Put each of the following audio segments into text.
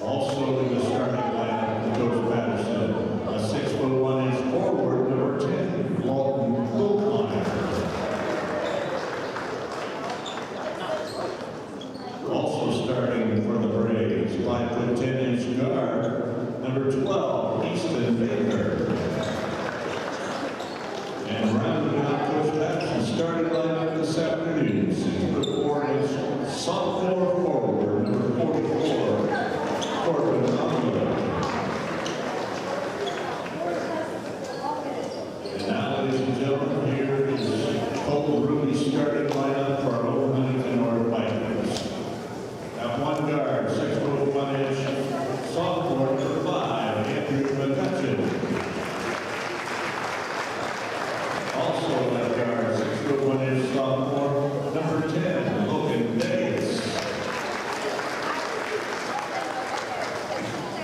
Also in the starting lineup, Coach Patterson, a 6'1" forward, number 10, Walton Wilconer. Also starting for the Braves, 5'10" guard, number 12, Easton Baker. And rounding out Coach Patterson's starting lineup this afternoon, 6'4" sophomore forward, number 44, Corbin Amiel. And now, ladies and gentlemen, here is Cole Ruby's starting lineup for our Huntington Vikings. At one guard, 6'1" sophomore, number 5, Andrew McCutcheon. Also at guard, 6'1" sophomore, number 10, Logan Davis.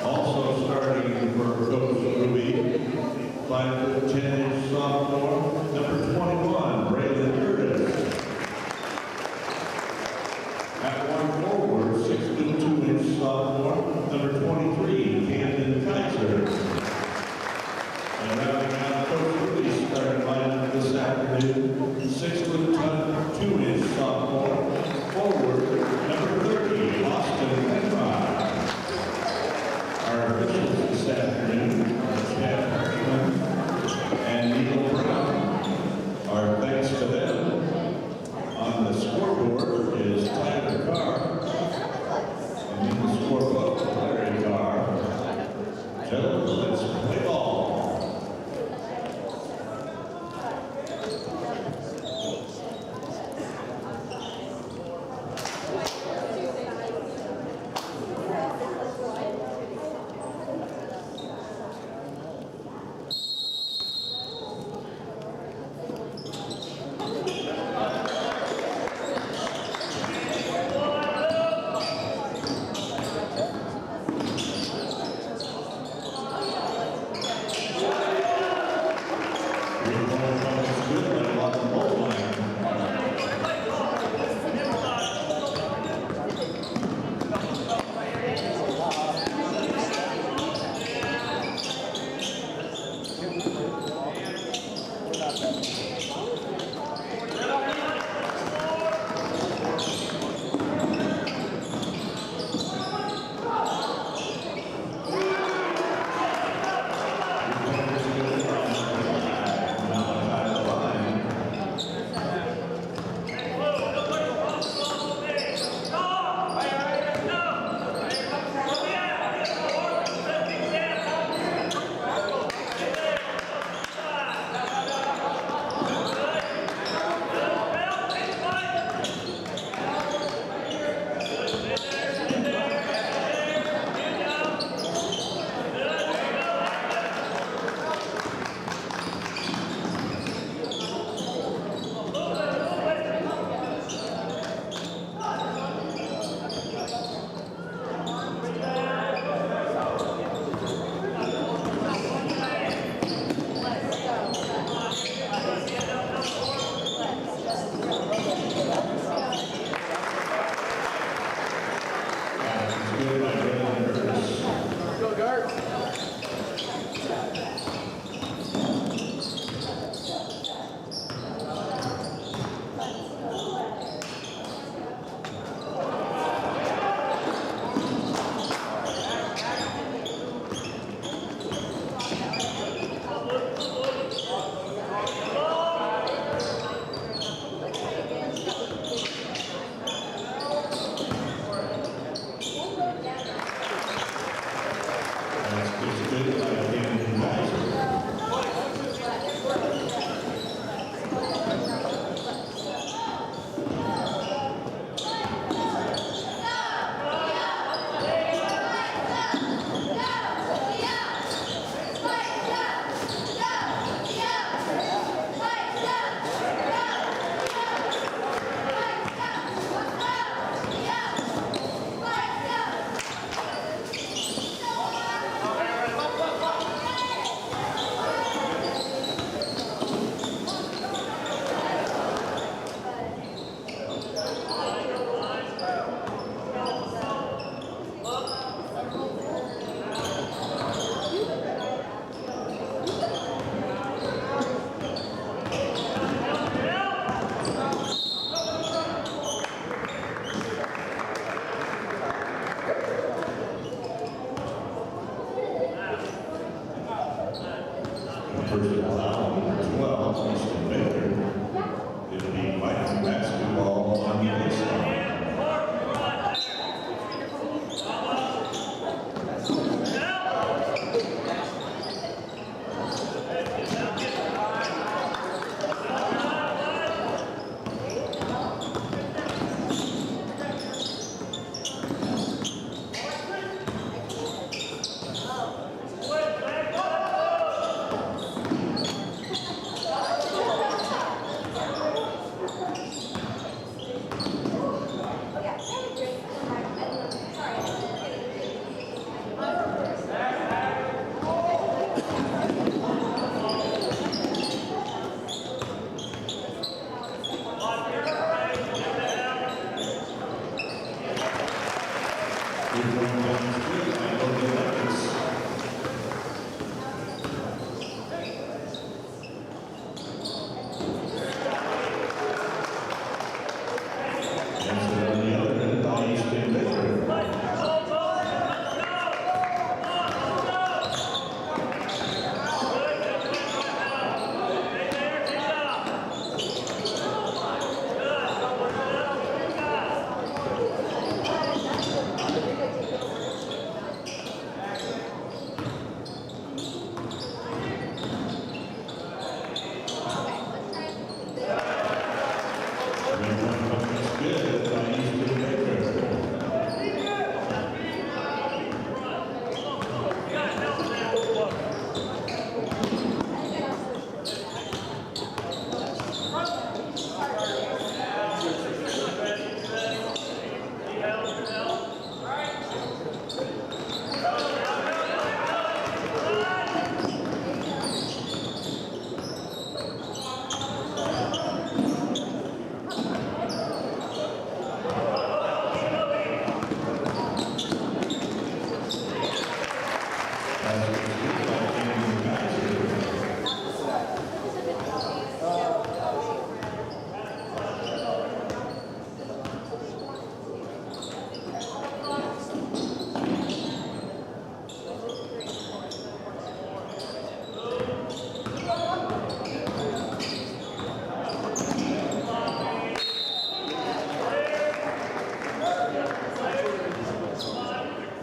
Also starting for Coach Ruby, 5'10" sophomore, number 21, Braylon Curtis. At one forward, 6'2" sophomore, number 23, Camden Kaiser. And rounding out Coach Ruby's starting lineup this afternoon, 6'2" sophomore, forward, number 30, Austin Penrod. Our officials this afternoon are Chad Hartman and Neil Brown. Our thanks to them. On the scoreboard is Tyler Carr. And in the scorebook, Larry Carr. Gentlemen, let's play ball. first foul, number 12, Easton Baker. It'll be Viking basketball on the baseline.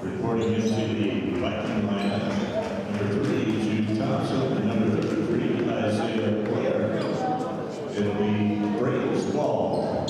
Reporting into the Viking lineup, number 3, Jude Thompson, and number 33, Isaiah Blair. It'll be Braves ball.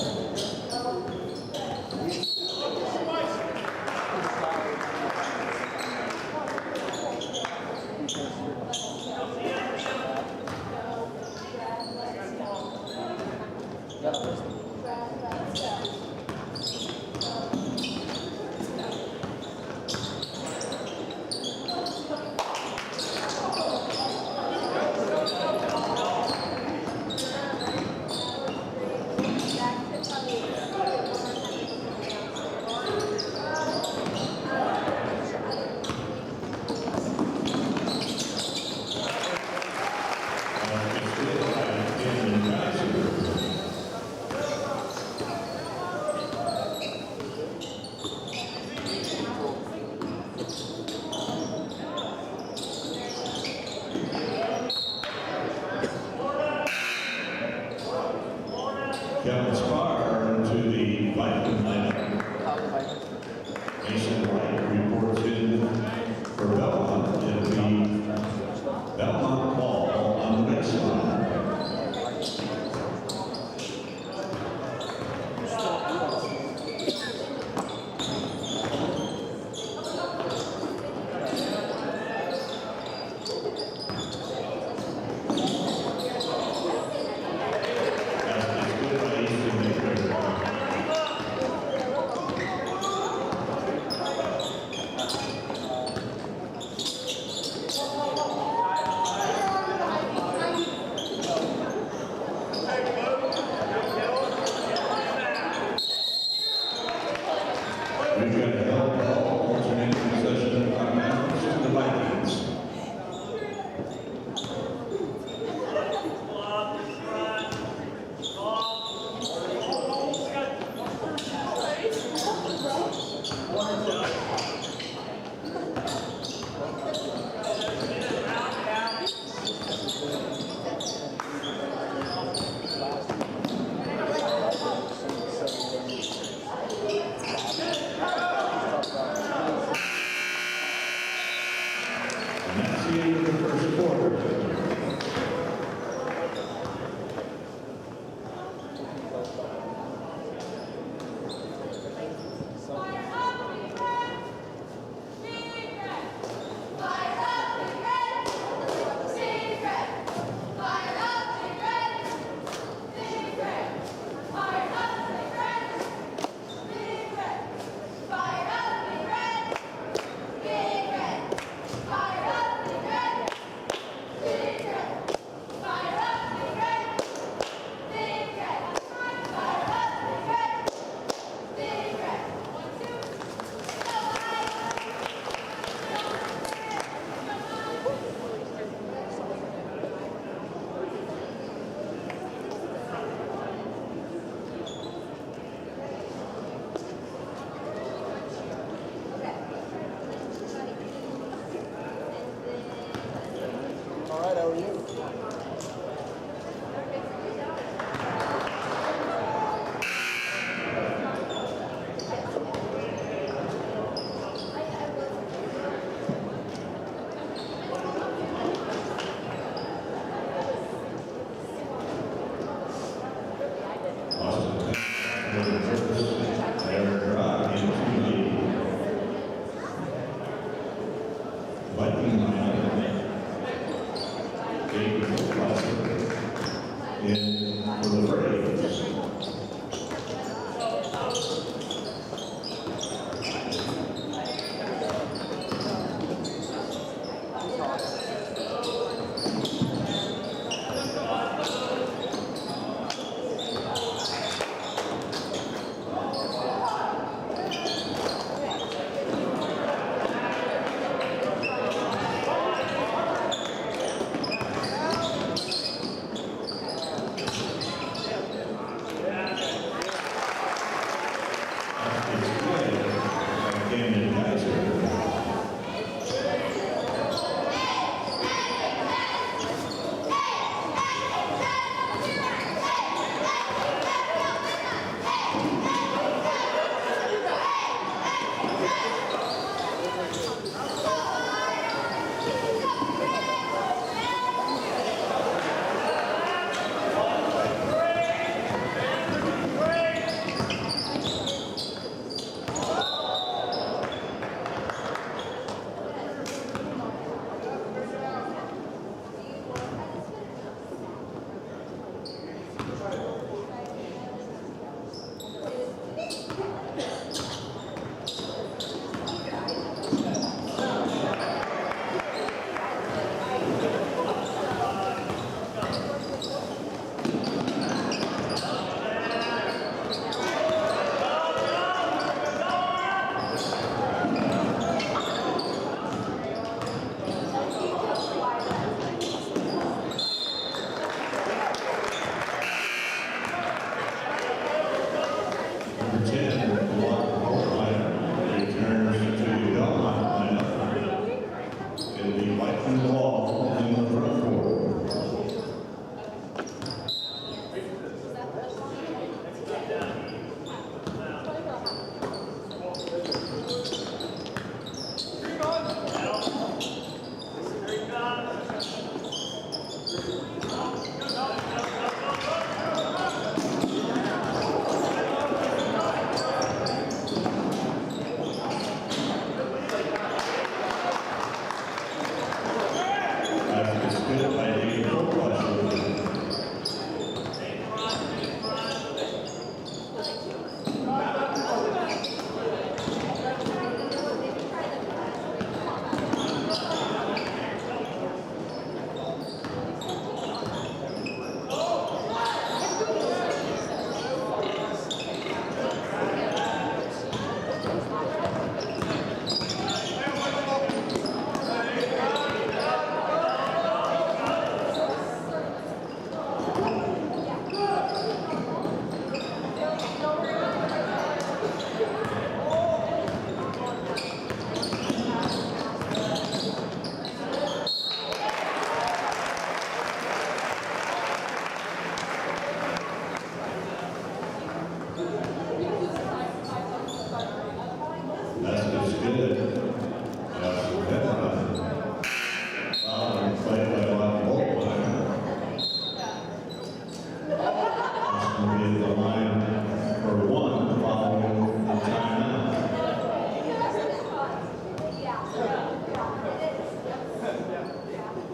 Kevin Spar into the Viking lineup. Mason White reports in for Bellmont. It'll be Bellmont ball on the baseline. the end of the first quarter. Viking in for the Braves.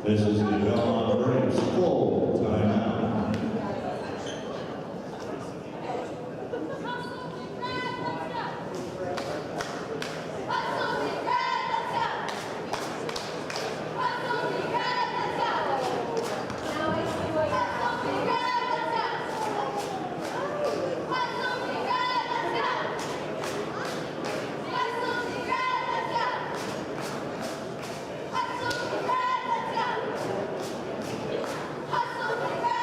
This is the Bellmont Braves full timeout. Hustle,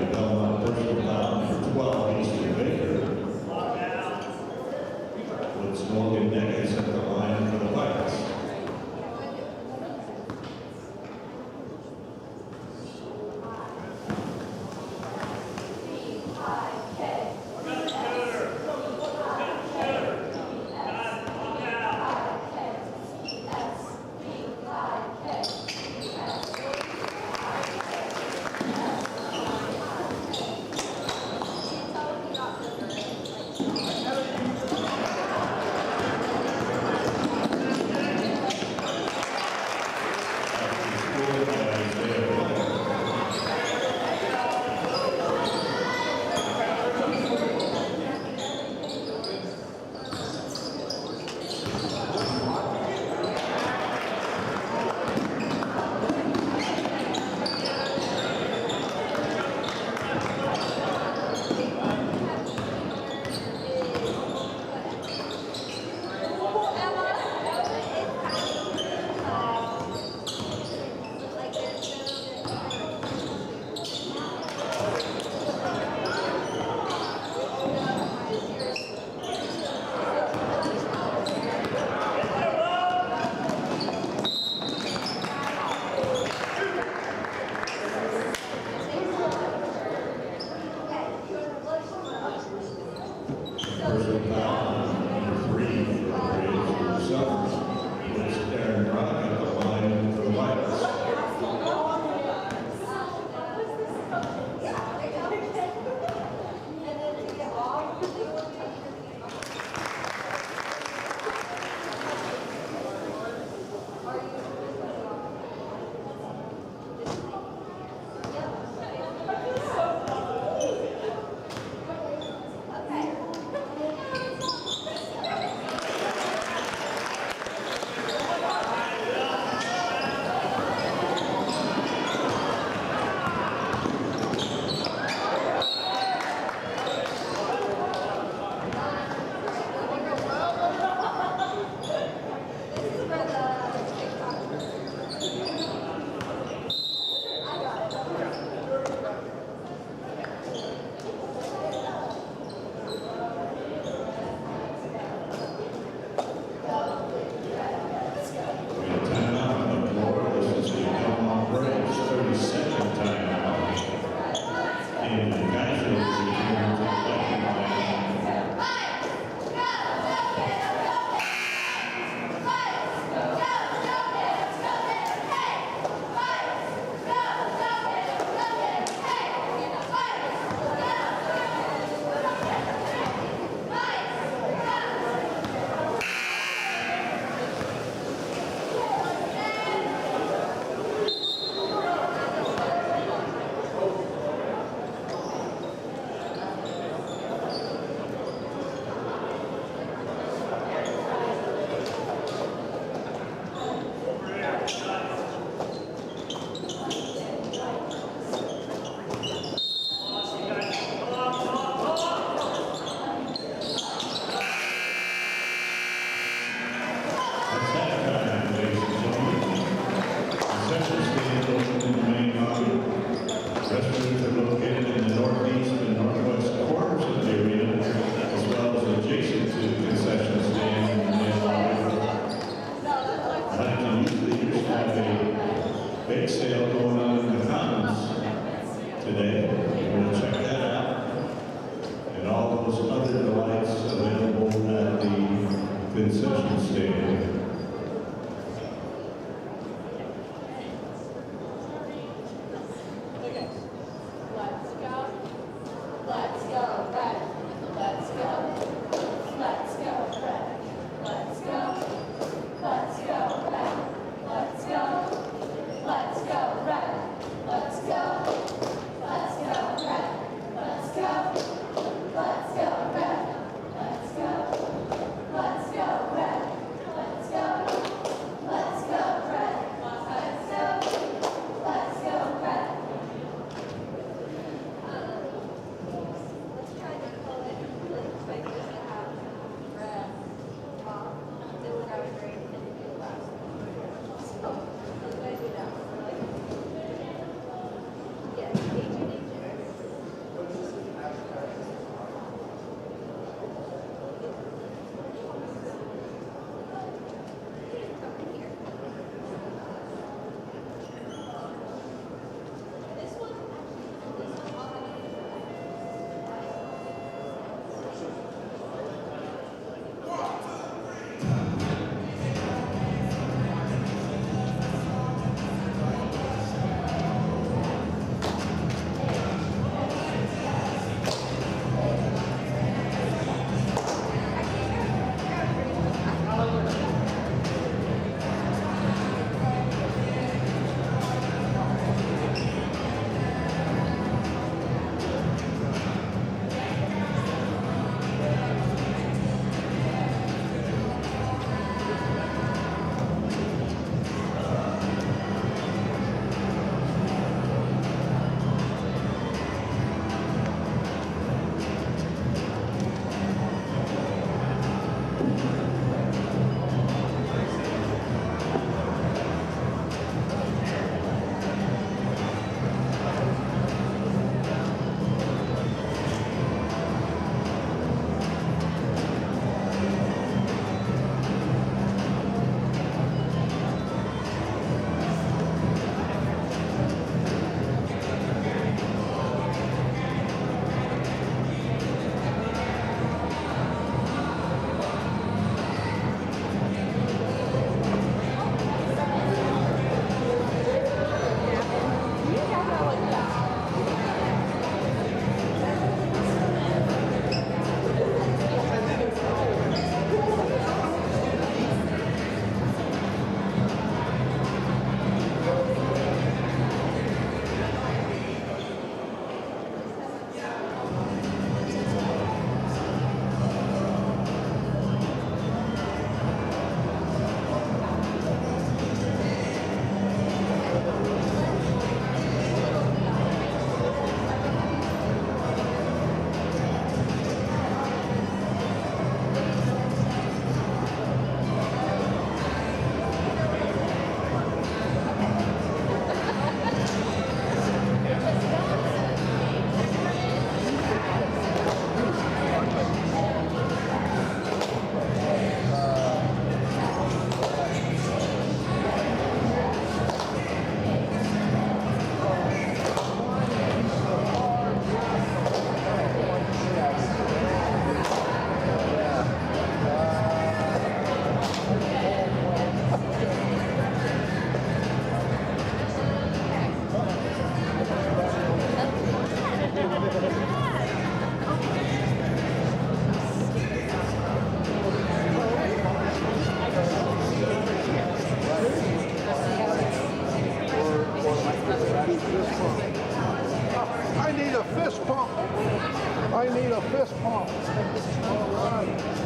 the Bellmont personal foul for 12, Eastern Baker. With Morgan Neckes at the line for the Vikings. Personal foul number 3 for Summers. It's Aaron Rock at the line for the Vikings. fist pump. I need a fist pump. All right.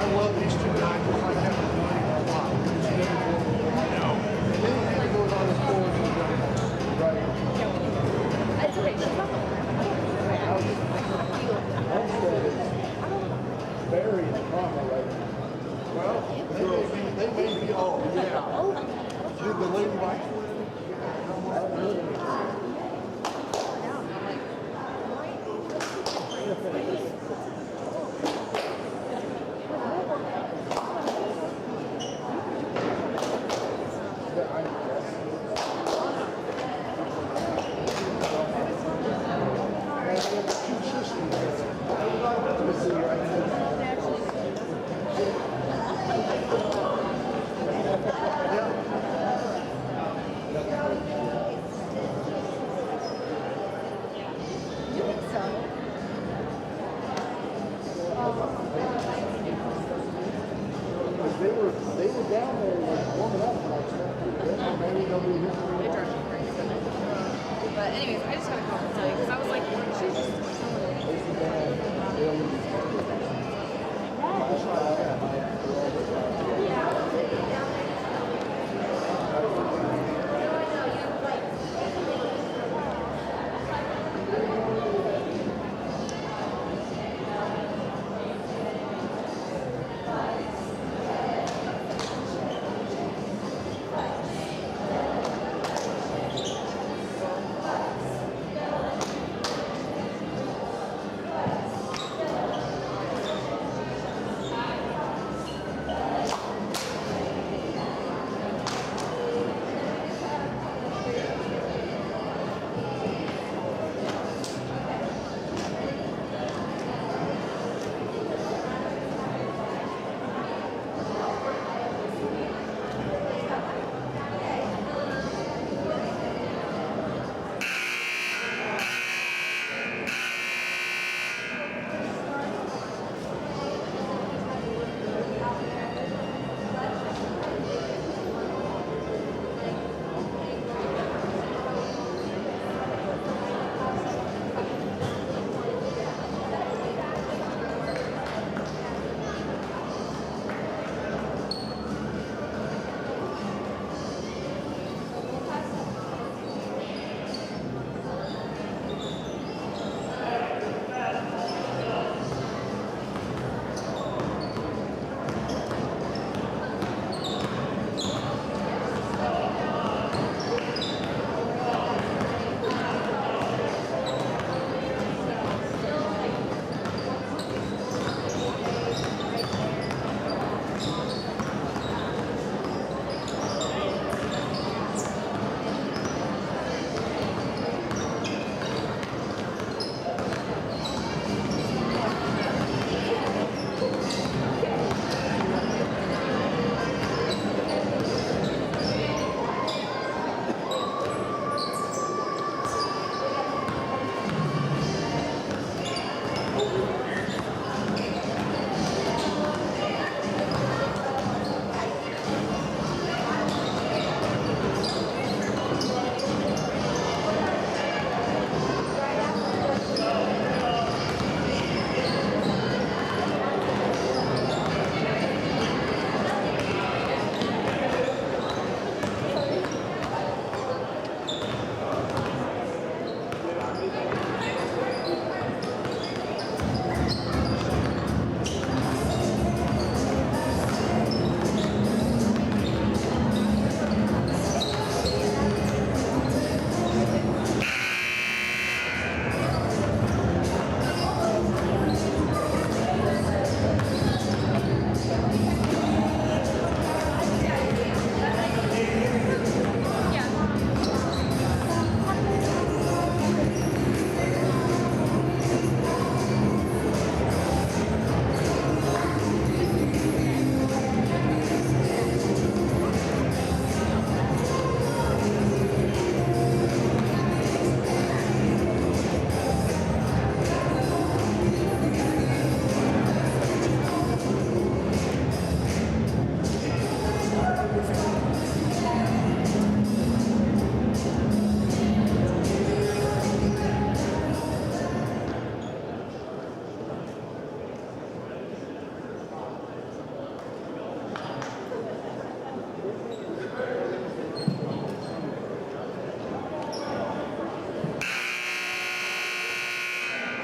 I love these two guys. I have to do it a lot. And then he goes on his board and right. It's okay. Very in trauma right now. Well, they may be all, yeah. Did the lady like they were down there warming up like maybe they'll be here. But anyways, I just got a call to tell you because I was like, she's just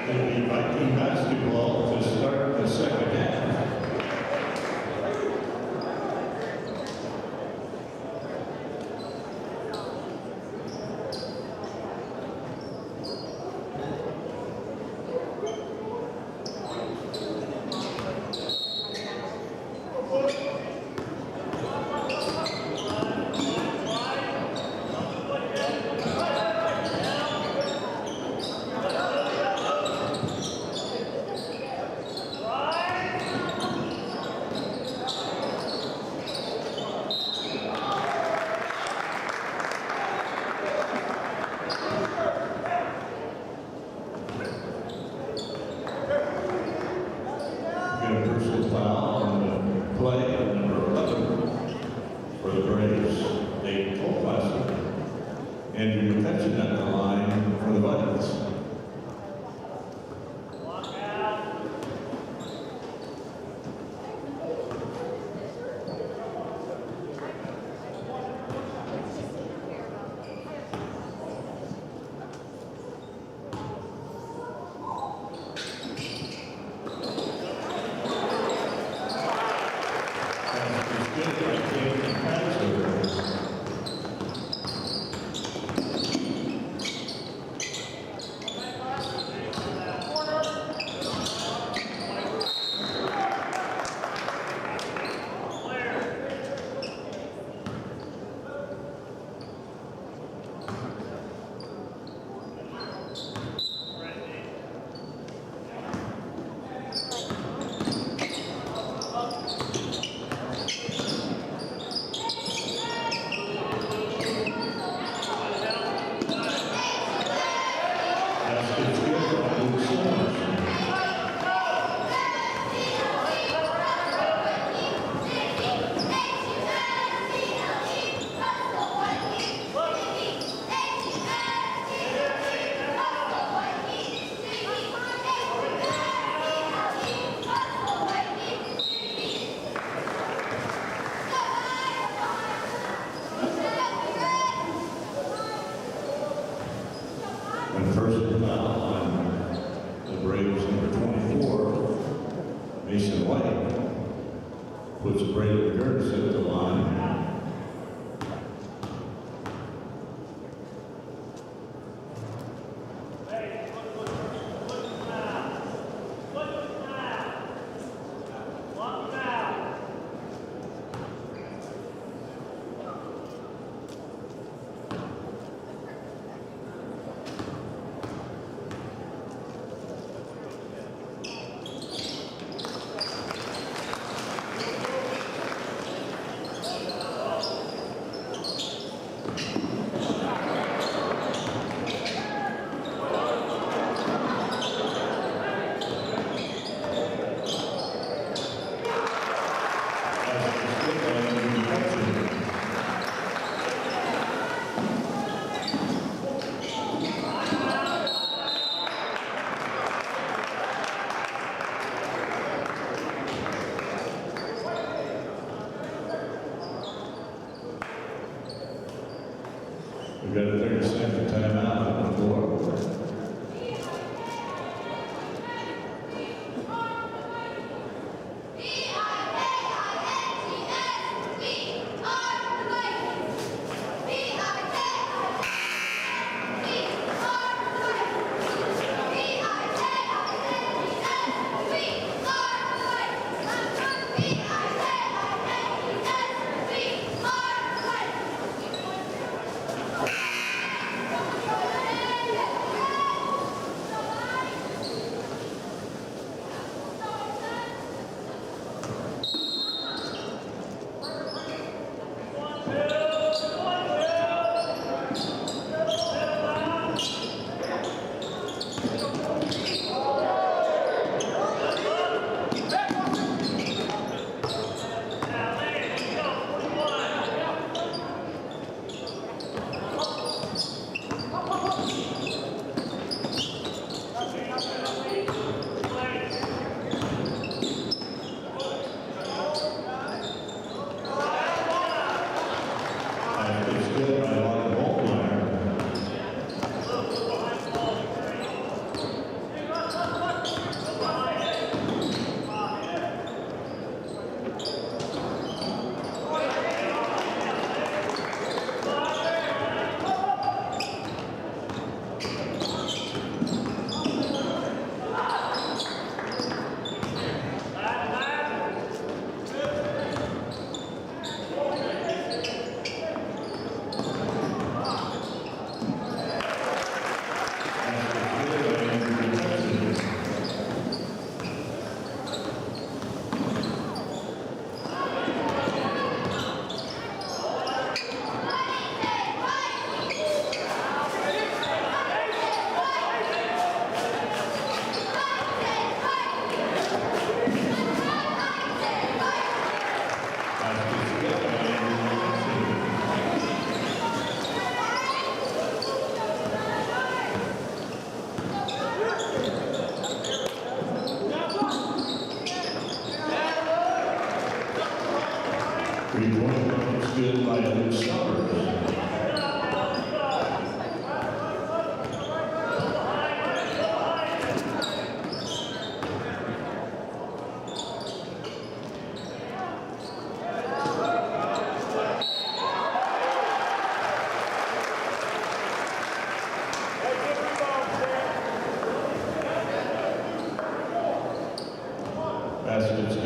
It'll be Viking basketball to start the second half. Got a personal foul on the play of number 11 for the Braves, a full-classer. Andrew McCutcheon at the line for the Vikings. And first foul on the Braves, number 24, Mason White, puts Brady Gertz at the line.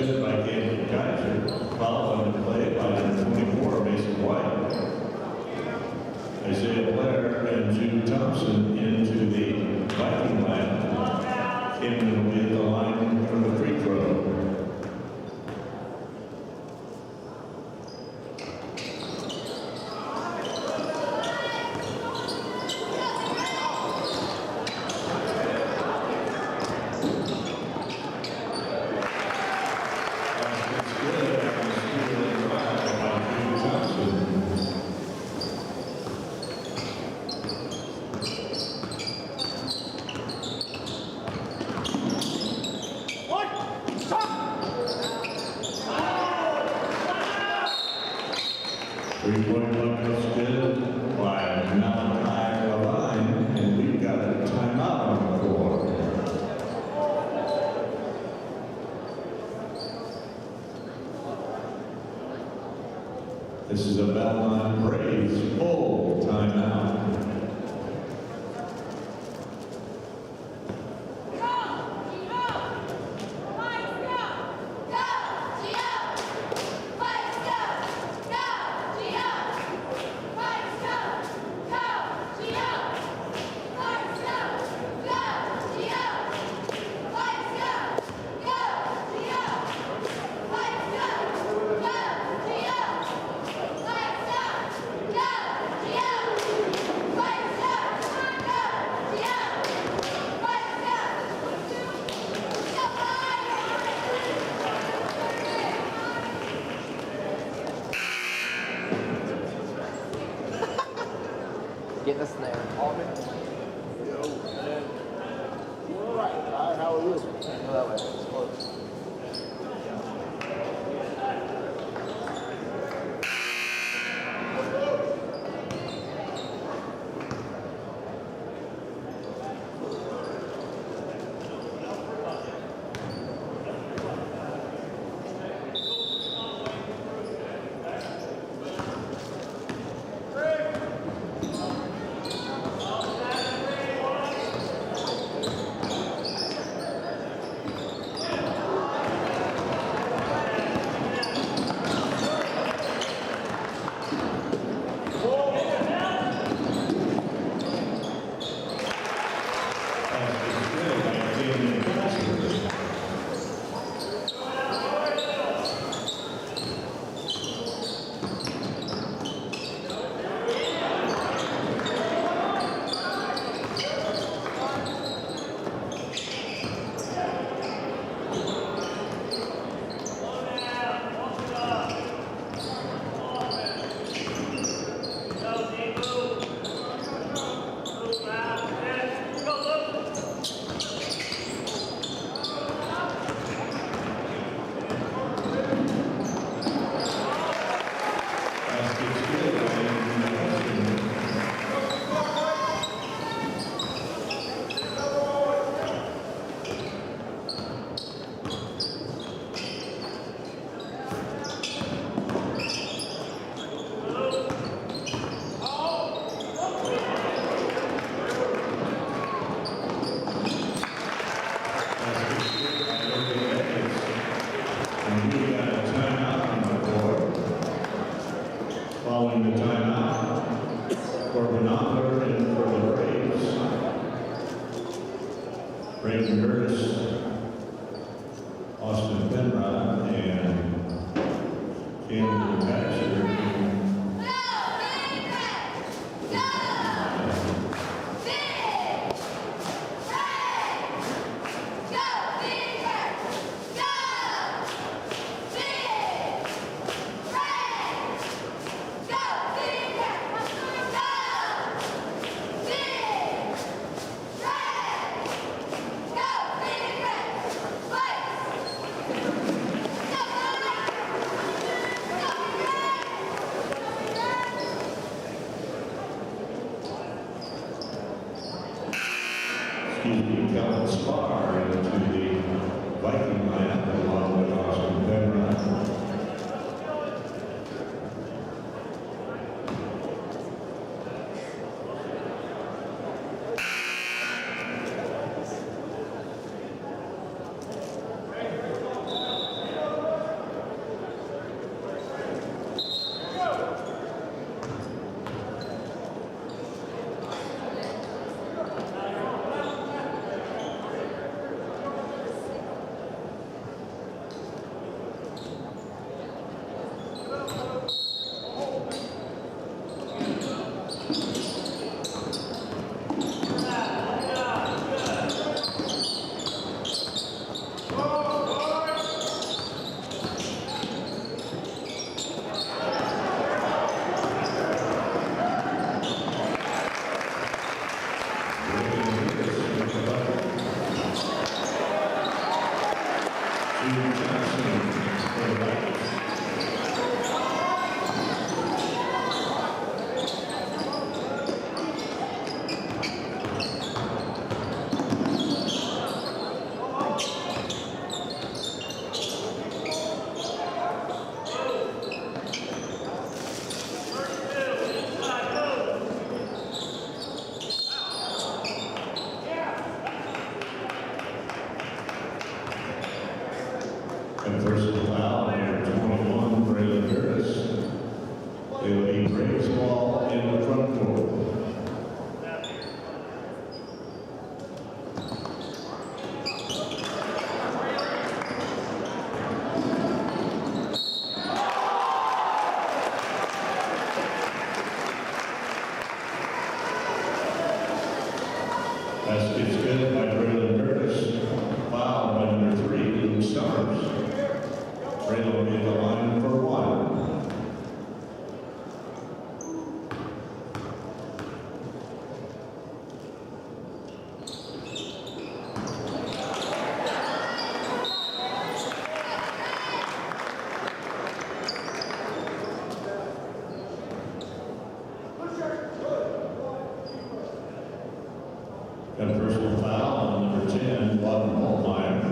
hit by Canyon Kaiser, followed on the play by number 24, Mason White. Isaiah Blair and Jude Thompson into the Viking line. Cameron will be at the line for the free throw. Three-point bucket good by Malachi Levine, and we've got a timeout on the floor. This is a Bellmont Braves full timeout. Get the snare. All right. Hi, how are you? Go that way. It's close. Following the timeout for Bernather and for the Braves, Brayden Curtis, Austin Penrod, and Cameron Kaiser. Kellen Spar into the Viking lineup along with Austin Penrod. Basket's good by Braylon Curtis. Foul by number 3, Luke Summers. Braylon will be at the line for 1. And personal foul on number 10, Bobby Bellmont,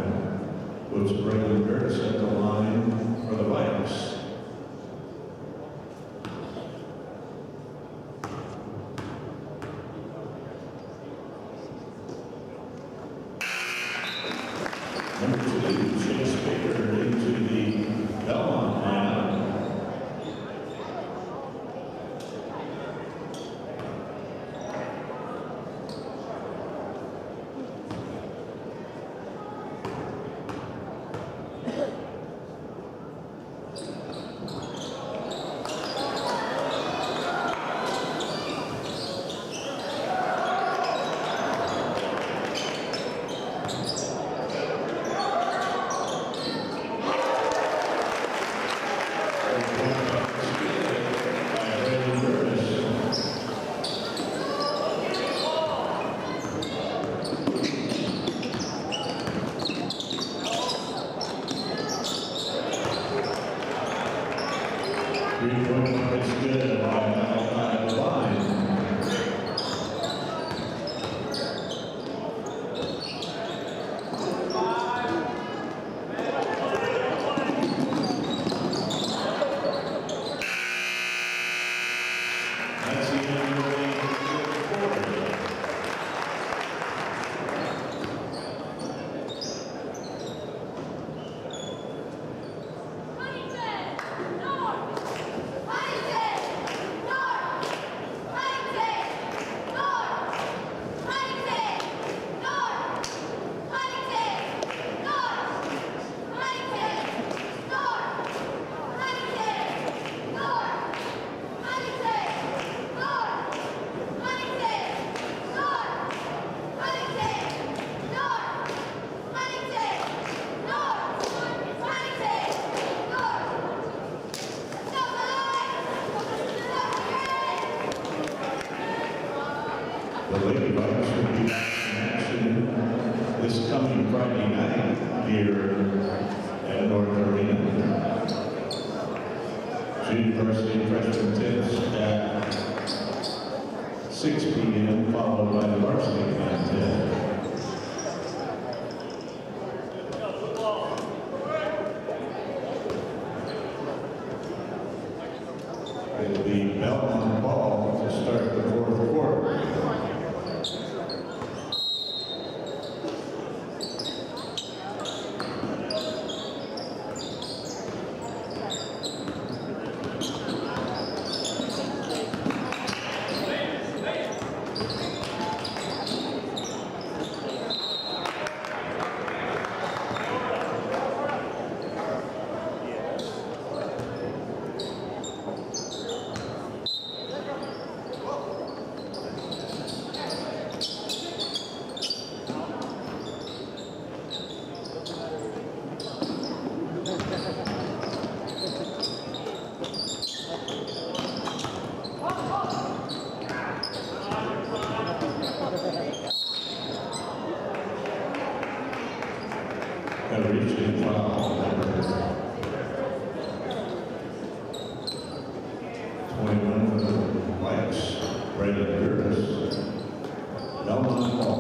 puts Braylon Curtis at the line for the Vikings. Number 2, Chase Baker into the Bellmont lineup. It's good by the line. That's the end of the quarter. The Lady Vikings will be back in action this coming Friday night here at North Arena. Junior varsity freshman tennis at 6 p.m. followed by the varsity contest. It'll be Bellmont ball to start the 4th quarter. Reaching foul number 21 for the Vikes, Braylon Curtis. Bellmont ball.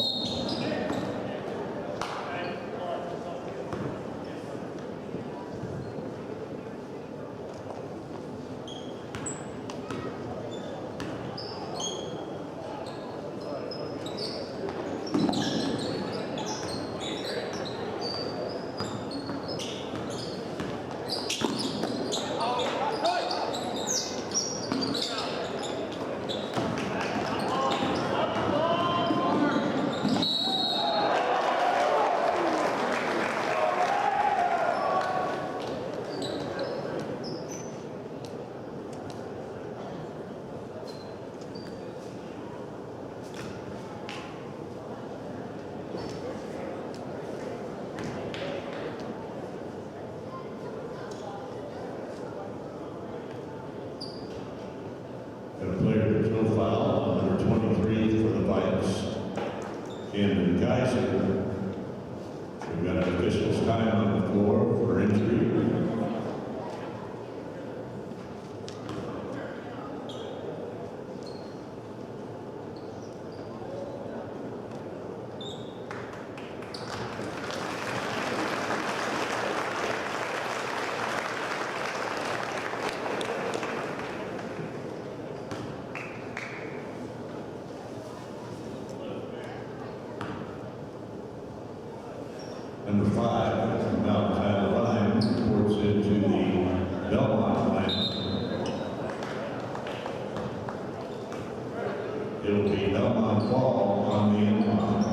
in Geyser. We've got an official's time on the floor for entry. Number 5, Mount Tyler Line reports into the Bellmont line. It'll be Bellmont Fall on the inbound.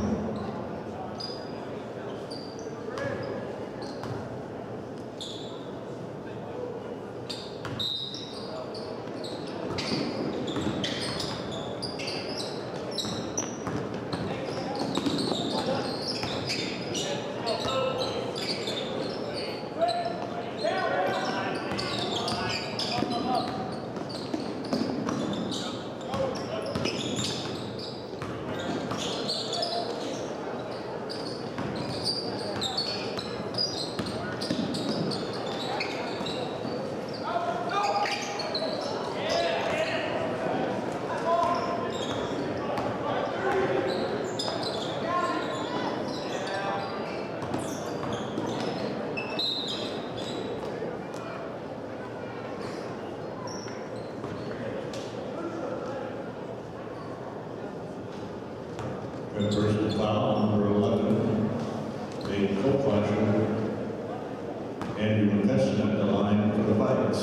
Personal foul, number 11, a co-flasher, Andrew McCutcheon at the line for the Vikings.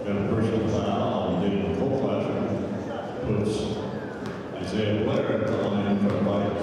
Got a personal foul on the co-flasher, puts Isaiah Blair at the line for the Vikings.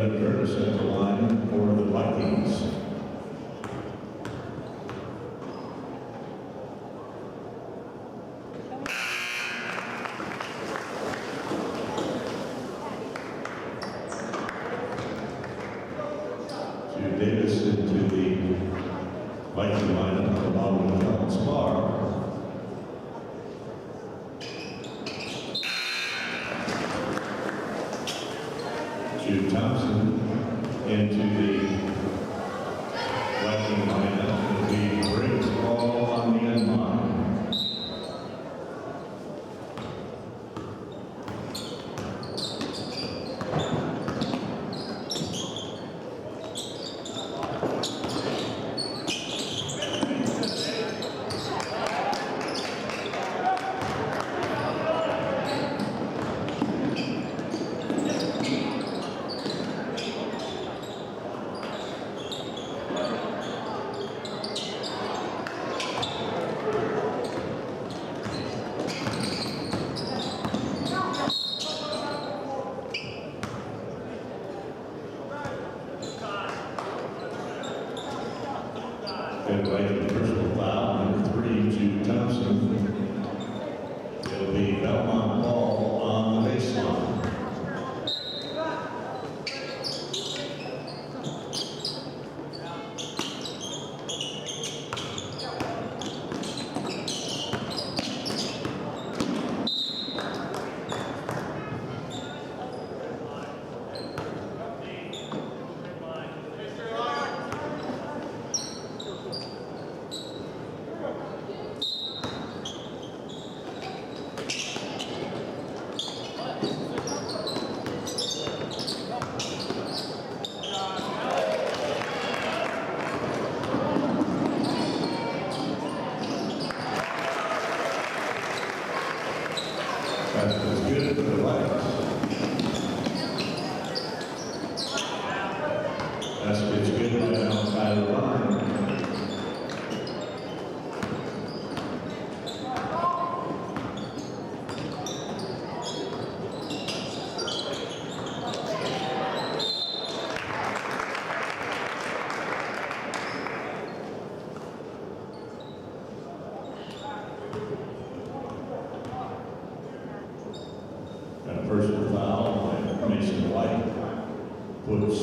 Brett Curtis at the line for the Vikings. To Davis into the Viking lineup along with John Spar. To Thompson into the Viking lineup. He brings the ball on the end line. And Viking personal foul, number 3 to Thompson. It'll be Bellmont ball on the baseline. That's good for the Vikings. That's good right outside of the line. And a personal foul by Mason White puts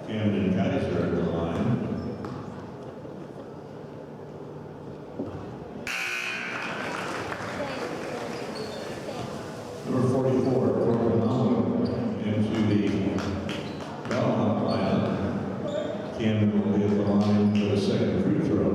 Camden Kaiser at the line. Number 44, Corbin Holland into the Bellmont lineup. Camden will be at the line for the second free throw.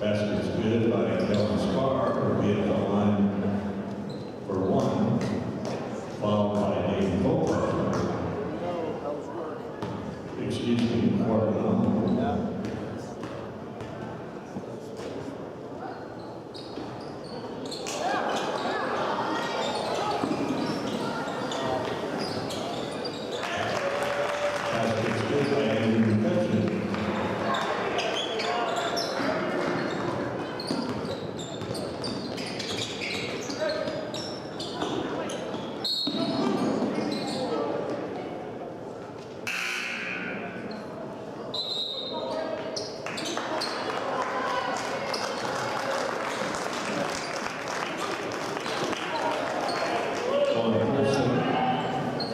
Basket's good by Kellen Spar, will be at the line for 1, followed by Dave TIPOFF. Excuse me, Corbin. Basket's good by Andrew McCutcheon.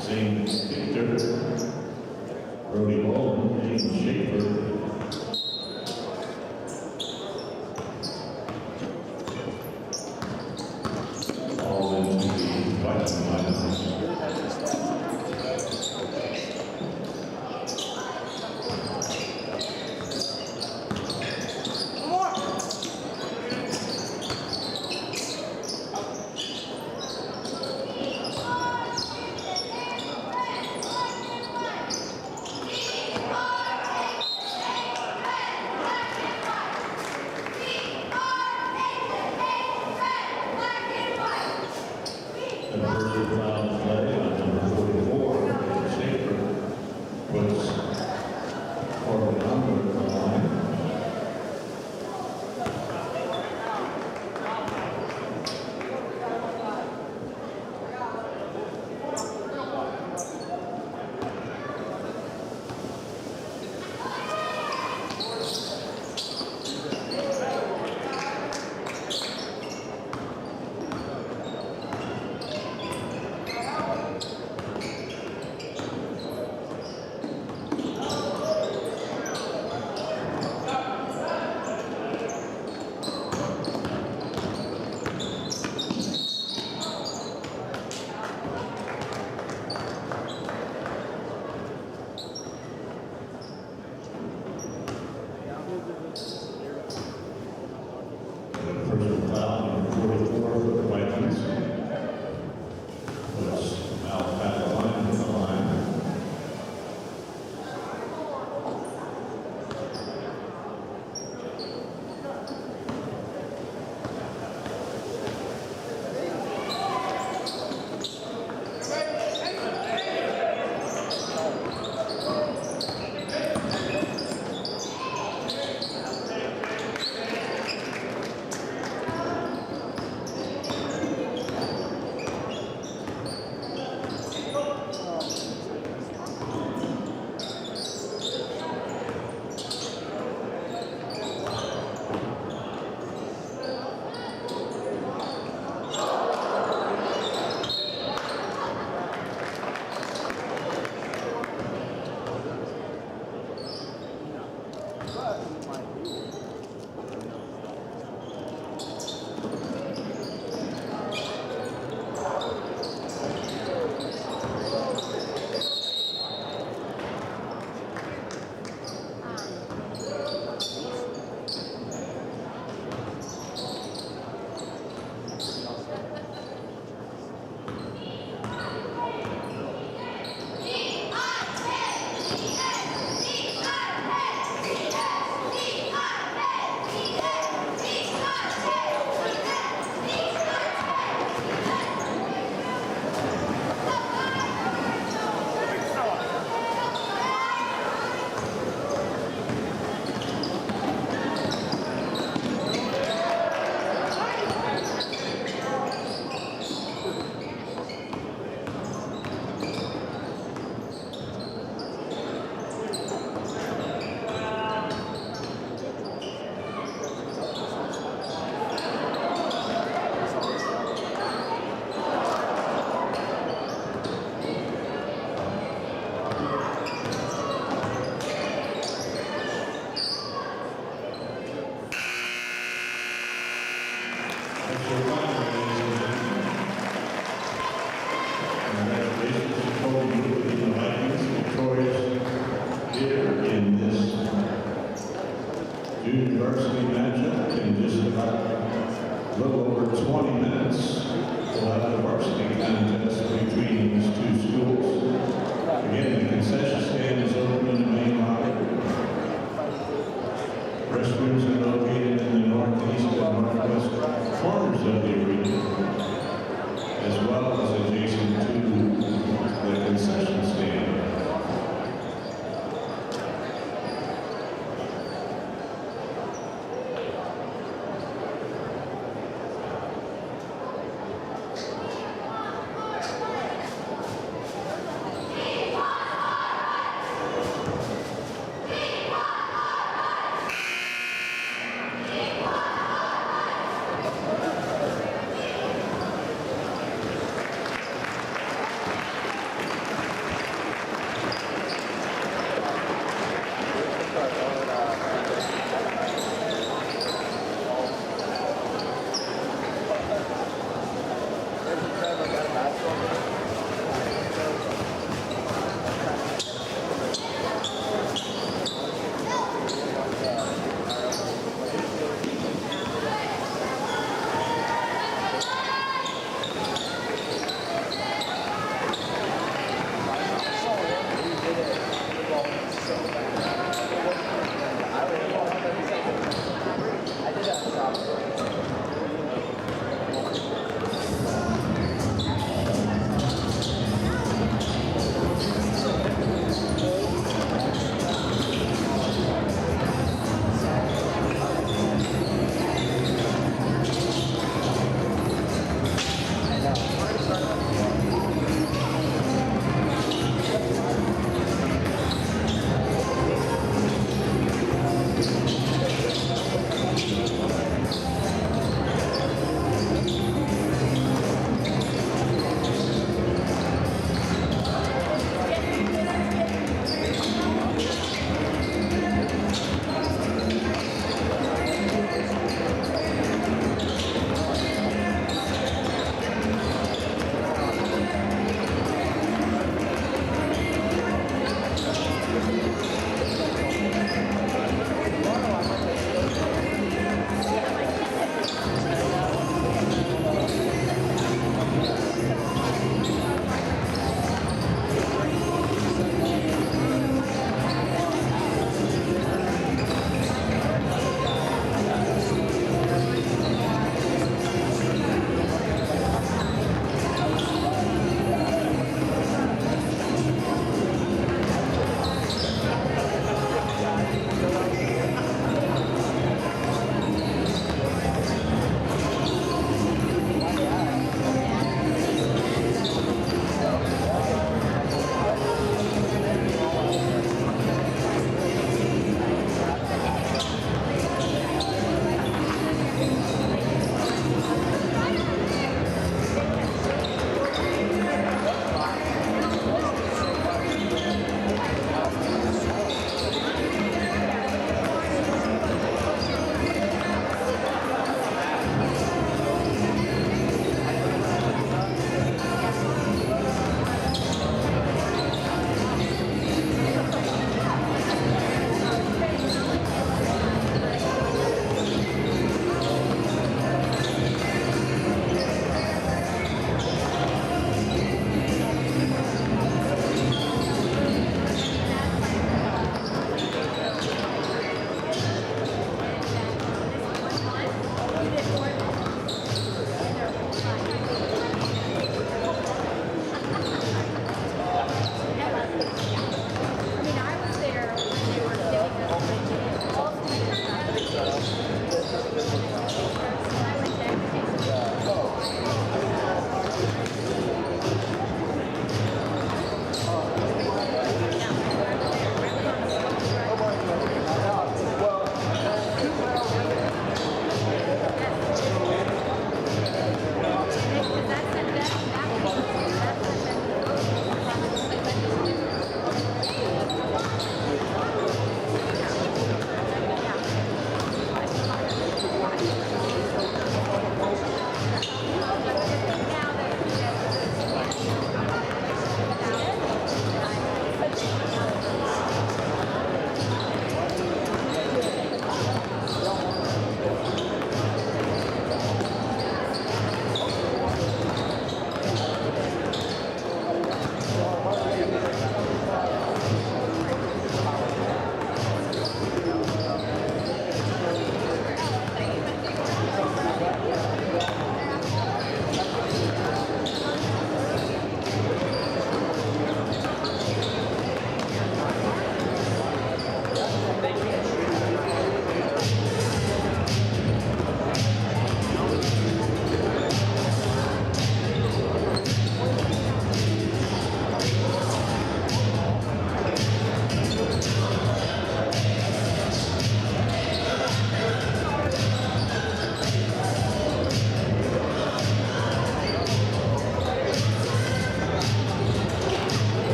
Zane Victor, Brody Bowman, James Schaefer. All into the Viking lineup. here in this junior varsity matchup in just about a little over 20 minutes. We'll have the varsity contest between these two schools. Again, the concession stand is open in the main lobby. Restrooms are located in the northeast and northwest corners of the arena, as well as adjacent to the concession stand.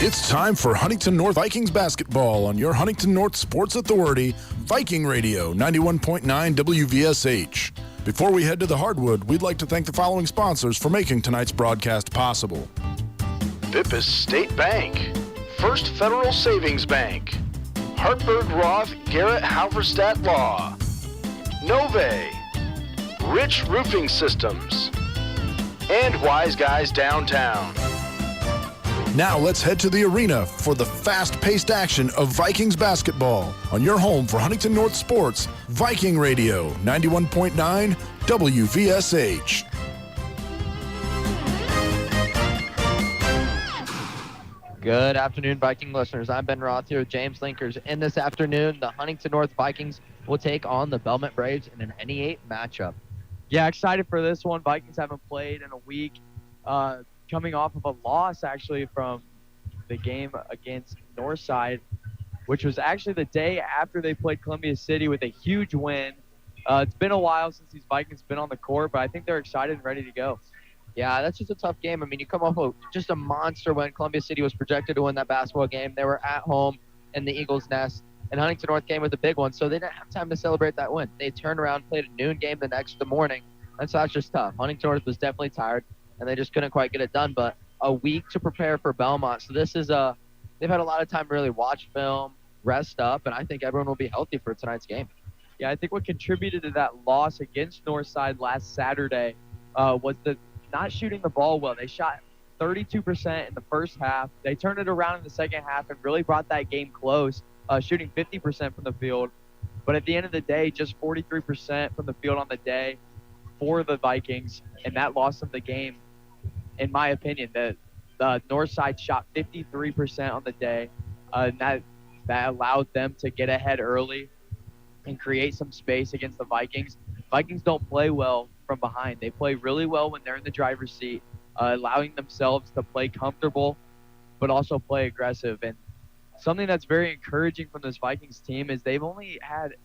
It's time for Huntington North Vikings basketball on your Huntington North Sports Authority, Viking Radio 91.9 WVSH. Before we head to the hardwood, we'd like to thank the following sponsors for making tonight's broadcast possible. Bippus State Bank, First Federal Savings Bank, Hartberg Roth Garrett Halverstadt Law, Nove, Rich Roofing Systems, and Wise Guys Downtown. Now let's head to the arena for the fast-paced action of Vikings basketball on your home for Huntington North Sports, Viking Radio 91.9 WVSH. Good afternoon, Viking listeners. I'm Ben Roth here with James Linkers. And this afternoon, the Huntington North Vikings will take on the Bellmont Braves in an NE8 matchup. Yeah, excited for this one. Vikings haven't played in a week. Coming off of a loss, actually, from the game against Northside, which was actually the day after they played Columbia City with a huge win. It's been a while since these Vikings been on the court, but I think they're excited and ready to go. Yeah, that's just a tough game. I mean, you come off of just a monster when Columbia City was projected to win that basketball game. They were at home in the Eagles' Nest, and Huntington North came with a big one, so they didn't have time to celebrate that win. They turned around, played a noon game the next morning, and so that's just tough. Huntington North was definitely tired, and they just couldn't quite get it done. But a week to prepare for Bellmont. So this is they've had a lot of time to really watch film, rest up, and I think everyone will be healthy for tonight's game. Yeah, I think what contributed to that loss against Northside last Saturday was the not shooting the ball well. They shot 32% in the first half. They turned it around in the second half and really brought that game close, shooting 50% from the field. But at the end of the day, just 43% from the field on the day for the Vikings, and that lost them the game. In my opinion, the Northside shot 53% on the day, and that allowed them to get ahead early and create some space against the Vikings. Vikings don't play well from behind. They play really well when they're in the driver's seat, allowing themselves to play comfortable but also play aggressive. And something that's very encouraging from this Vikings team is they've only had,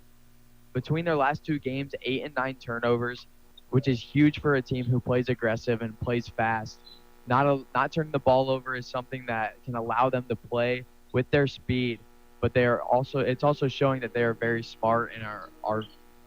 between their last two games, 8 and 9 turnovers, which is huge for a team who plays aggressive and plays fast. Not turning the ball over is something that can allow them to play with their speed, but it's also showing that they are very smart and are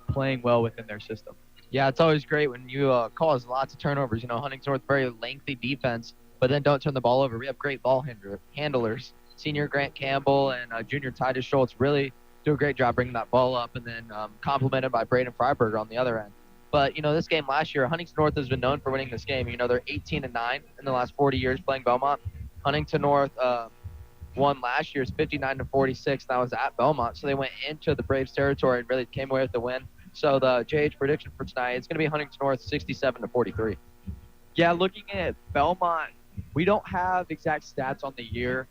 playing well within their system. Yeah, it's always great when you cause lots of turnovers. You know, Huntington North, very lengthy defense, but then don't turn the ball over. We have great ball handlers. Senior Grant Campbell and junior Titus Schultz really do a great job bringing that ball up, and then complemented by Braden Freiberger on the other end. But, you know, this game last year, Huntington North has been known for winning this game. You know, they're 18 and 9 in the last 40 years playing Bellmont. Huntington North won last year's 59 to 46. That was at Bellmont. So they went into the Braves territory and really came away with the win. So the JH prediction for tonight, it's going to be Huntington North 67 to 43. Yeah, looking at Bellmont, we don't have exact stats on the year.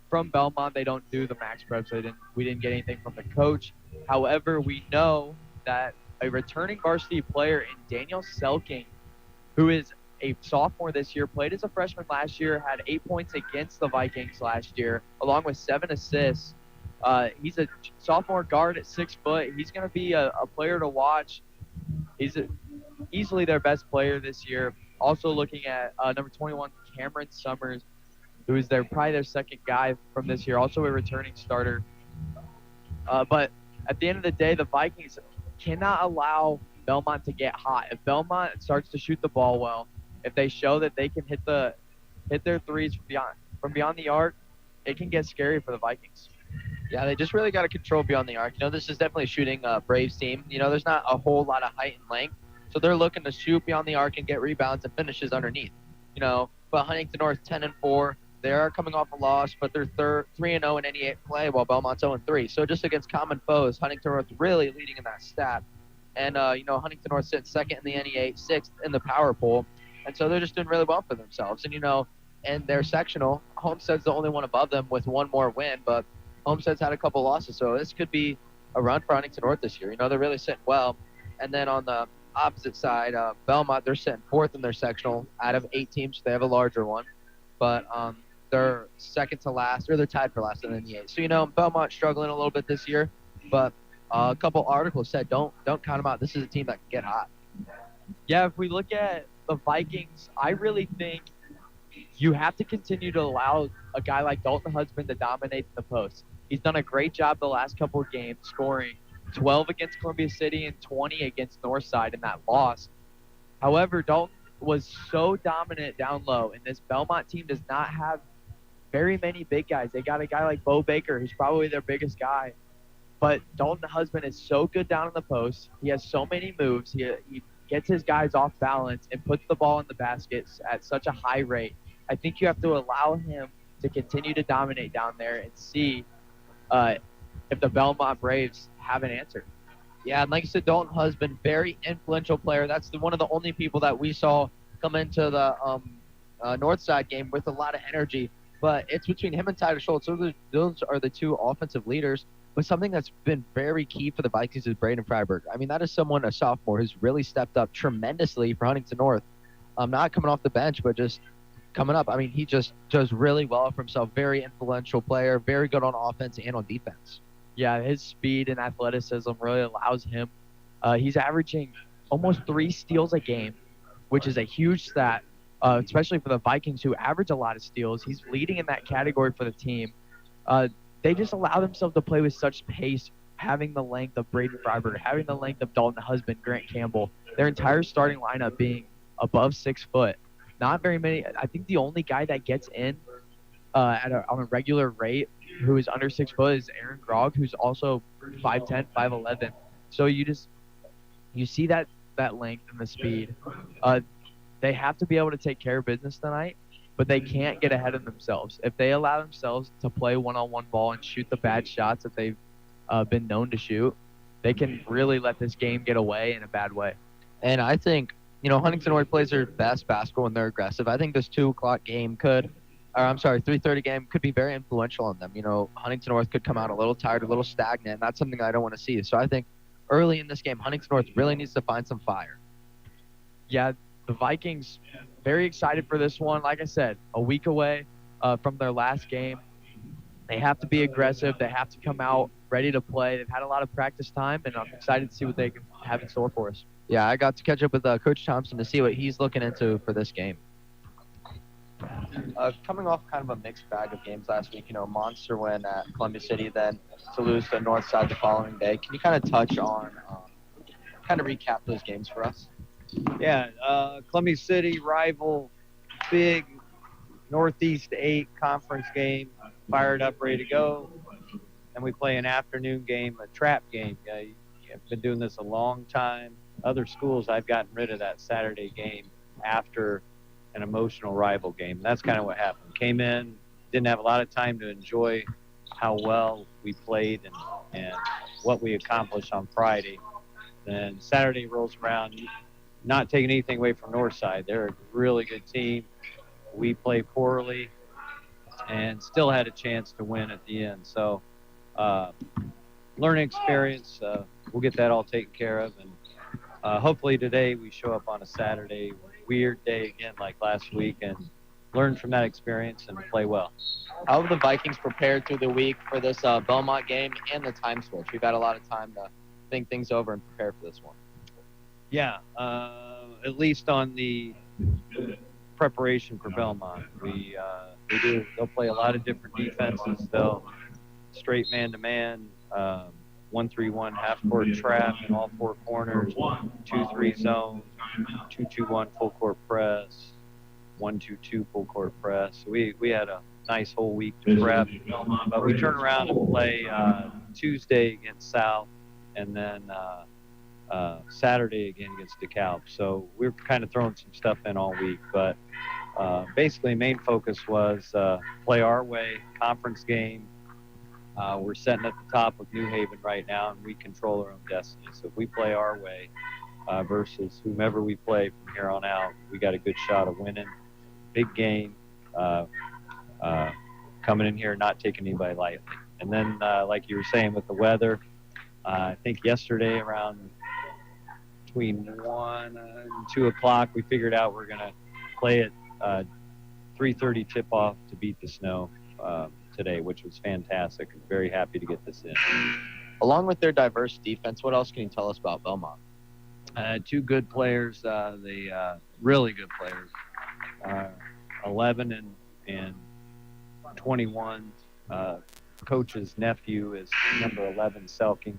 From Bellmont, they don't do the max prep, so we didn't get anything from the coach. However, we know that a returning varsity player in Daniel Selking, who is a sophomore this year, played as a freshman last year, had 8 points against the Vikings last year, along with 7 assists. He's a sophomore guard at 6 foot. He's going to be a player to watch. He's easily their best player this year. Also looking at number 21, Cameron Summers, who is probably their second guy from this year, also a returning starter. But at the end of the day, the Vikings cannot allow Bellmont to get hot. If Bellmont starts to shoot the ball well, if they show that they can hit their threes from beyond the arc, it can get scary for the Vikings. Yeah, they just really got to control beyond the arc. You know, this is definitely a shooting Braves team. You know, there's not a whole lot of height and length, so they're looking to shoot beyond the arc and get rebounds and finishes underneath. You know, but Huntington North 10 and 4. They are coming off a loss, but they're 3 and 0 in NE8 play, while Bellmont's 0 and 3. So just against common foes, Huntington North really leading in that stat. And you know, Huntington North sits second in the NE8, 6th in the power poll, and so they're just doing really well for themselves. And you know, and their sectional, Homestead's the only one above them with one more win, but Homestead's had a couple losses, so this could be a run for Huntington North this year. You know, they're really sitting well. And then on the opposite side, Bellmont, they're sitting 4th in their sectional out of 8 teams. They have a larger one, but they're second to last, or they're tied for last in the NE8. So, you know, Bellmont struggling a little bit this year, but a couple articles said don't count them out. This is a team that can get hot. Yeah, if we look at the Vikings, I really think you have to continue to allow a guy like Dalton Husband to dominate the post. He's done a great job the last couple of games, scoring 12 against Columbia City and 20 against Northside in that loss. However, Dalton was so dominant down low, and this Bellmont team does not have very many big guys. They got a guy like Bo Baker, who's probably their biggest guy. But Dalton Husband is so good down in the post. He has so many moves. He gets his guys off balance and puts the ball in the baskets at such a high rate. I think you have to allow him to continue to dominate down there and see if the Bellmont Braves have an answer. Yeah, and like you said, Dalton Husband, very influential player. That's one of the only people that we saw come into the Northside game with a lot of energy. But it's between him and Tyler Schultz. Those are the two offensive leaders. But something that's been very key for the Vikings is Braden Freiberg. I mean, that is someone, a sophomore, who's really stepped up tremendously for Huntington North. Not coming off the bench, but just coming up. I mean, he just does really well for himself. Very influential player, very good on offense and on defense. Yeah, his speed and athleticism really allows him. He's averaging almost 3 steals a game, which is a huge stat, especially for the Vikings, who average a lot of steals. He's leading in that category for the team. They just allow themselves to play with such pace, having the length of Braden Freiberg, having the length of Dalton Husband, Grant Campbell, their entire starting lineup being above 6 foot. Not very many. I think the only guy that gets in on a regular rate who is under 6 foot is Aaron Grogg, who's also 5'10", 5'11". So you see that length and the speed. They have to be able to take care of business tonight, but they can't get ahead of themselves. If they allow themselves to play one-on-one ball and shoot the bad shots that they've been known to shoot, they can really let this game get away in a bad way. And I think, Huntington North plays their best basketball when they're aggressive. I think this 2 o'clock game 3:30 game could be very influential on them. Huntington North could come out a little tired, a little stagnant, and that's something I don't want to see. So I think early in this game, Huntington North really needs to find some fire. Yeah, the Vikings, very excited for this one. Like I said, a week away from their last game. They have to be aggressive. They have to come out ready to play. They've had a lot of practice time, and I'm excited to see what they can have in store for us. Yeah, I got to catch up with Coach Thompson to see what he's looking into for this game. Coming off kind of a mixed bag of games last week, monster win at Columbia City, then to lose to Northside the following day. Can you kind of touch on, kind of recap those games for us? Yeah, Columbia City rival, big Northeast 8 conference game, fired up, ready to go. And we play an afternoon game, a trap game. I've been doing this a long time. Other schools, I've gotten rid of that Saturday game after an emotional rival game. That's kind of what happened. Came in, didn't have a lot of time to enjoy how well we played and what we accomplished on Friday. Then Saturday rolls around, not taking anything away from Northside. They're a really good team. We played poorly and still had a chance to win at the end. So learning experience, we'll get that all taken care of. And hopefully today we show up on a Saturday, weird day again like last week, and learn from that experience and play well. How have the Vikings prepared through the week for this Bellmont game and the time switch? We've had a lot of time to think things over and prepare for this one. Yeah, at least on the preparation for Bellmont. We do. They'll play a lot of different defenses. They'll straight man-to-man, 1-3-1 half-court trap in all 4 corners, 2-3 zone, 2-2-1 full-court press, 1-2-2 full-court press. So we had a nice whole week to prep. But we turn around and play Tuesday against South, and then Saturday again against DeKalb. So we're kind of throwing some stuff in all week. But basically, main focus was play our way, conference game. We're sitting at the top of New Haven right now, and we control our own destiny. So if we play our way versus whomever we play from here on out, we got a good shot of winning. Big game. Coming in here, not taking anybody lightly. And then, like you were saying with the weather, I think yesterday around between 1 and 2 o'clock, we figured out we're going to play at 3:30 tip-off to beat the snow today, which was fantastic. I'm very happy to get this in. Along with their diverse defense, what else can you tell us about Bellmont? 2 good players, really good players. 11 and 21 coach's nephew is number 11, Selking.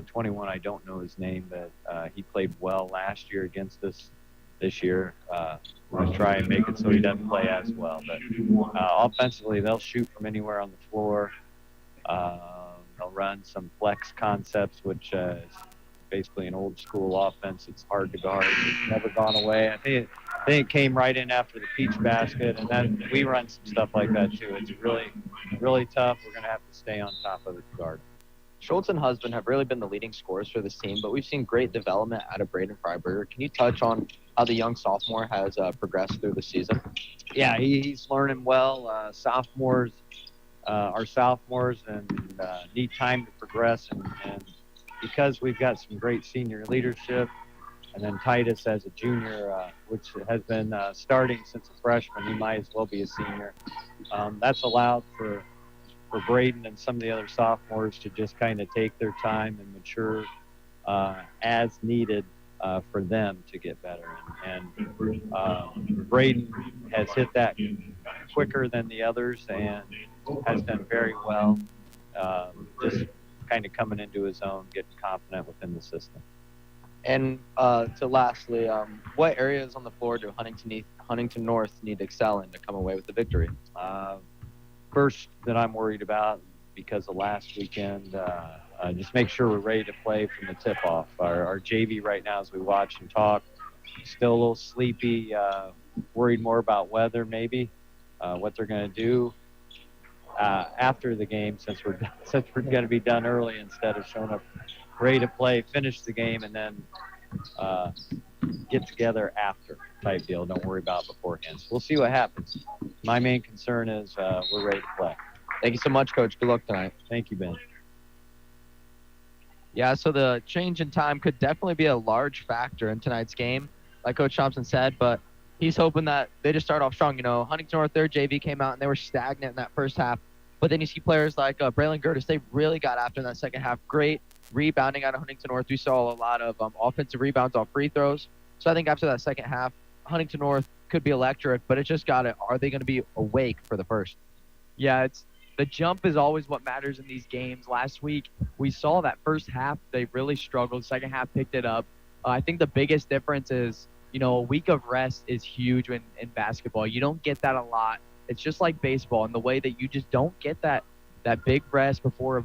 21, I don't know his name, but he played well last year against us. This year, we're going to try and make it so he doesn't play as well. But offensively, they'll shoot from anywhere on the floor. They'll run some flex concepts, which is basically an old school offense. It's hard to guard. It's never gone away. I think it came right in after the Peach Basket, and then we run some stuff like that too. It's really, really tough. We're going to have to stay on top of it to guard. Schultz and Husband have really been the leading scorers for this team, but we've seen great development out of Braden Freiberger. Can you touch on how the young sophomore has progressed through the season? Yeah, he's learning well. Sophomores are sophomores and need time to progress. And because we've got some great senior leadership, and then Titus as a junior, which has been starting since a freshman, he might as well be a senior. That's allowed for Braden and some of the other sophomores to just kind of take their time and mature as needed for them to get better. And Braden has hit that quicker than the others and has done very well, just kind of coming into his own, getting confident within the system. And to lastly, what areas on the floor do Huntington North need to excel in to come away with the victory? First that I'm worried about, because of last weekend, just make sure we're ready to play from the tip-off. Our JV right now, as we watch and talk, still a little sleepy, worried more about weather maybe, what they're going to do after the game, since we're going to be done early instead of showing up ready to play, finish the game, and then get together after type deal. Don't worry about it beforehand. So we'll see what happens. My main concern is we're ready to play. Thank you so much, Coach. Good luck tonight. Thank you, Ben. Yeah, so the change in time could definitely be a large factor in tonight's game, like Coach Thompson said, but he's hoping that they just start off strong. You know, Huntington North, their JV came out and they were stagnant in that first half, but then you see players like Braylon Gertis, they really got after in that second half. Great rebounding out of Huntington North. We saw a lot of offensive rebounds off free throws. So I think after that second half, Huntington North could be electric, but it just got it. Are they going to be awake for the first? Yeah, the jump is always what matters in these games. Last week, we saw that first half, they really struggled. Second half picked it up. I think the biggest difference is, you know, a week of rest is huge in basketball. You don't get that a lot. It's just like baseball in the way that you just don't get that big rest before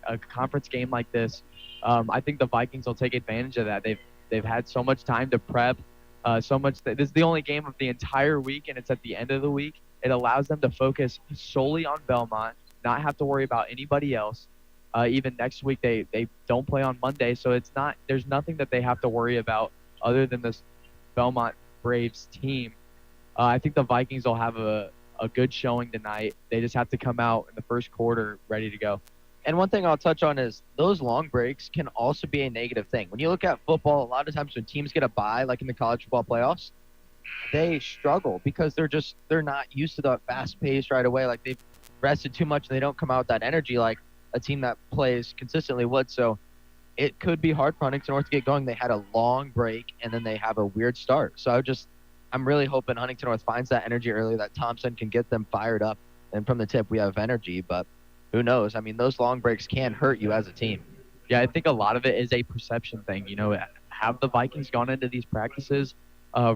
a conference game like this. I think the Vikings will take advantage of that. They've had so much time to prep, so much. This is the only game of the entire week, and it's at the end of the week. It allows them to focus solely on Bellmont, not have to worry about anybody else. Even next week, they don't play on Monday, so there's nothing that they have to worry about other than this Bellmont Braves team. I think the Vikings will have a good showing tonight. They just have to come out in the first quarter ready to go. And one thing I'll touch on is those long breaks can also be a negative thing. When you look at football, a lot of times when teams get a bye, like in the college football playoffs, they struggle because they're not used to the fast pace right away. Like they've rested too much and they don't come out with that energy like a team that plays consistently would. So it could be hard for Huntington North to get going. They had a long break and then they have a weird start. So I'm really hoping Huntington North finds that energy early, that Thompson can get them fired up. And from the tip, we have energy, but who knows? I mean, those long breaks can hurt you as a team. Yeah, I think a lot of it is a perception thing. You know, have the Vikings gone into these practices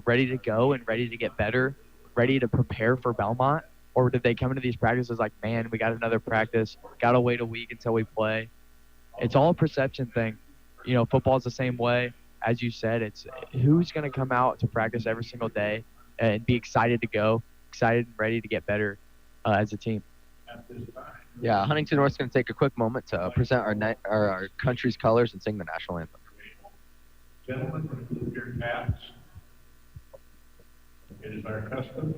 ready to go and ready to get better, ready to prepare for Bellmont? Or did they come into these practices like, man, we got another practice, got to wait a week until we play? It's all a perception thing. You know, football's the same way. As you said, it's who's going to come out to practice every single day and be excited to go, excited and ready to get better as a team. Yeah, Huntington North's going to take a quick moment to present our country's colors and sing the national anthem. Gentlemen, remove your caps. It is our custom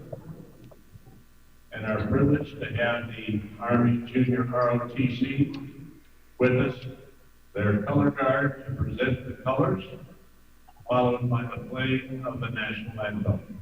and our privilege to have the Army Junior ROTC with us, their color guard to present the colors, followed by the playing of the national anthem.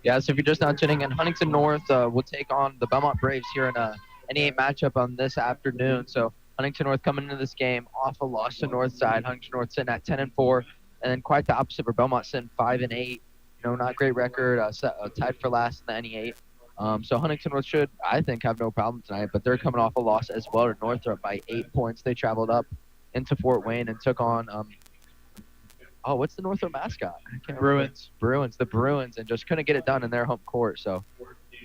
Yeah, so if you're just now tuning in, Huntington North will take on the Bellmont Braves here in a NE8 matchup on this afternoon. So Huntington North coming into this game off a loss to Northside. Huntington North sitting at 10-4, and then quite the opposite for Bellmont sitting 5-8. You know, not great record, tied for last in the NE8. So Huntington North should, I think, have no problem tonight, but they're coming off a loss as well to Northrop by 8 points. They traveled up into Fort Wayne and took on what's the Northrop mascot? Bruins. The Bruins, and just couldn't get it done in their home court. So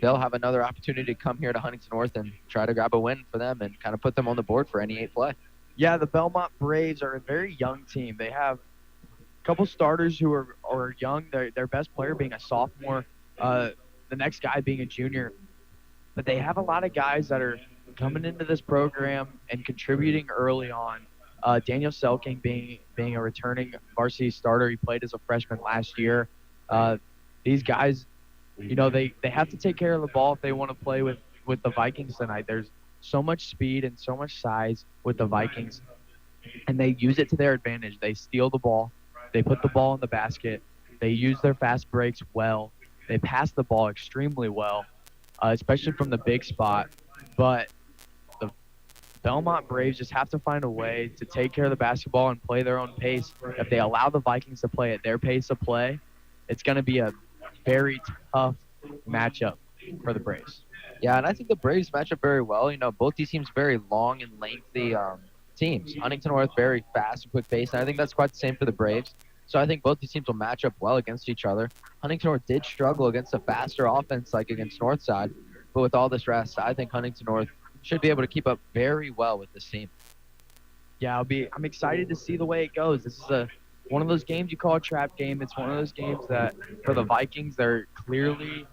they'll have another opportunity to come here to Huntington North and try to grab a win for them and kind of put them on the board for NE8 play. Yeah, the Bellmont Braves are a very young team. They have a couple starters who are young. Their best player being a sophomore, the next guy being a junior. But they have a lot of guys that are coming into this program and contributing early on. Daniel Selking being a returning varsity starter. He played as a freshman last year. These guys, you know, they have to take care of the ball if they want to play with the Vikings tonight. There's so much speed and so much size with the Vikings, and they use it to their advantage. They steal the ball. They put the ball in the basket. They use their fast breaks well. They pass the ball extremely well, especially from the big spot. But Bellmont Braves just have to find a way to take care of the basketball and play their own pace. If they allow the Vikings to play at their pace of play, it's going to be a very tough matchup for the Braves. Yeah, and I think the Braves match up very well. You know, both these teams very long and lengthy teams. Huntington North very fast and quick pace, and I think that's quite the same for the Braves. So I think both these teams will match up well against each other. Huntington North did struggle against a faster offense like against Northside, but with all this rest, I think Huntington North should be able to keep up very well with this team. Yeah, I'm excited to see the way it goes. This is one of those games you call a trap game. It's one of those games that for the Vikings, they're clearly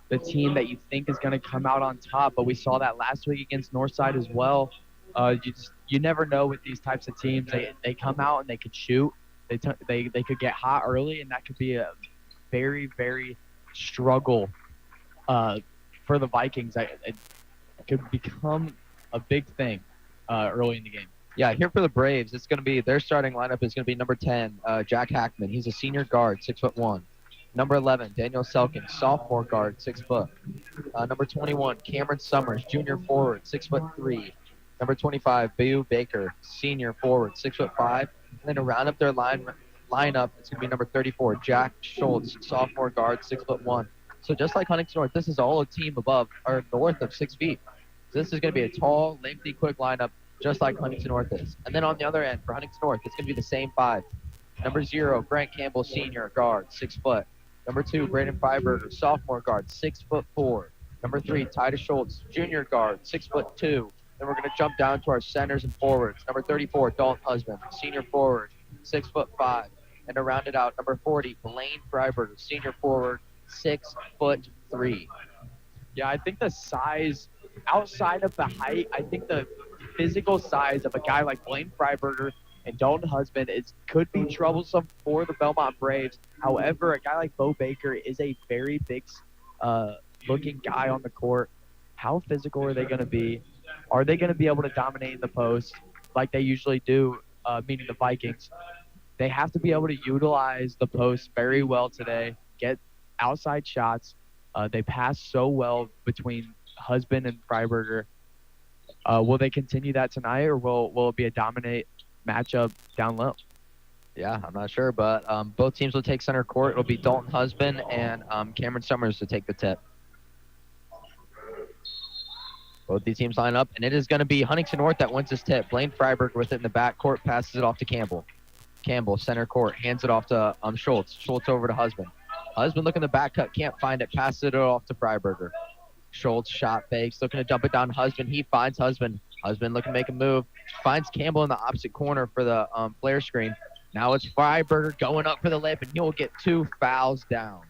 the team that you think is going to come out on top. But we saw that last week against Northside as well. You never know with these types of teams. They come out and they could shoot. They could get hot early, and that could be a very, very struggle for the Vikings. It could become a big thing early in the game. Yeah, here for the Braves, it's going to be their starting lineup is going to be number 10, Jack Hackman. He's a senior guard, 6'1". Number 11, Daniel Selkin, sophomore guard, 6 foot. Number 21, Cameron Summers, junior forward, 6'3". Number 25, Bayu Baker, senior forward, 6'5". And then to round up their lineup, it's going to be number 34, Jack Schultz, sophomore guard, 6'1". So just like Huntington North, this is all a team above or north of 6 feet. So this is going to be a tall, lengthy, quick lineup, just like Huntington North is. And then on the other end, for Huntington North, it's going to be the same 5. Number 0, Grant Campbell, senior guard, 6 foot. Number 2, Braden Freiberger, sophomore guard, 6'4". Number 3, Titus Schultz, junior guard, 6'2". Then we're going to jump down to our centers and forwards. Number 34, Dalton Husband, senior forward, 6'5". And to round it out, number 40, Blaine Freiberger, senior forward, 6'3". Yeah, I think the size, outside of the height, I think the physical size of a guy like Blaine Freiberger and Dalton Husband could be troublesome for the Bellmont Braves. However, a guy like Bo Baker is a very big looking guy on the court. How physical are they going to be? Are they going to be able to dominate in the post like they usually do, meaning the Vikings? They have to be able to utilize the post very well today, get outside shots. They pass so well between Husband and Freiberger. Will they continue that tonight, or will it be a dominate matchup down low? Yeah, I'm not sure, but both teams will take center court. It'll be Dalton Husband and Cameron Summers to take the tip. Both these teams line up, and it is going to be Huntington North that wins this tip. Blaine Freiberg with it in the back court, passes it off to Campbell. Campbell, center court, hands it off to Schultz. Schultz over to Husband. Husband looking the back cut, can't find it, passes it off to Freiberger. Schultz shot fakes, looking to dump it down Husband. He finds Husband. Husband looking to make a move. Finds Campbell in the opposite corner for the flare screen. Now it's Freiberger going up for the layup, and he'll get 2 fouls down.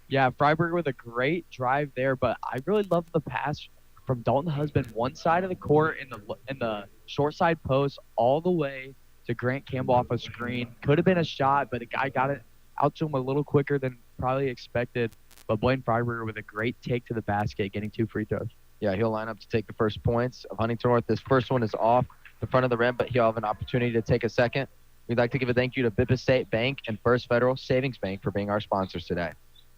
Yeah, Freiberger with a great drive there, but I really love the pass from Dalton Husband, one side of the court in the short side post, all the way to Grant Campbell off a screen. Could have been a shot, but the guy got it out to him a little quicker than probably expected. But Blaine Freiberger with a great take to the basket, getting 2 free throws. Yeah, he'll line up to take the first points of Huntington North. This first one is off the front of the rim, but he'll have an opportunity to take a second. We'd like to give a thank you to Bippa State Bank and First Federal Savings Bank for being our sponsors today.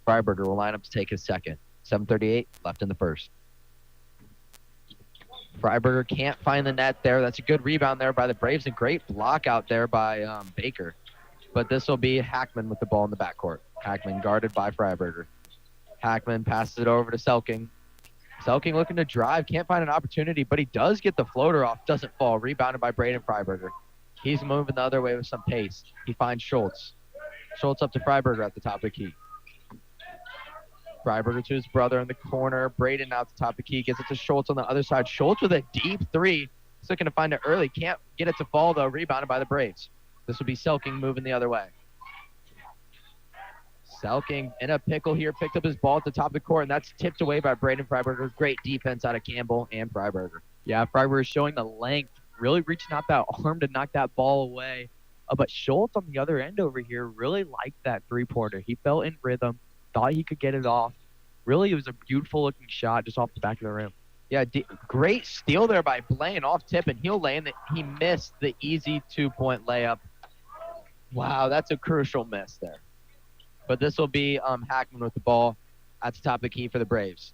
Freiberger will line up to take his second. 7:38 left in the first. Freiberger can't find the net there. That's a good rebound there by the Braves. A great block out there by Baker. But this will be Hackman with the ball in the backcourt. Hackman guarded by Freiberger. Hackman passes it over to Selking. Selking looking to drive. Can't find an opportunity, but he does get the floater off. Doesn't fall. Rebounded by Braden Freiberger. He's moving the other way with some pace. He finds Schultz. Schultz up to Freiberger at the top of the key. Freiberger to his brother in the corner. Braden out the top of the key. Gets it to Schultz on the other side. Schultz with a deep three. He's looking to find it early. Can't get it to fall, though. Rebounded by the Braves. This will be Selking moving the other way. Selking in a pickle here. Picked up his ball at the top of the court, and that's tipped away by Braden Freiberger. Great defense out of Campbell and Freiberger. Yeah, Freiberger is showing the length. Really reaching out that arm to knock that ball away. But Schultz on the other end over here really liked that three-pointer. He felt in rhythm. Thought he could get it off. Really, it was a beautiful-looking shot just off the back of the rim. Yeah, great steal there by Blaine off tip, and he'll lay in. He missed the easy 2-point layup. Wow, that's a crucial miss there. But this will be Hackman with the ball at the top of the key for the Braves.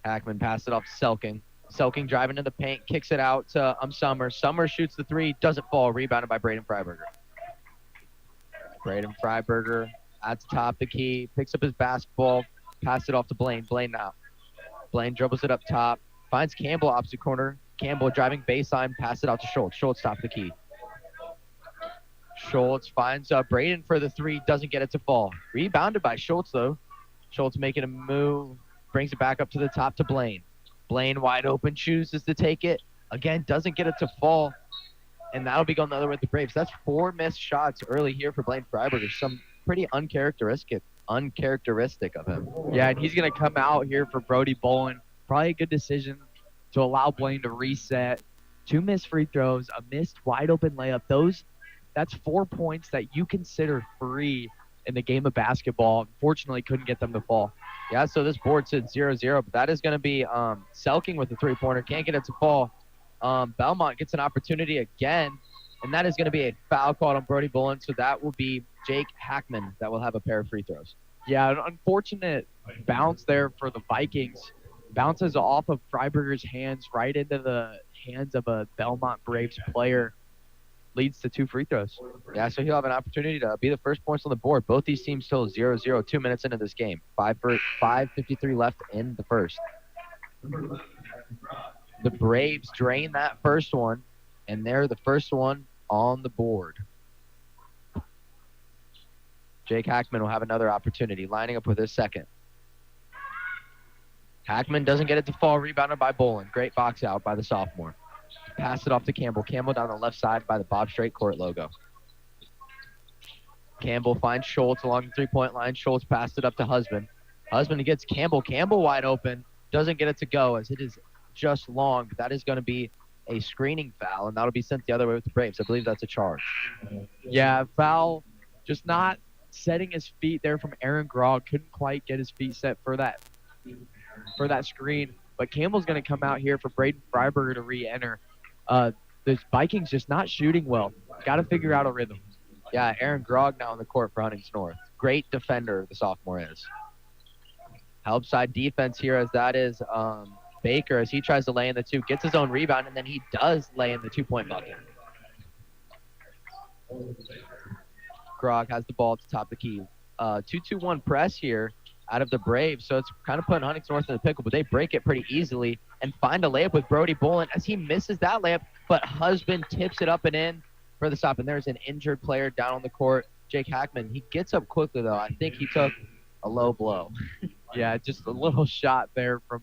Hackman passed it off to Selking. Selking driving to the paint, kicks it out to Summers. Summers shoots the three, doesn't fall, rebounded by Braden Freiberger. Braden Freiberger at the top of the key, picks up his basketball, passes it off to Blaine. Blaine now. Blaine dribbles it up top, finds Campbell opposite corner. Campbell driving baseline, pass it out to Schultz. Schultz top of the key. Schultz finds Braden for the three, doesn't get it to fall. Rebounded by Schultz, though. Schultz making a move, brings it back up to the top to Blaine. Blaine wide open, chooses to take it. Again, doesn't get it to fall. And that'll be going the other way with the Braves. That's 4 missed shots early here for Blaine Freiberger. Some pretty uncharacteristic of him. Yeah, and he's going to come out here for Brody Bolin. Probably a good decision to allow Blaine to reset. 2 missed free throws, a missed wide open layup. That's 4 points that you consider free in the game of basketball. Unfortunately, couldn't get them to fall. Yeah, so this board said 0-0, but that is going to be Selking with the three-pointer. Can't get it to fall. Bellmont gets an opportunity again, and that is going to be a foul called on Brody Bolin, so that will be Jake Hackman that will have a pair of free throws. Yeah, an unfortunate bounce there for the Vikings. Bounces off of Freiberger's hands right into the hands of a Bellmont Braves player. Leads to 2 free throws. Yeah, so he'll have an opportunity to be the first points on the board. Both these teams still 0-0, 2 minutes into this game. 5:53 left in the first. The Braves drain that first one, and they're the first one on the board. Jake Hackman will have another opportunity, lining up with his second. Hackman doesn't get it to fall, rebounded by Bolin. Great box out by the sophomore. Pass it off to Campbell. Campbell down the left side by the Bob Strait Court logo. Campbell finds Schultz along the three-point line. Schultz passed it up to Husband. Husband gets Campbell. Campbell wide open. Doesn't get it to go as it is just long. But that is going to be a screening foul, and that'll be sent the other way with the Braves. I believe that's a charge. Yeah, foul. Just not setting his feet there from Aaron Grogg. Couldn't quite get his feet set for that screen. But Campbell's going to come out here for Braden Freiberger to re-enter. The Vikings just not shooting well. Got to figure out a rhythm. Yeah, Aaron Grogg now on the court for Huntington North. Great defender, the sophomore is. Help side defense here as that is Baker as he tries to lay in the 2. Gets his own rebound, and then he does lay in the 2-point bucket. Grog has the ball at the top of the key. 2-2-1 press here out of the Braves, so it's kind of putting Huntington North in the pickle, but they break it pretty easily and find a layup with Brody Bolin as he misses that layup, but Husband tips it up and in for the stop, and there's an injured player down on the court, Jake Hackman. He gets up quickly, though. I think he took a low blow. Yeah, just a little shot there from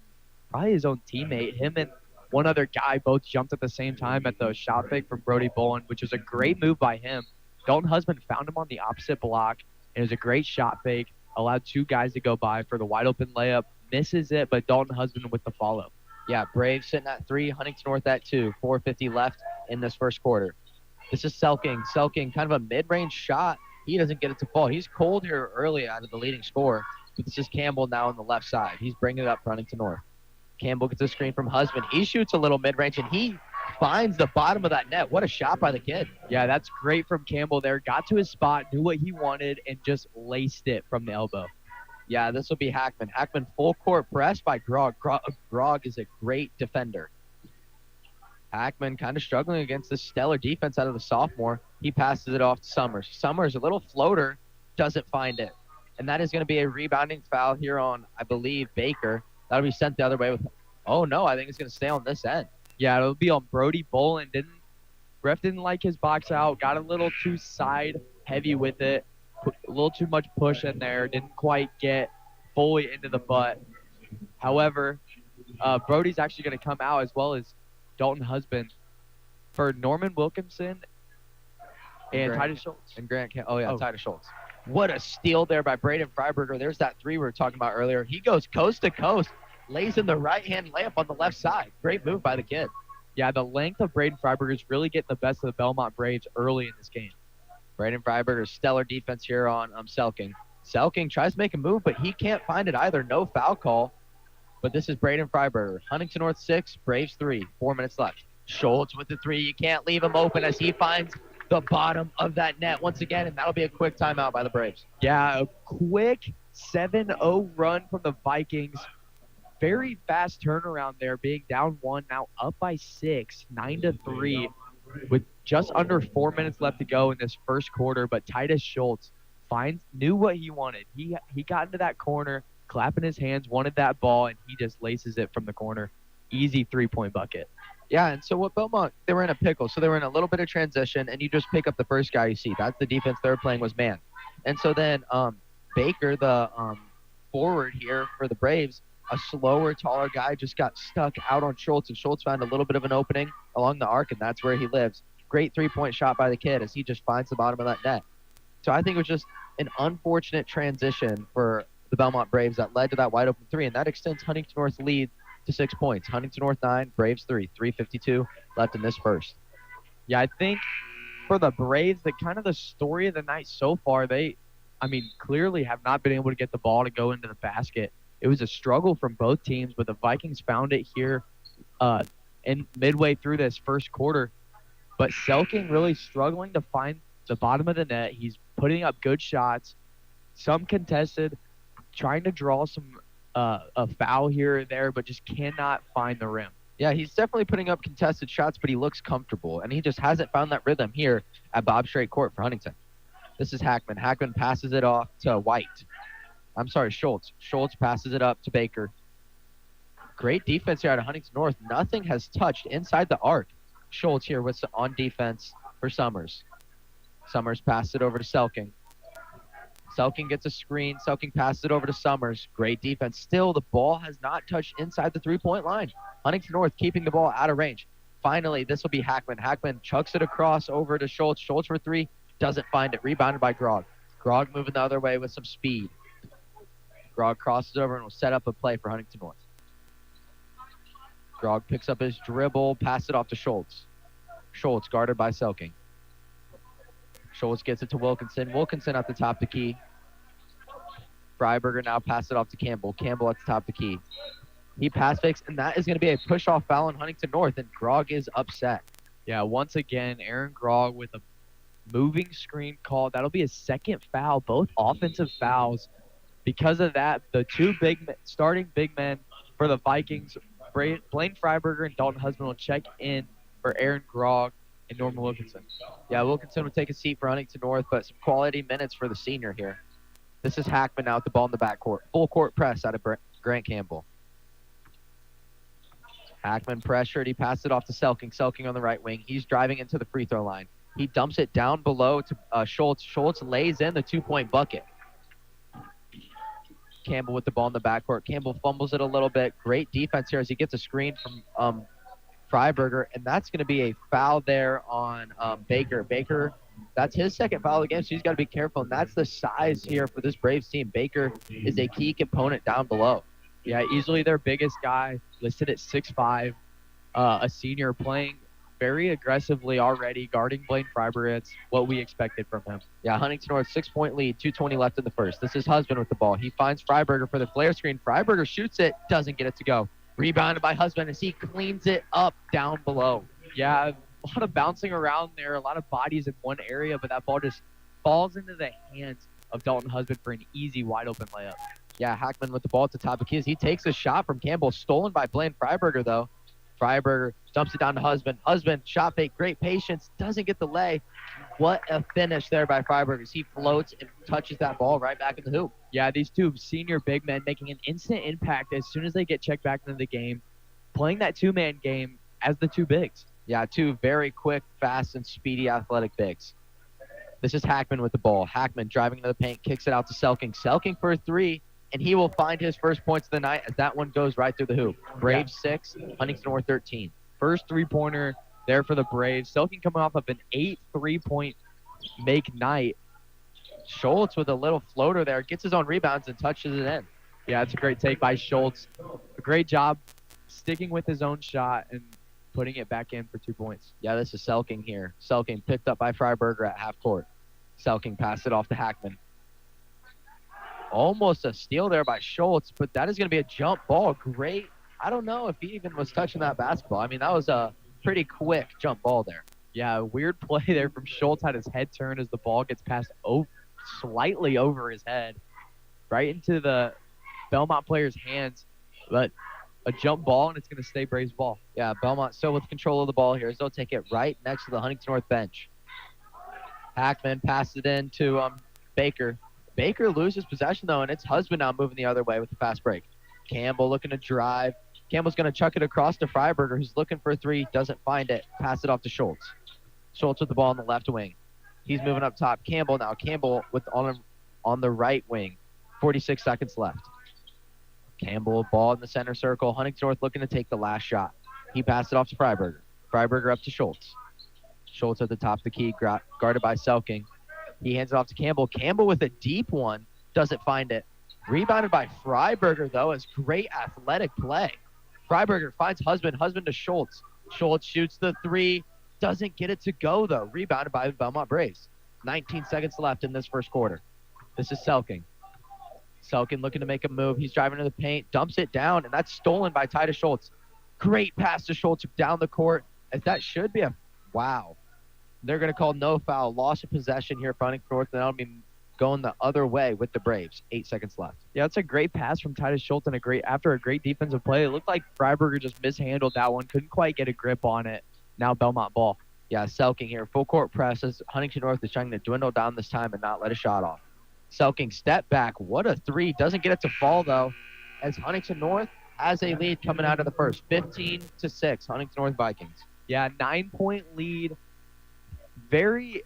probably his own teammate. Him and one other guy both jumped at the same time at the shot fake from Brody Bolin, which was a great move by him. Dalton Husband found him on the opposite block, and it was a great shot fake. Allowed two guys to go by for the wide open layup. Misses it, but Dalton Husband with the follow. Yeah, Braves sitting at 3, Huntington North at 2. 4:50 left in this first quarter. This is Selking. Selking, kind of a mid-range shot. He doesn't get it to fall. He's cold here early out of the leading scorer. But this is Campbell now on the left side. He's bringing it up for Huntington North. Campbell gets a screen from Husband. He shoots a little mid-range, and he finds the bottom of that net. What a shot by the kid. Yeah, that's great from Campbell there. Got to his spot, knew what he wanted, and just laced it from the elbow. Yeah, this will be Hackman. Hackman full court press by Grog. Grog is a great defender. Hackman kind of struggling against this stellar defense out of the sophomore. He passes it off to Summers. Summers, a little floater, doesn't find it. And that is going to be a rebounding foul here on, I believe, Baker. That'll be sent the other way. Oh, no, I think it's going to stay on this end. Yeah, it'll be on Brody Bolin. Ref didn't like his box out. Got a little too side heavy with it. Put a little too much push in there. Didn't quite get fully into the butt. However, Brody's actually going to come out as well as Dalton Husband for Norman Wilkinson and Titus Schultz. And Titus Schultz. What a steal there by Braden Freiberger. There's that three we were talking about earlier. He goes coast to coast, lays in the right-hand layup on the left side. Great move by the kid. Yeah, the length of Braden Freiberger is really getting the best of the Bellmont Braves early in this game. Braden Freiberger's stellar defense here on Selking. Selking tries to make a move, but he can't find it either. No foul call. But this is Braden Freiberger. Huntington North 6, Braves 3. 4 minutes left. Schultz with the three. You can't leave him open as he finds the bottom of that net once again, and that'll be a quick timeout by the Braves. Yeah, a quick 7-0 run from the Vikings. Very fast turnaround there, being down 1, now up by 6, 9-3, with just under 4 minutes left to go in this first quarter. But Titus Schultz knew what he wanted. He got into that corner, clapping his hands, wanted that ball, and he just laces it from the corner. Easy three-point bucket. Yeah, and so what Bellmont, they were in a pickle. So they were in a little bit of transition, and you just pick up the first guy you see. That's the defense they were playing was man. And so then Baker, the forward here for the Braves, a slower, taller guy, just got stuck out on Schultz, and Schultz found a little bit of an opening along the arc, and that's where he lives. Great three-point shot by the kid as he just finds the bottom of that net. So I think it was just an unfortunate transition for the Bellmont Braves that led to that wide-open three, and that extends Huntington North's lead to 6 points. Huntington North 9, Braves 3. 3:52 left in this first. Yeah, I think for the Braves, the story of the night so far, clearly have not been able to get the ball to go into the basket. It was a struggle from both teams, but the Vikings found it here in midway through this first quarter. But Selking really struggling to find the bottom of the net. He's putting up good shots, some contested, trying to draw some a foul here or there, but just cannot find the rim. Yeah, he's definitely putting up contested shots, but he looks comfortable, and he just hasn't found that rhythm here at Bob Strait Court for Huntington. This is Hackman. Hackman passes it off to Schultz. Schultz passes it up to Baker. Great defense here out of Huntington North. Nothing has touched inside the arc. Schultz here with on defense for Summers. Summers passed it over to Selking. Selking gets a screen. Selking passes it over to Summers. Great defense. Still, the ball has not touched inside the three-point line. Huntington North keeping the ball out of range. Finally, this will be Hackman. Hackman chucks it across over to Schultz. Schultz for three. Doesn't find it. Rebounded by Grog. Grog moving the other way with some speed. Grog crosses over and will set up a play for Huntington North. Grog picks up his dribble, pass it off to Schultz. Schultz guarded by Selking. Schultz gets it to Wilkinson. Wilkinson at the top of the key. Freiberger now pass it off to Campbell. Campbell at the top of the key. He pass fakes, and that is going to be a push-off foul on Huntington North, and Grog is upset. Yeah, once again, Aaron Grog with a moving screen call. That'll be his second foul, both offensive fouls. Because of that, the two starting big men for the Vikings, Blaine Freiberger and Dalton Husband, will check in for Aaron Grog. and Norman Wilkinson. Yeah, Wilkinson would take a seat for Huntington North, but some quality minutes for the senior here. This is Hackman now with the ball in the backcourt. Full court press out of Grant Campbell. Hackman pressured. He passed it off to Selking. Selking on the right wing. He's driving into the free throw line. He dumps it down below to Schultz. Schultz lays in the 2-point bucket. Campbell with the ball in the backcourt. Campbell fumbles it a little bit. Great defense here as he gets a screen from Freiberger, and that's going to be a foul there on Baker. Baker, that's his second foul of the game, so he's got to be careful, and that's the size here for this Braves team. Baker is a key component down below. Yeah, easily their biggest guy, listed at 6'5", a senior playing very aggressively already, guarding Blaine Freiberger. It's what we expected from him. Yeah, Huntington North 6-point lead, 2:20 left in the first. This is Husband with the ball. He finds Freiberger for the flare screen. Freiberger shoots it, doesn't get it to go. Rebounded by Husband as he cleans it up down below. Yeah, a lot of bouncing around there, a lot of bodies in one area, but that ball just falls into the hands of Dalton Husband for an easy, wide-open layup. Yeah, Hackman with the ball at the top of keys. He takes a shot from Campbell, stolen by Blaine Freiberger, though. Freiberger dumps it down to Husband. Husband, shot fake, great patience, doesn't get the lay. What a finish there by Freiberger as he floats and touches that ball right back in the hoop. Yeah, these two senior big men making an instant impact as soon as they get checked back into the game, playing that two-man game as the two bigs. Yeah, two very quick, fast, and speedy athletic bigs. This is Hackman with the ball. Hackman driving into the paint, kicks it out to Selking. Selking for a three, and he will find his first points of the night as that one goes right through the hoop. Braves 6, Huntington North 13. First three-pointer there for the Braves. Selking coming off of an 8 3-point make night. Schultz with a little floater there, gets his own rebounds and touches it in. Yeah, it's a great take by Schultz. A great job sticking with his own shot and putting it back in for 2 points. Yeah, this is Selking here. Selking picked up by Freiberger at half court. Selking passed it off to Hackman. Almost a steal there by Schultz, but that is going to be a jump ball. Great. I don't know if he even was touching that basketball. I mean, that was a pretty quick jump ball there. Yeah, weird play there from Schultz. Had his head turned as the ball gets passed slightly over his head, right into the Bellmont player's hands. But a jump ball, and it's going to stay Braves ball. Yeah, Bellmont still with control of the ball here as they'll take it right next to the Huntington North bench. Hackman passes it in to Baker. Baker loses possession, though, and it's Husband now moving the other way with the fast break. Campbell looking to drive. Campbell's going to chuck it across to Freiberger, who's looking for a three, doesn't find it. Pass it off to Schultz. Schultz with the ball on the left wing. He's moving up top. Campbell now. Campbell with on the right wing. 46 seconds left. Campbell, ball in the center circle. Huntington North looking to take the last shot. He passed it off to Freiberger. Freiberger up to Schultz. Schultz at the top of the key, guarded by Selking. He hands it off to Campbell. Campbell with a deep one. Doesn't find it. Rebounded by Freiberger, though, as great athletic play. Freiberger finds Husband. Husband to Schultz. Schultz shoots the three. Doesn't get it to go, though. Rebounded by the Bellmont Braves. 19 seconds left in this first quarter. This is Selking. Selking looking to make a move. He's driving to the paint. Dumps it down, and that's stolen by Titus Schultz. Great pass to Schultz down the court, as that should be a wow. They're going to call no foul. Loss of possession here for Huntington North, and that'll be going the other way with the Braves. 8 seconds left. Yeah, it's a great pass from Titus Schultz, and after a great defensive play. It looked like Freiberger just mishandled that one. Couldn't quite get a grip on it. Now Bellmont ball. Yeah, Selking here. Full court press as Huntington North is trying to dwindle down this time and not let a shot off. Selking step back. What a three. Doesn't get it to fall, though, as Huntington North has a lead coming out of the first. 15-6, Huntington North Vikings. Yeah, 9-point lead. Very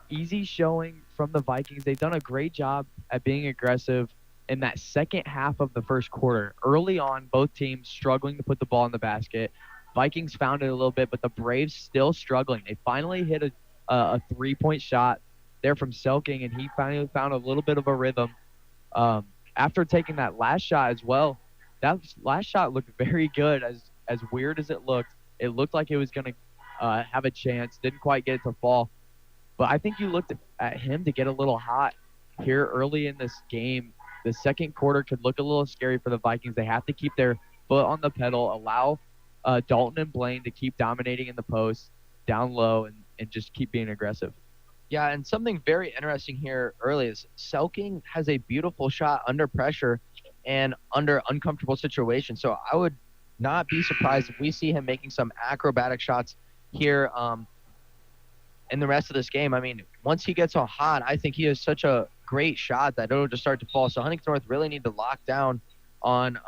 easy showing from the Vikings. They've done a great job at being aggressive in that second half of the first quarter. Early on, both teams struggling to put the ball in the basket. Vikings found it a little bit, but the Braves still struggling. They finally hit a three-point shot there from Selking, and he finally found a little bit of a rhythm. After taking that last shot as well, that last shot looked very good. As weird as it looked like it was going to have a chance. Didn't quite get it to fall. But I think you looked at him to get a little hot here early in this game. The second quarter could look a little scary for the Vikings. They have to keep their foot on the pedal, allow Dalton and Blaine to keep dominating in the post, down low, and just keep being aggressive. Yeah, and something very interesting here early is Selking has a beautiful shot under pressure and under uncomfortable situations. So I would not be surprised if we see him making some acrobatic shots here in the rest of this game. I mean, once he gets on hot, I think he has such a great shot that it'll just start to fall. So Huntington North really need to lock down on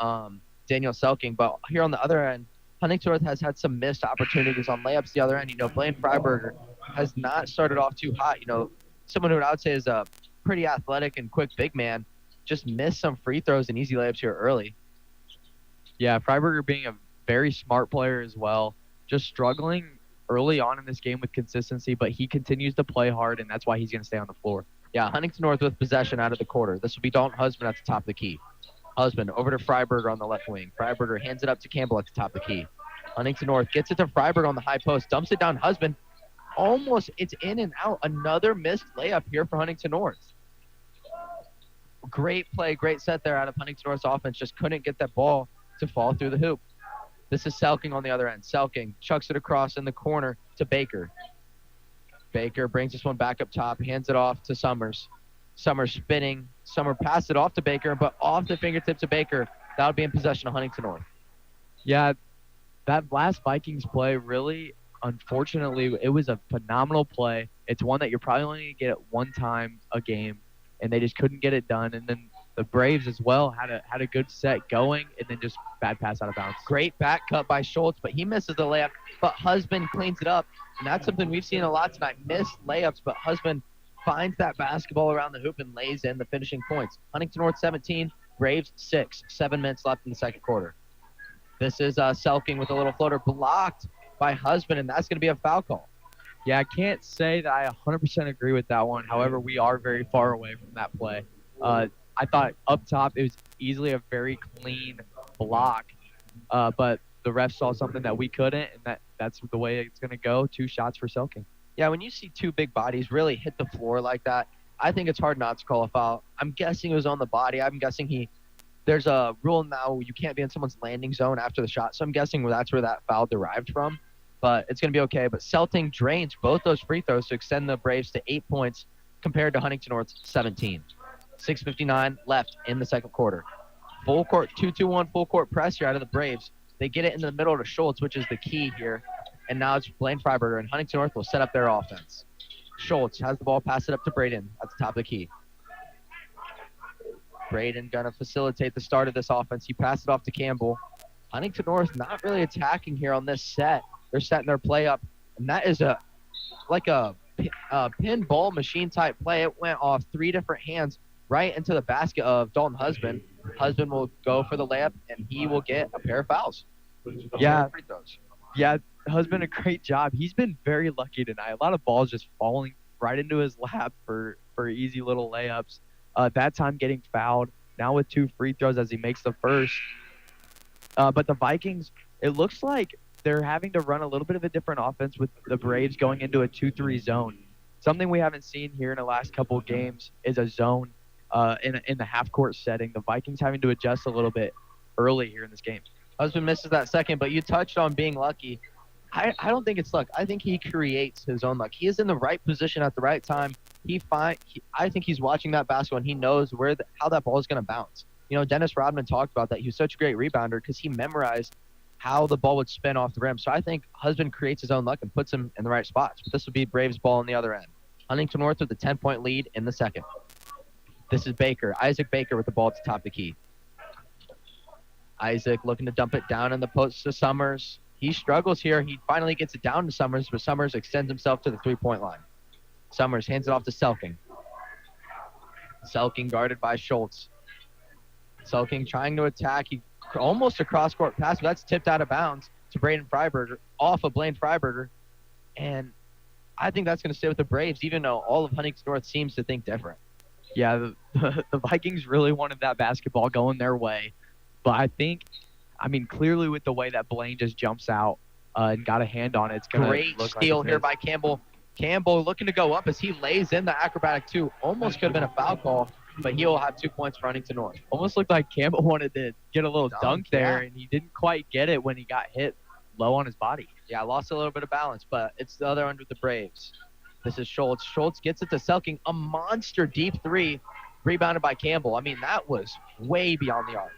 Daniel Selking. But here on the other end, Huntington North has had some missed opportunities on layups the other end. You know, Blaine Freiberger has not started off too hot. You know, someone who I would say is a pretty athletic and quick big man just missed some free throws and easy layups here early. Yeah, Freiberger being a very smart player as well, just struggling early on in this game with consistency, but he continues to play hard, and that's why he's going to stay on the floor. Yeah, Huntington North with possession out of the quarter. This will be Dalton Husband at the top of the key. Husband over to Freiberger on the left wing. Freiberger hands it up to Campbell at the top of the key. Huntington North gets it to Freiberger on the high post, dumps it down Husband. Almost, it's in and out. Another missed layup here for Huntington North. Great play, great set there out of Huntington North's offense. Just couldn't get that ball to fall through the hoop. This is Selking on the other end. Selking chucks it across in the corner to Baker. Baker brings this one back up top, hands it off to Summers. Summers spinning. Summer passed it off to Baker, but off the fingertips of Baker. That would be in possession of Huntington North. Yeah, that last Vikings play really, unfortunately, it was a phenomenal play. It's one that you're probably only going to get at one time a game, and they just couldn't get it done. And then the Braves as well had a good set going, and then just bad pass out of bounds. Great back cut by Schultz, but he misses the layup. But Husband cleans it up, and that's something we've seen a lot tonight. Missed layups, but Husband finds that basketball around the hoop and lays in the finishing points. Huntington North 17, Braves 6. 7 minutes left in the second quarter. This is Selking with a little floater blocked by Husband, and that's going to be a foul call. Yeah, I can't say that I 100% agree with that one. However, we are very far away from that play. I thought up top it was easily a very clean block, but the ref saw something that we couldn't, and that's the way it's going to go. 2 shots for Selking. Yeah, when you see 2 big bodies really hit the floor like that, I think it's hard not to call a foul. I'm guessing it was on the body. I'm guessing there's a rule now you can't be in someone's landing zone after the shot, so I'm guessing that's where that foul derived from. But it's going to be okay. But Selking drains both those free throws to extend the Braves to 8 points compared to Huntington North's 17. 6:59 left in the second quarter. Full court, 2-2-1 full court press here out of the Braves. They get it into the middle to Schultz, which is the key here. And now it's Blaine Freiberger, and Huntington North will set up their offense. Schultz has the ball, pass it up to Braden at the top of the key. Braden going to facilitate the start of this offense. He passed it off to Campbell. Huntington North not really attacking here on this set. They're setting their play up, and that is like a pinball machine type play. It went off 3 different hands right into the basket of Dalton Husband. Husband will go for the layup, and he will get a pair of fouls. Yeah, Husband, a great job. He's been very lucky tonight. A lot of balls just falling right into his lap for easy little layups. That time getting fouled. Now with 2 free throws as he makes the first. But the Vikings, it looks like they're having to run a little bit of a different offense with the Braves going into a 2-3 zone. Something we haven't seen here in the last couple of games is a zone in the half-court setting. The Vikings having to adjust a little bit early here in this game. Husband misses that second, but you touched on being lucky. I don't think it's luck. I think he creates his own luck. He is in the right position at the right time. I think he's watching that basketball, and he knows how that ball is going to bounce. You know, Dennis Rodman talked about that. He was such a great rebounder because he memorized how the ball would spin off the rim. So I think Husband creates his own luck and puts him in the right spots. But this will be Braves ball on the other end. Huntington North with a 10-point lead in the second. This is Baker, Isaac Baker with the ball at the top of the key. Isaac looking to dump it down in the post to Summers. He struggles here. He finally gets it down to Summers, but Summers extends himself to the 3-point line. Summers hands it off to Selking. Selking guarded by Schultz. Selking trying to attack. He almost a cross-court pass, but that's tipped out of bounds to Braden Freiberger, off of Blaine Freiberger. And I think that's going to stay with the Braves, even though all of Huntington North seems to think different. Yeah, the Vikings really wanted that basketball going their way. But clearly with the way that Blaine just jumps out and got a hand on it, it's going to Great steal here by Campbell. Campbell looking to go up as he lays in the acrobatic 2. Almost could have been a foul call, but he will have 2 points for Huntington North. Almost looked like Campbell wanted to get a little dunk there, and he didn't quite get it when he got hit low on his body. Yeah, lost a little bit of balance, but it's the other end with the Braves. This is Schultz. Schultz gets it to Selking. A monster deep 3, rebounded by Campbell. I mean, that was way beyond the arc.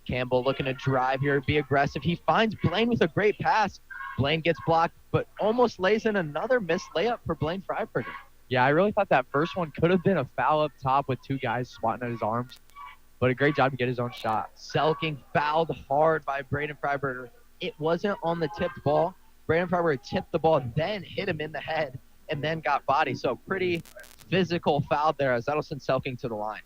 Campbell looking to drive here, be aggressive. He finds Blaine with a great pass. Blaine gets blocked, but almost lays in another missed layup for Blaine Freiberger. Yeah, I really thought that first one could have been a foul up top with two guys swatting at his arms, but a great job to get his own shot. Selking fouled hard by Braden Freiberger. It wasn't on the tipped ball. Braden Freiberger tipped the ball, then hit him in the head, and then got body. So pretty physical foul there as that'll send Selking to the line.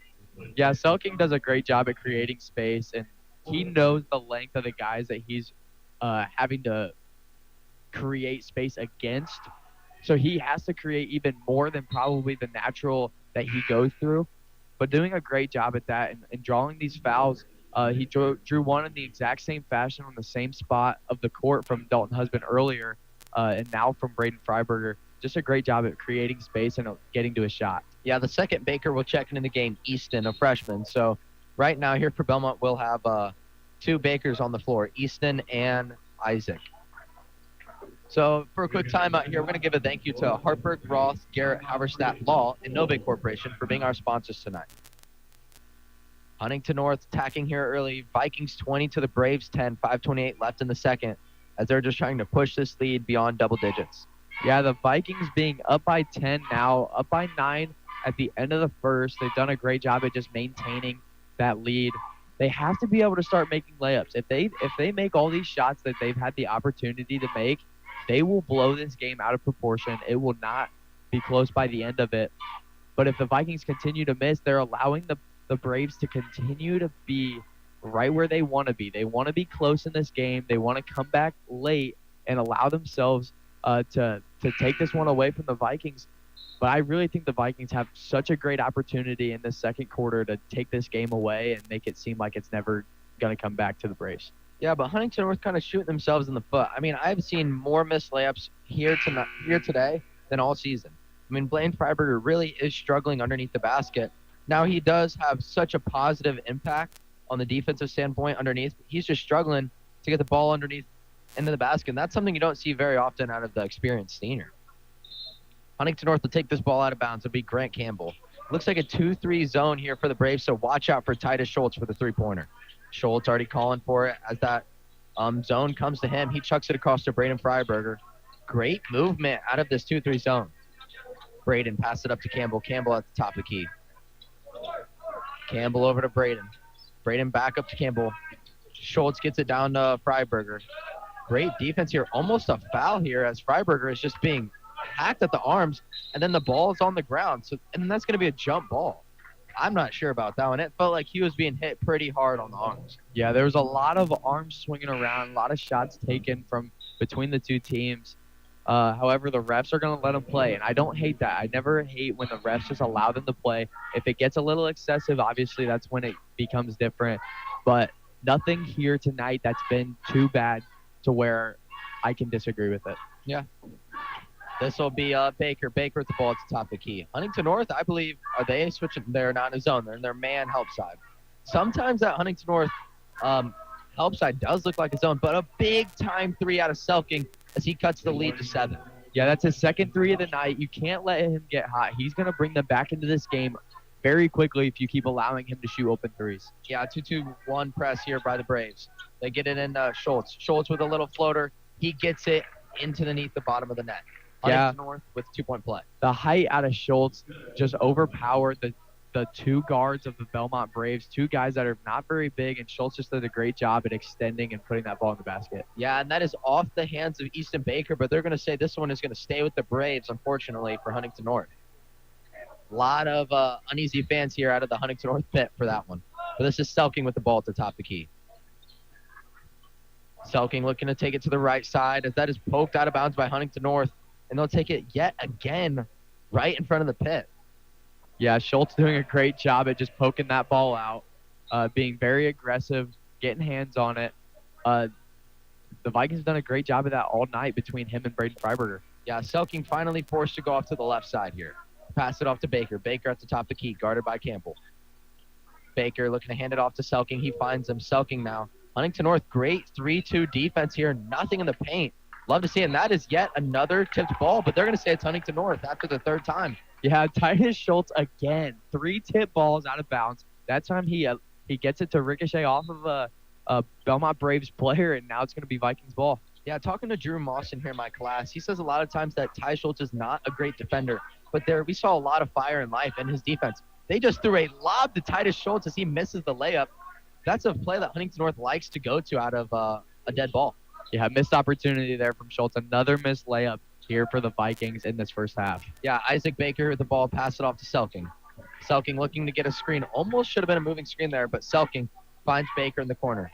Yeah, Selking does a great job at creating space, and he knows the length of the guys that he's having to create space against. So he has to create even more than probably the natural that he goes through. But doing a great job at that and drawing these fouls. He drew one in the exact same fashion on the same spot of the court from Dalton Husband earlier, and now from Braden Freiberger. Just a great job at creating space and getting to a shot. Yeah, the second Baker will check into the game, Easton, a freshman. So right now here for Bellmont, we'll have two Bakers on the floor, Easton and Isaac. So for a quick timeout here, we're going to give a thank you to Hartberg, Roth, Garrett, Haverstadt Law, and Nove Corporation for being our sponsors tonight. Huntington North attacking here early. Vikings 20 to the Braves 10, 5:28 left in the second, as they're just trying to push this lead beyond double digits. Yeah, the Vikings being up by 10 now, up by 9 at the end of the first. They've done a great job at just maintaining that lead. They have to be able to start making layups. If they make all these shots that they've had the opportunity to make, they will blow this game out of proportion. It will not be close by the end of it. But if the Vikings continue to miss, they're allowing the Braves to continue to be right where they want to be. They want to be close in this game. They want to come back late and allow themselves to take this one away from the Vikings. But I really think the Vikings have such a great opportunity in the second quarter to take this game away and make it seem like it's never going to come back to the Braves. Yeah, but Huntington North kind of shooting themselves in the foot. I mean, I've seen more missed layups here today than all season. I mean, Blaine Freiberger really is struggling underneath the basket. Now, he does have such a positive impact on the defensive standpoint underneath. He's just struggling to get the ball underneath into the basket, and that's something you don't see very often out of the experienced senior. Huntington North will take this ball out of bounds. It'll be Grant Campbell. Looks like a 2-3 zone here for the Braves, so watch out for Titus Schultz for the three-pointer. Schultz already calling for it as that zone comes to him. He chucks it across to Braden Freiberger. Great movement out of this 2-3 zone. Braden passed it up to Campbell. Campbell at the top of the key. Campbell over to Braden. Braden back up to Campbell. Schultz gets it down to Freiberger. Great defense here. Almost a foul here as Freiberger is just being hacked at the arms, and then the ball is on the ground. And that's going to be a jump ball. I'm not sure about that one. It felt like he was being hit pretty hard on the arms. Yeah, there was a lot of arms swinging around, a lot of shots taken from between the two teams. However, the refs are going to let them play, and I don't hate that. I never hate when the refs just allow them to play. If it gets a little excessive, obviously that's when it becomes different. But nothing here tonight that's been too bad to where I can disagree with it. Yeah. This will be Baker. Baker at the ball at the top of the key. Huntington North, I believe, are they switching? They're not in a zone. They're in their man help side. Sometimes that Huntington North help side does look like a zone, but a big-time three out of Selking as he cuts the lead to 7. Yeah, that's his second three of the night. You can't let him get hot. He's going to bring them back into this game very quickly if you keep allowing him to shoot open threes. Yeah, 2-2-1 press here by the Braves. They get it in Schultz. Schultz with a little floater. He gets it underneath the bottom of the net. Huntington North with 2-point play. The height out of Schultz just overpowered the two guards of the Bellmont Braves, two guys that are not very big, and Schultz just did a great job at extending and putting that ball in the basket. Yeah, and that is off the hands of Easton Baker, but they're going to say this one is going to stay with the Braves, unfortunately, for Huntington North. A lot of uneasy fans here out of the Huntington North pit for that one. But this is Selking with the ball at the top of the key. Selking looking to take it to the right side as that is poked out of bounds by Huntington North, and they'll take it yet again right in front of the pit. Yeah, Schultz doing a great job at just poking that ball out, being very aggressive, getting hands on it. The Vikings have done a great job of that all night between him and Braden Freiberger. Yeah, Selking finally forced to go off to the left side here. Pass it off to Baker. Baker at the top of the key, guarded by Campbell. Baker looking to hand it off to Selking. He finds him. Selking now. Huntington North, great 3-2 defense here. Nothing in the paint. Love to see it. And that is yet another tipped ball, but they're going to say it's Huntington North after the third time. Yeah, Titus Schultz again. 3 tip balls out of bounds. That time he gets it to ricochet off of Bellmont Braves player, and now it's going to be Vikings ball. Yeah, talking to Drew Mawson here in my class, he says a lot of times that Ty Schultz is not a great defender, but we saw a lot of fire and life in his defense. They just threw a lob to Titus Schultz as he misses the layup. That's a play that Huntington North likes to go to out of a dead ball. Yeah, missed opportunity there from Schultz. Another missed layup here for the Vikings in this first half. Yeah, Isaac Baker with the ball, pass it off to Selking. Selking looking to get a screen. Almost should have been a moving screen there, but Selking finds Baker in the corner.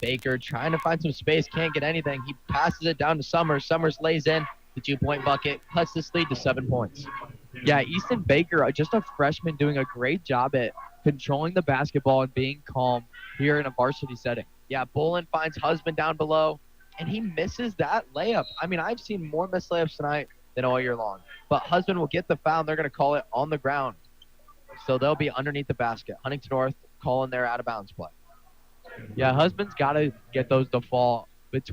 Baker trying to find some space, can't get anything. He passes it down to Summers. Summers lays in the 2-point bucket, cuts this lead to 7 points. Yeah, Easton Baker, just a freshman, doing a great job at controlling the basketball and being calm here in a varsity setting. Yeah, Bolin finds Husband down below, and he misses that layup. I mean, I've seen more missed layups tonight than all year long. But Husband will get the foul, and they're going to call it on the ground. So they'll be underneath the basket. Huntington North calling their out-of-bounds play. Yeah, Husband's got to get those to fall with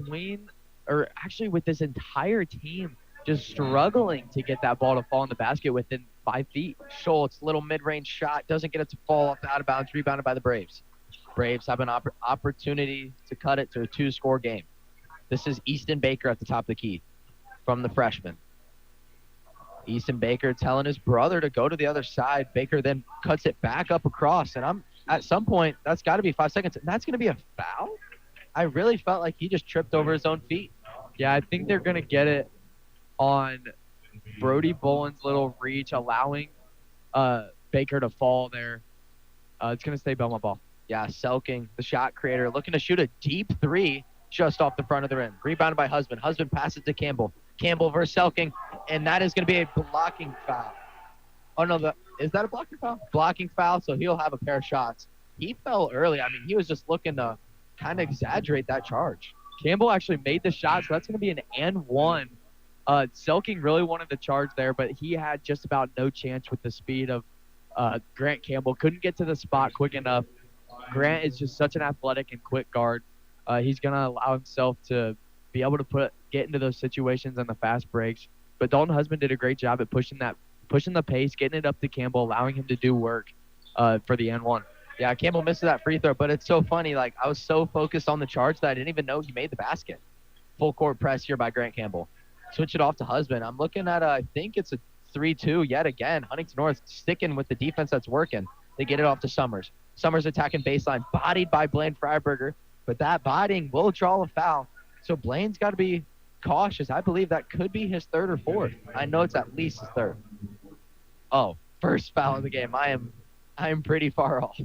this entire team just struggling to get that ball to fall in the basket within 5 feet. Schultz, little mid-range shot, doesn't get it to fall off the out-of-bounds, rebounded by the Braves. Braves have an opportunity to cut it to a 2-score game. This is Easton Baker at the top of the key from the freshman. Easton Baker telling his brother to go to the other side. Baker then cuts it back up across, and at some point, that's got to be 5 seconds. And that's going to be a foul? I really felt like he just tripped over his own feet. Yeah, I think they're going to get it on Brody Bolin's little reach, allowing Baker to fall there. It's going to stay Bellmont ball. Yeah, Selking, the shot creator, looking to shoot a deep 3 just off the front of the rim. Rebounded by Husband. Husband passes to Campbell. Campbell versus Selking, and that is going to be a blocking foul. Oh, no, is that a blocking foul? Blocking foul, so he'll have a pair of shots. He fell early. I mean, he was just looking to kind of exaggerate that charge. Campbell actually made the shot, so that's going to be an and 1. Selking really wanted the charge there, but he had just about no chance with the speed of Grant Campbell. Couldn't get to the spot quick enough. Grant is just such an athletic and quick guard. He's going to allow himself to be able to get into those situations on the fast breaks. But Dalton Husband did a great job at pushing the pace, getting it up to Campbell, allowing him to do work for the N1. Yeah, Campbell missed that free throw, but it's so funny. Like, I was so focused on the charge that I didn't even know he made the basket. Full court press here by Grant Campbell. Switch it off to Husband. I'm looking at, I think it's a 3-2 yet again. Huntington North sticking with the defense that's working. They get it off to Summers. Summers attacking baseline, bodied by Blaine Freiberger, but that bodying will draw a foul. So Blaine's got to be cautious. I believe that could be his 3rd or 4th. I know it's at least his 3rd. Oh, first foul of the game. I am pretty far off.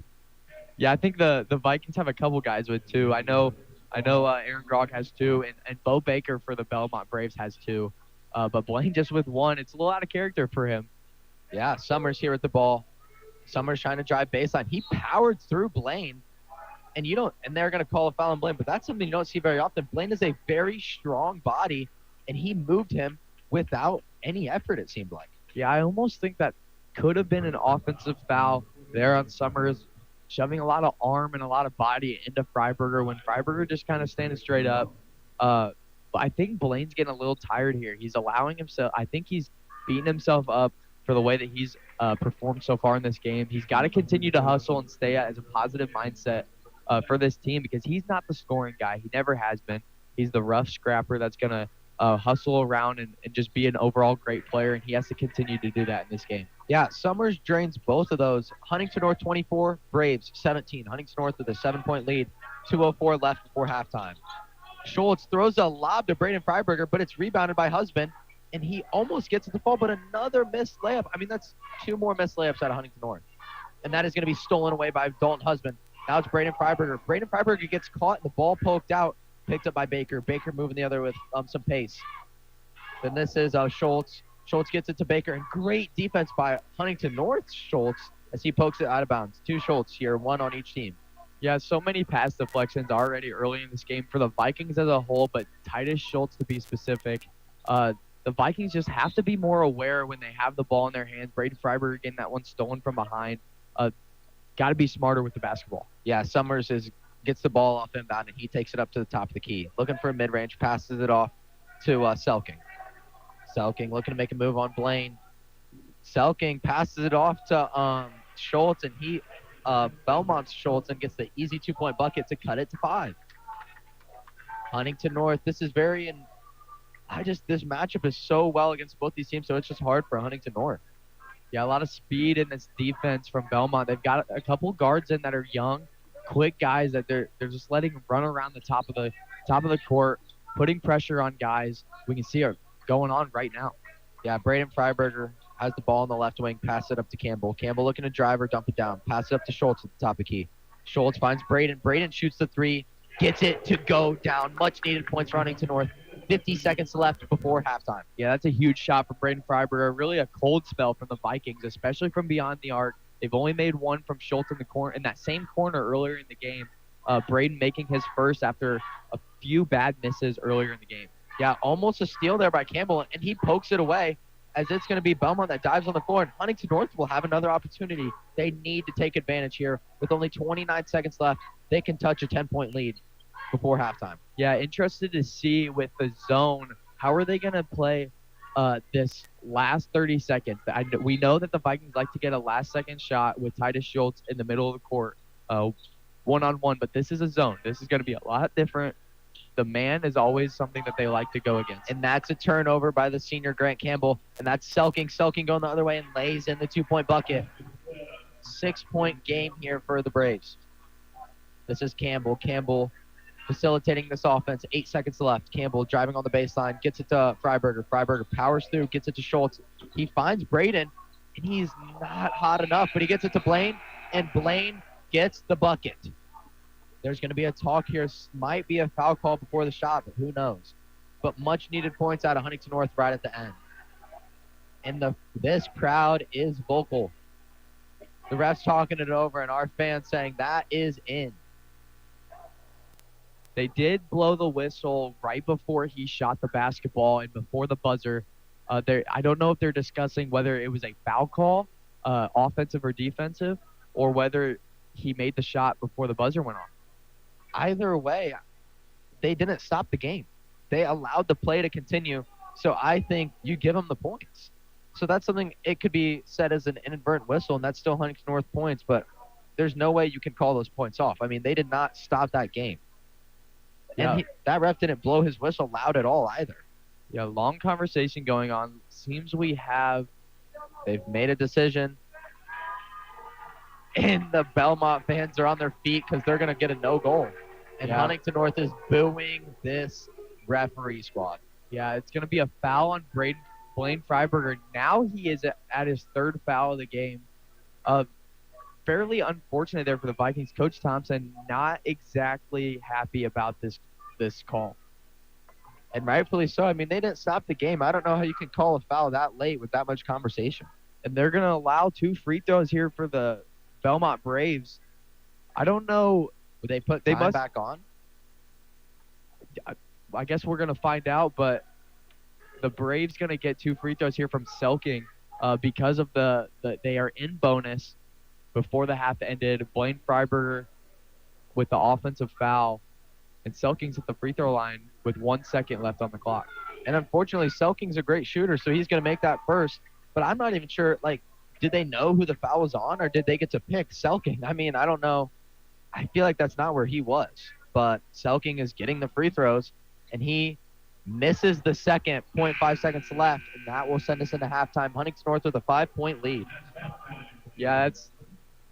Yeah, I think the Vikings have a couple guys with 2. I know Aaron Grog has 2, and Bo Baker for the Bellmont Braves has 2. But Blaine just with 1. It's a little out of character for him. Yeah, Summers here with the ball. Summers trying to drive baseline. He powered through Blaine, and they're going to call a foul on Blaine, but that's something you don't see very often. Blaine is a very strong body, and he moved him without any effort, it seemed like. Yeah, I almost think that could have been an offensive foul there on Summers, shoving a lot of arm and a lot of body into Freiberger when Freiberger just kind of standing straight up. But I think Blaine's getting a little tired here. He's allowing himself – I think he's beating himself up for the way that he's performed so far in this game. He's got to continue to hustle and stay as a positive mindset for this team because he's not the scoring guy. He never has been. He's the rough scrapper that's going to hustle around and just be an overall great player, and he has to continue to do that in this game. Yeah, Summers drains both of those. Huntington North 24, Braves 17. Huntington North with a 7-point lead. 2:04 left before halftime. Schultz throws a lob to Braden Freiberger, but it's rebounded by Husband, and he almost gets it to fall, but another missed layup. I mean, that's 2 more missed layups out of Huntington North. And that is going to be stolen away by Dalton Husband. Now it's Braden Freiberger. Braden Freiberger gets caught and the ball poked out, picked up by Baker. Baker moving the other with some pace. Then this is Schultz. Schultz gets it to Baker, and great defense by Huntington North Schultz as he pokes it out of bounds. 2 Schultz here, 1 on each team. Yeah, so many pass deflections already early in this game for the Vikings as a whole, but Titus Schultz to be specific. The Vikings just have to be more aware when they have the ball in their hands. Braden Freiberger getting that one stolen from behind. Got to be smarter with the basketball. Yeah, Summers gets the ball off inbound, and he takes it up to the top of the key. Looking for a mid-range, passes it off to Selking. Selking looking to make a move on Blaine. Selking passes it off to Schultz, and he Belmont's Schultz and gets the easy 2-point bucket to cut it to 5. Huntington North, this is this matchup is so well against both these teams, so it's just hard for Huntington North. Yeah, a lot of speed in this defense from Bellmont. They've got a couple guards in that are young, quick guys that they're just letting run around the top of the court, putting pressure on guys. We can see it going on right now. Yeah, Braden Freiberger has the ball on the left wing, pass it up to Campbell. Campbell looking to drive or dump it down. Pass it up to Schultz at the top of the key. Schultz finds Braden. Braden shoots the 3, gets it to go down. Much needed points for Huntington North. 50 seconds left before halftime. Yeah, that's a huge shot for Braden Freiberger. Really a cold spell from the Vikings, especially from beyond the arc. They've only made one from Schultz in that same corner earlier in the game. Braden making his first after a few bad misses earlier in the game. Yeah, almost a steal there by Campbell, and he pokes it away as it's going to be Bellmont that dives on the floor, and Huntington North will have another opportunity. They need to take advantage here. With only 29 seconds left, they can touch a 10-point lead before halftime. Yeah, interested to see with the zone, how are they going to play this last 30 seconds? We know that the Vikings like to get a last-second shot with Titus Schultz in the middle of the court, one-on-one, but this is a zone. This is going to be a lot different. The man is always something that they like to go against. And that's a turnover by the senior Grant Campbell, and that's Selking. Selking going the other way and lays in the 2-point bucket. 6-point game here for the Braves. This is Campbell. Campbell facilitating this offense. 8 seconds left. Campbell driving on the baseline, gets it to Freiberger. Freiberger powers through, gets it to Schultz. He finds Braden, and he's not hot enough, but he gets it to Blaine, and Blaine gets the bucket. There's going to be a talk here. Might be a foul call before the shot, but who knows? But much needed points out of Huntington North right at the end. And this crowd is vocal. The ref's talking it over, and our fans saying that is in. They did blow the whistle right before he shot the basketball and before the buzzer. I don't know if they're discussing whether it was a foul call, offensive or defensive, or whether he made the shot before the buzzer went on. Either way, they didn't stop the game. They allowed the play to continue, so I think you give them the points. So that's something, it could be said as an inadvertent whistle, and that's still Huntington North points, but there's no way you can call those points off. I mean, they did not stop that game. Yeah. And that ref didn't blow his whistle loud at all either. Yeah, long conversation going on. Seems they've made a decision. And the Bellmont fans are on their feet because they're going to get a no goal. And Huntington North is booing this referee squad. Yeah, it's going to be a foul on Blaine Freiberger. Now he is at his 3rd foul of the game. Fairly unfortunate there for the Vikings. Coach Thompson not exactly happy about this call. And rightfully so. I mean, they didn't stop the game. I don't know how you can call a foul that late with that much conversation. And they're going to allow 2 free throws here for the Bellmont Braves. I don't know. They must back on. I guess we're gonna find out, but the Braves gonna get 2 free throws here from Selking because of they are in bonus before the half ended. Blaine Freiberger with the offensive foul, and Selking's at the free throw line with 1 second left on the clock. And unfortunately, Selking's a great shooter, so he's gonna make that first. But I'm not even sure. Did they know who the foul was on, or did they get to pick Selking? I mean, I don't know. I feel like that's not where he was. But Selking is getting the free throws, and he misses the second. 0.5 seconds left, and that will send us into halftime. Huntington North with a 5-point lead. Yeah, it's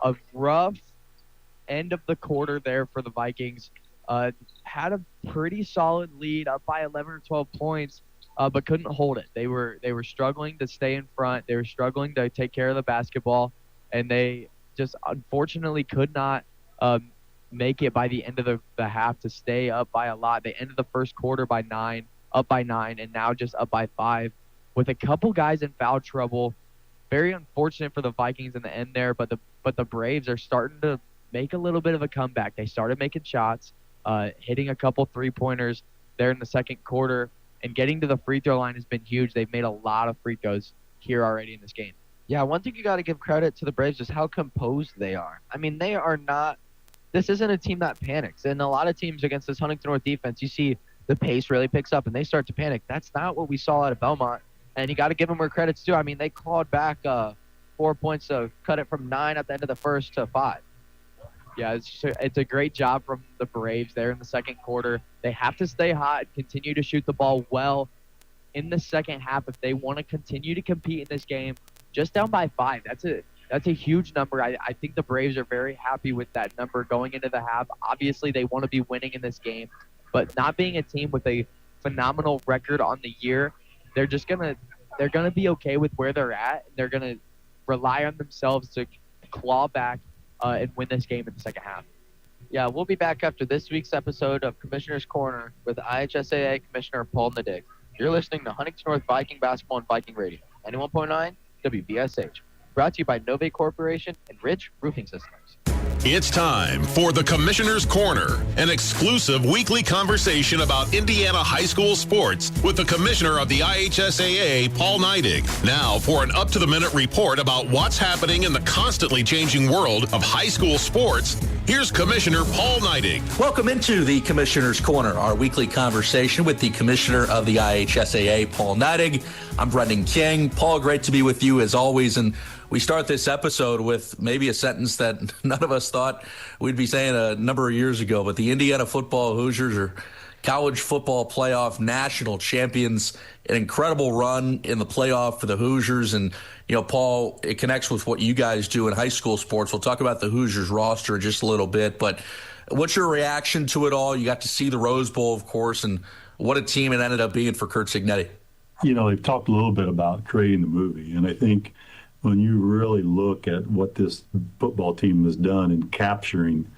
a rough end of the quarter there for the Vikings. Had a pretty solid lead, up by 11 or 12 points. But couldn't hold it. They were struggling to stay in front. They were struggling to take care of the basketball, and they just unfortunately could not make it by the end of the half to stay up by a lot. They ended the first quarter up by 9, and now just up by 5 with a couple guys in foul trouble. Very unfortunate for the Vikings in the end there, but the Braves are starting to make a little bit of a comeback. They started making shots, hitting a couple 3-pointers there in the second quarter. And getting to the free throw line has been huge. They've made a lot of free throws here already in this game. Yeah, one thing you got to give credit to the Braves is how composed they are. I mean, they are not – this isn't a team that panics. And a lot of teams against this Huntington North defense, you see the pace really picks up and they start to panic. That's not what we saw out of Bellmont. And you got to give them where credit's due. I mean, they clawed back 4 points to cut it from 9 at the end of the first to 5. Yeah, it's a great job from the Braves there in the second quarter. They have to stay hot, continue to shoot the ball well in the second half if they want to continue to compete in this game. Just down by 5, that's a huge number. I think the Braves are very happy with that number going into the half. Obviously, they want to be winning in this game, but not being a team with a phenomenal record on the year, they're gonna be okay with where they're at. They're gonna rely on themselves to claw back and win this game in the second half. Yeah, we'll be back after this week's episode of Commissioner's Corner with IHSAA Commissioner Paul Nadig. You're listening to Huntington North Viking Basketball and Viking Radio, 91.9 WVSH. Brought to you by Nove Corporation and Ridge Roofing Systems. It's time for the Commissioner's Corner, an exclusive weekly conversation about Indiana high school sports with the Commissioner of the IHSAA, Paul Neidig. Now for an up-to-the-minute report about what's happening in the constantly changing world of high school sports, here's Commissioner Paul Neidig. Welcome into the Commissioner's Corner, our weekly conversation with the Commissioner of the IHSAA, Paul Neidig. I'm Brendan King. Paul, great to be with you as always, and we start this episode with maybe a sentence that none of us thought we'd be saying a number of years ago, but the Indiana football Hoosiers are college football playoff national champions. An incredible run in the playoff for the Hoosiers. And, you know, Paul, it connects with what you guys do in high school sports. We'll talk about the Hoosiers roster in just a little bit, but what's your reaction to it all? You got to see the Rose Bowl, of course, and what a team it ended up being for Kurt Signetti. You know, they've talked a little bit about creating the movie, and I think when you really look at what this football team has done in capturing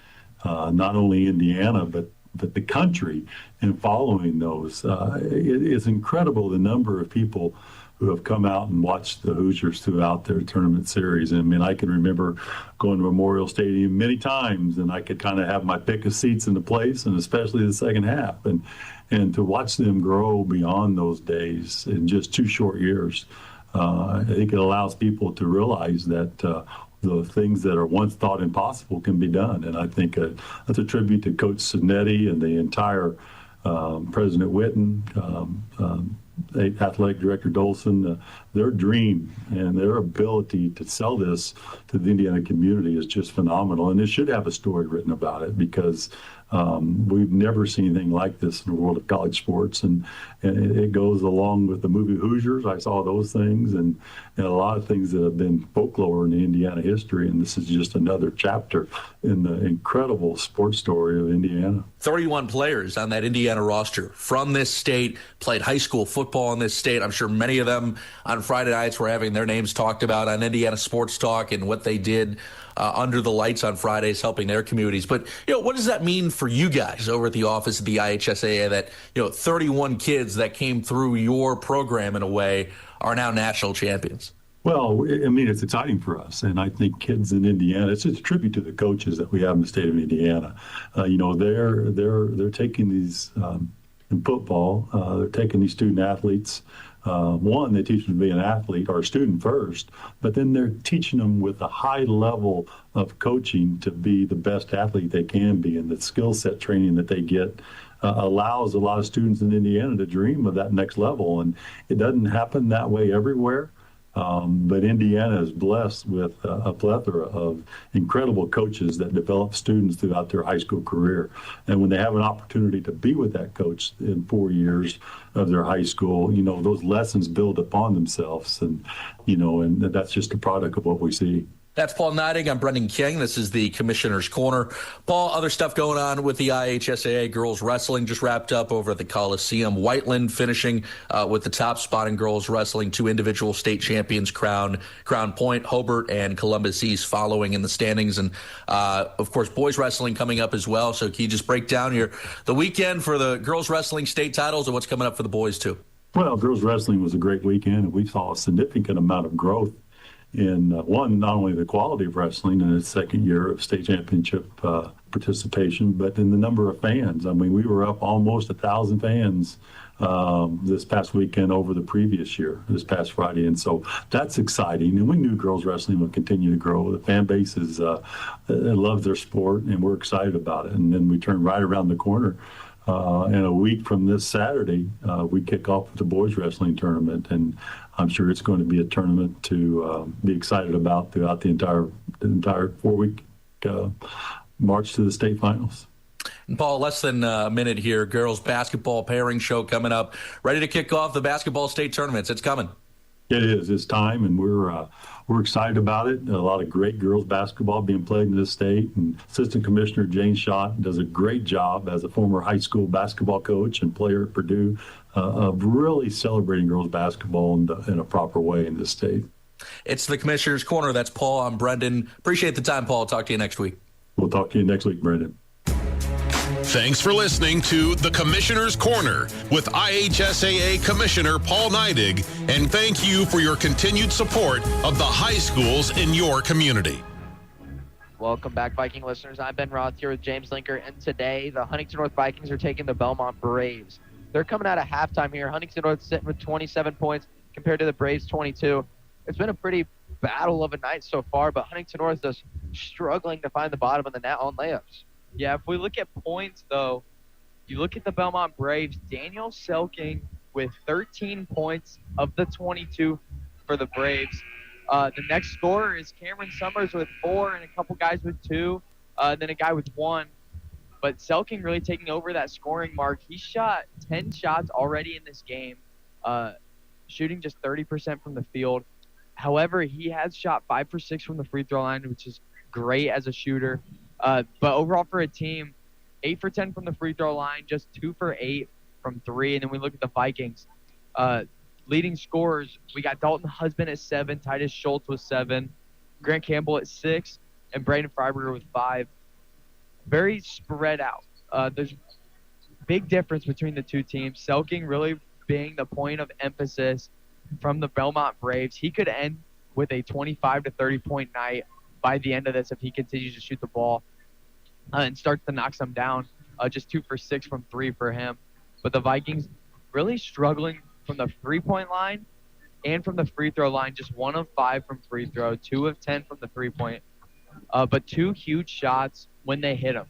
not only Indiana but the country and following those, it's incredible the number of people who have come out and watched the Hoosiers throughout their tournament series. I mean, I can remember going to Memorial Stadium many times, and I could kind of have my pick of seats in the place, and especially the second half. And to watch them grow beyond those days in just 2 short years, I think it allows people to realize that the things that are once thought impossible can be done. And I think that's a tribute to Coach Signetti and the entire President Witten, Athletic Director Dolson. Their dream and their ability to sell this to the Indiana community is just phenomenal. And it should have a story written about it because we've never seen anything like this in the world of college sports, and it goes along with the movie Hoosiers. I saw those things and a lot of things that have been folklore in the Indiana history, and this is just another chapter in the incredible sports story of Indiana. 31 players on that Indiana roster from this state, played high school football in this state. I'm sure many of them on Friday nights were having their names talked about on Indiana Sports Talk and what they did under the lights on Fridays, helping their communities. But, you know, what does that mean for you guys over at the office of the IHSAA that, you know, 31 kids that came through your program in a way are now national champions? Well, I mean, it's exciting for us, and I think kids in Indiana, it's just a tribute to the coaches that we have in the state of Indiana. You know, they're taking these in football, they're taking these student athletes. One, they teach them to be an athlete or a student first, but then they're teaching them with a high level of coaching to be the best athlete they can be, and the skill set training that they get allows a lot of students in Indiana to dream of that next level. And it doesn't happen that way everywhere. But Indiana is blessed with a plethora of incredible coaches that develop students throughout their high school career. And when they have an opportunity to be with that coach in 4 years of their high school, you know, those lessons build upon themselves. And, you know, and that's just a product of what we see. That's Paul Neidig. I'm Brendan King. This is the Commissioner's Corner. Paul, other stuff going on with the IHSAA girls wrestling just wrapped up over at the Coliseum. Whiteland finishing with the top spot in girls wrestling. 2 individual state champions, Crown Point, Hobart, and Columbus East following in the standings. And, of course, boys wrestling coming up as well. So can you just break down the weekend for the girls wrestling state titles and what's coming up for the boys, too? Well, girls wrestling was a great weekend, and we saw a significant amount of growth in one, not only the quality of wrestling in its second year of state championship participation, but in the number of fans. I mean, we were up almost 1,000 fans this past weekend over the previous year, this past Friday. And so that's exciting. And we knew girls wrestling would continue to grow. The fan base loves their sport, and we're excited about it. And then we turn right around the corner. And a week from this Saturday, we kick off with the boys wrestling tournament, and I'm sure it's going to be a tournament to be excited about throughout the entire 4-week march to the state finals. And Paul, less than a minute here. Girls basketball pairing show coming up. Ready to kick off the basketball state tournaments. It's coming. It is. It's time, and we're excited about it. A lot of great girls basketball being played in this state, and Assistant Commissioner Jane Schott does a great job as a former high school basketball coach and player at Purdue of really celebrating girls basketball in a proper way in this state. It's the Commissioner's Corner. That's Paul. I'm Brendan. Appreciate the time, Paul. Talk to you next week. We'll talk to you next week, Brendan. Thanks for listening to The Commissioner's Corner with IHSAA Commissioner Paul Neidig, and thank you for your continued support of the high schools in your community. Welcome back, Viking listeners. I'm Ben Roth here with James Linker, and today the Huntington North Vikings are taking the Bellmont Braves. They're coming out of halftime here. Huntington North sitting with 27 points compared to the Braves 22. It's been a pretty battle of a night so far, but Huntington North is struggling to find the bottom of the net on layups. Yeah, if we look at points, though, you look at the Bellmont Braves, Daniel Selking with 13 points of the 22 for the Braves. The next scorer is Cameron Summers with 4 and a couple guys with 2, then a guy with 1. But Selking really taking over that scoring mark. He shot 10 shots already in this game, shooting just 30% from the field. However, he has shot 5 for 6 from the free throw line, which is great as a shooter. But overall for a team, 8 for 10 from the free throw line, just 2 for 8 from 3. And then we look at the Vikings. Leading scorers, we got Dalton Husband at 7, Titus Schultz with 7, Grant Campbell at 6, and Braden Freiberger with 5. Very spread out. There's big difference between the two teams. Selking really being the point of emphasis from the Bellmont Braves. He could end with a 25 to 30 point night by the end of this if he continues to shoot the ball and starts to knock some down. Just 2 for 6 from 3 for him. But the Vikings really struggling from the 3-point line and from the free throw line. Just 1 of 5 from free throw, 2 of 10 from the 3-point. But 2 huge shots when they hit them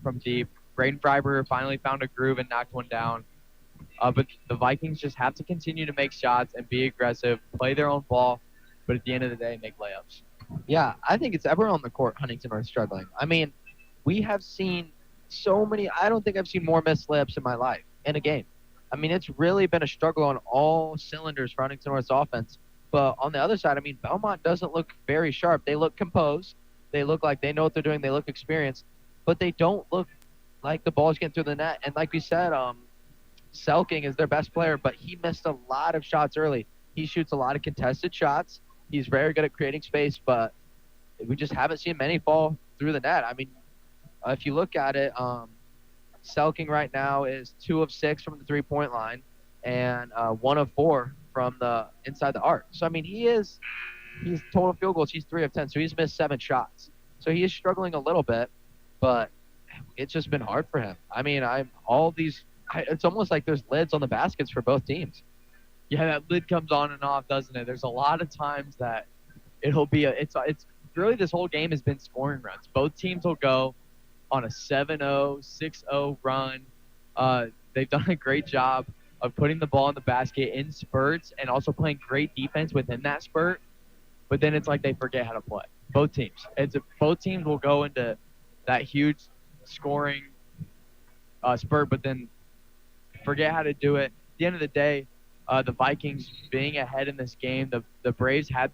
from deep. Braden Freiberger finally found a groove and knocked one down. But the Vikings just have to continue to make shots and be aggressive, play their own ball, but at the end of the day, make layups. Yeah, I think it's everyone on the court, Huntington North, struggling. I mean, we have seen so many – I don't think I've seen more missed layups in my life in a game. I mean, it's really been a struggle on all cylinders for Huntington North's offense. But on the other side, I mean, Bellmont doesn't look very sharp. They look composed. They look like they know what they're doing. They look experienced. But they don't look like the ball's getting through the net. And like we said, Selking is their best player, but he missed a lot of shots early. He shoots a lot of contested shots. He's very good at creating space, but we just haven't seen many fall through the net. I mean, if you look at it, Selking right now is 2 of 6 from the 3-point line and 1 of 4 from the inside the arc. So, I mean, he's total field goals. He's 3 of 10, so he's missed 7 shots. So he is struggling a little bit, but it's just been hard for him. I mean, it's almost like there's lids on the baskets for both teams. Yeah, that lid comes on and off, doesn't it? There's a lot of times that it'll be it's really this whole game has been scoring runs. Both teams will go on a 7-0, 6-0 run. They've done a great job of putting the ball in the basket in spurts and also playing great defense within that spurt. But then it's like they forget how to play. Both teams. Both teams will go into that huge scoring spurt, but then forget how to do it. At the end of the day, the Vikings being ahead in this game, the Braves had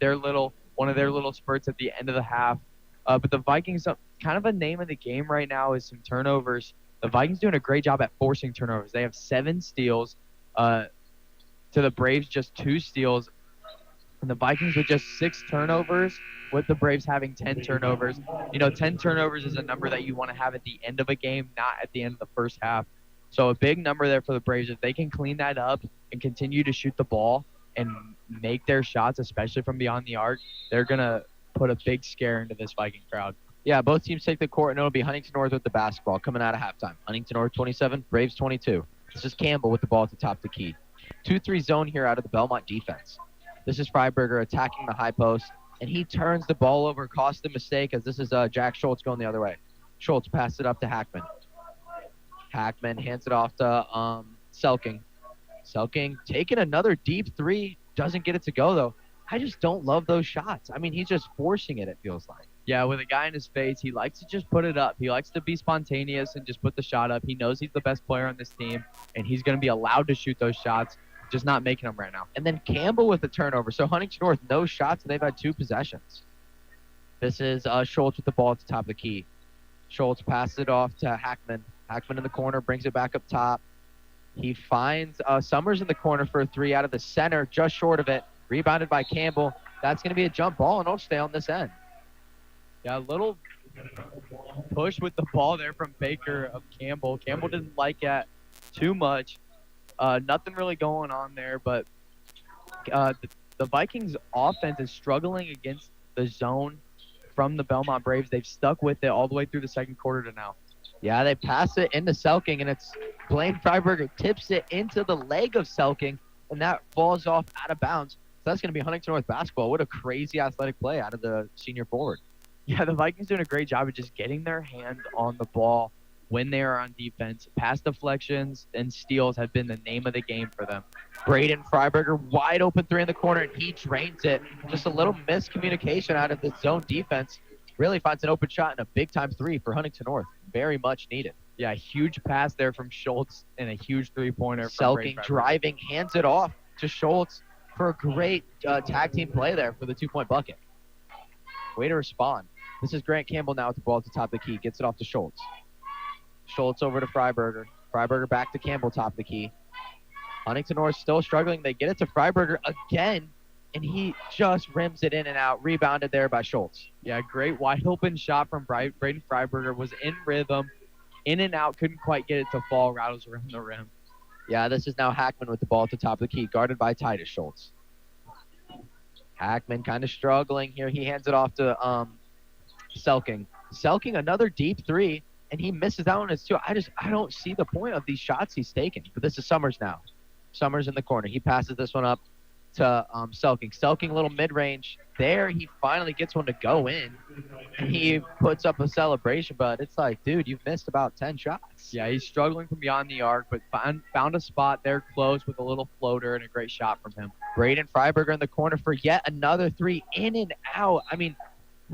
one of their little spurts at the end of the half. But the Vikings, kind of a name of the game right now is some turnovers. The Vikings doing a great job at forcing turnovers. They have 7 steals to the Braves, just 2 steals. And the Vikings with just 6 turnovers, with the Braves having 10 turnovers. 10 turnovers is a number that you want to have at the end of a game, not at the end of the first half. So a big number there for the Braves. If they can clean that up and continue to shoot the ball and make their shots, especially from beyond the arc, they're going to put a big scare into this Viking crowd. Yeah, both teams take the court, and it'll be Huntington North with the basketball coming out of halftime. Huntington North 27, Braves 22. This is Campbell with the ball at the top of the key. 2-3 zone here out of the Bellmont defense. This is Freiberger attacking the high post, and he turns the ball over, costs the mistake, as this is Jack Schultz going the other way. Schultz passed it up to Hackman. Hackman hands it off to Selking. Selking taking another deep 3. Doesn't get it to go, though. I just don't love those shots. I mean, he's just forcing it, it feels like. Yeah, with a guy in his face, he likes to just put it up. He likes to be spontaneous and just put the shot up. He knows he's the best player on this team, and he's going to be allowed to shoot those shots, just not making them right now. And then Campbell with the turnover. So Huntington North, no shots, and they've had 2 possessions. This is Schultz with the ball at the top of the key. Schultz passes it off to Hackman. Hackman in the corner, brings it back up top. He finds Summers in the corner for a 3 out of the center, just short of it. Rebounded by Campbell. That's going to be a jump ball, and it'll stay on this end. Yeah, a little push with the ball there from Baker of Campbell. Campbell didn't like it too much. Nothing really going on there, but the Vikings offense is struggling against the zone from the Bellmont Braves. They've stuck with it all the way through the second quarter to now. Yeah, they pass it into Selking, and it's Blaine Freiberger tips it into the leg of Selking, and that falls off out of bounds. So that's going to be Huntington North basketball. What a crazy athletic play out of the senior forward. Yeah, the Vikings doing a great job of just getting their hands on the ball when they are on defense. Pass deflections and steals have been the name of the game for them. Braden Freiberger, wide open 3 in the corner, and he drains it. Just a little miscommunication out of the zone defense. Really finds an open shot and a big-time 3 for Huntington North. Very much needed. Yeah, huge pass there from Schultz and a huge three-pointer. Selking driving, hands it off to Schultz for a great tag team play there for the 2-point bucket. Way to respond. This is Grant Campbell now with the ball at the top of the key. Gets it off to Schultz. Schultz over to Freiberger. Freiberger back to Campbell, top of the key. Huntington North still struggling. They get it to Freiberger again, and he just rims it in and out. Rebounded there by Schultz. Yeah, great wide open shot from Braden Freiberger. Was in rhythm, in and out. Couldn't quite get it to fall. Rattles around the rim. Yeah, this is now Hackman with the ball at the top of the key, guarded by Titus Schultz. Hackman kind of struggling here. He hands it off to Selking. Selking, another deep 3, and he misses that one as 2. I don't see the point of these shots he's taking. But this is Summers now. Summers in the corner. He passes this one up to Selking. Selking, a little mid-range. There, he finally gets one to go in, and he puts up a celebration. But it's like, dude, you've missed about 10 shots. Yeah, he's struggling from beyond the arc, but found a spot there close with a little floater and a great shot from him. Braden Freiberger in the corner for yet another 3, in and out. I mean,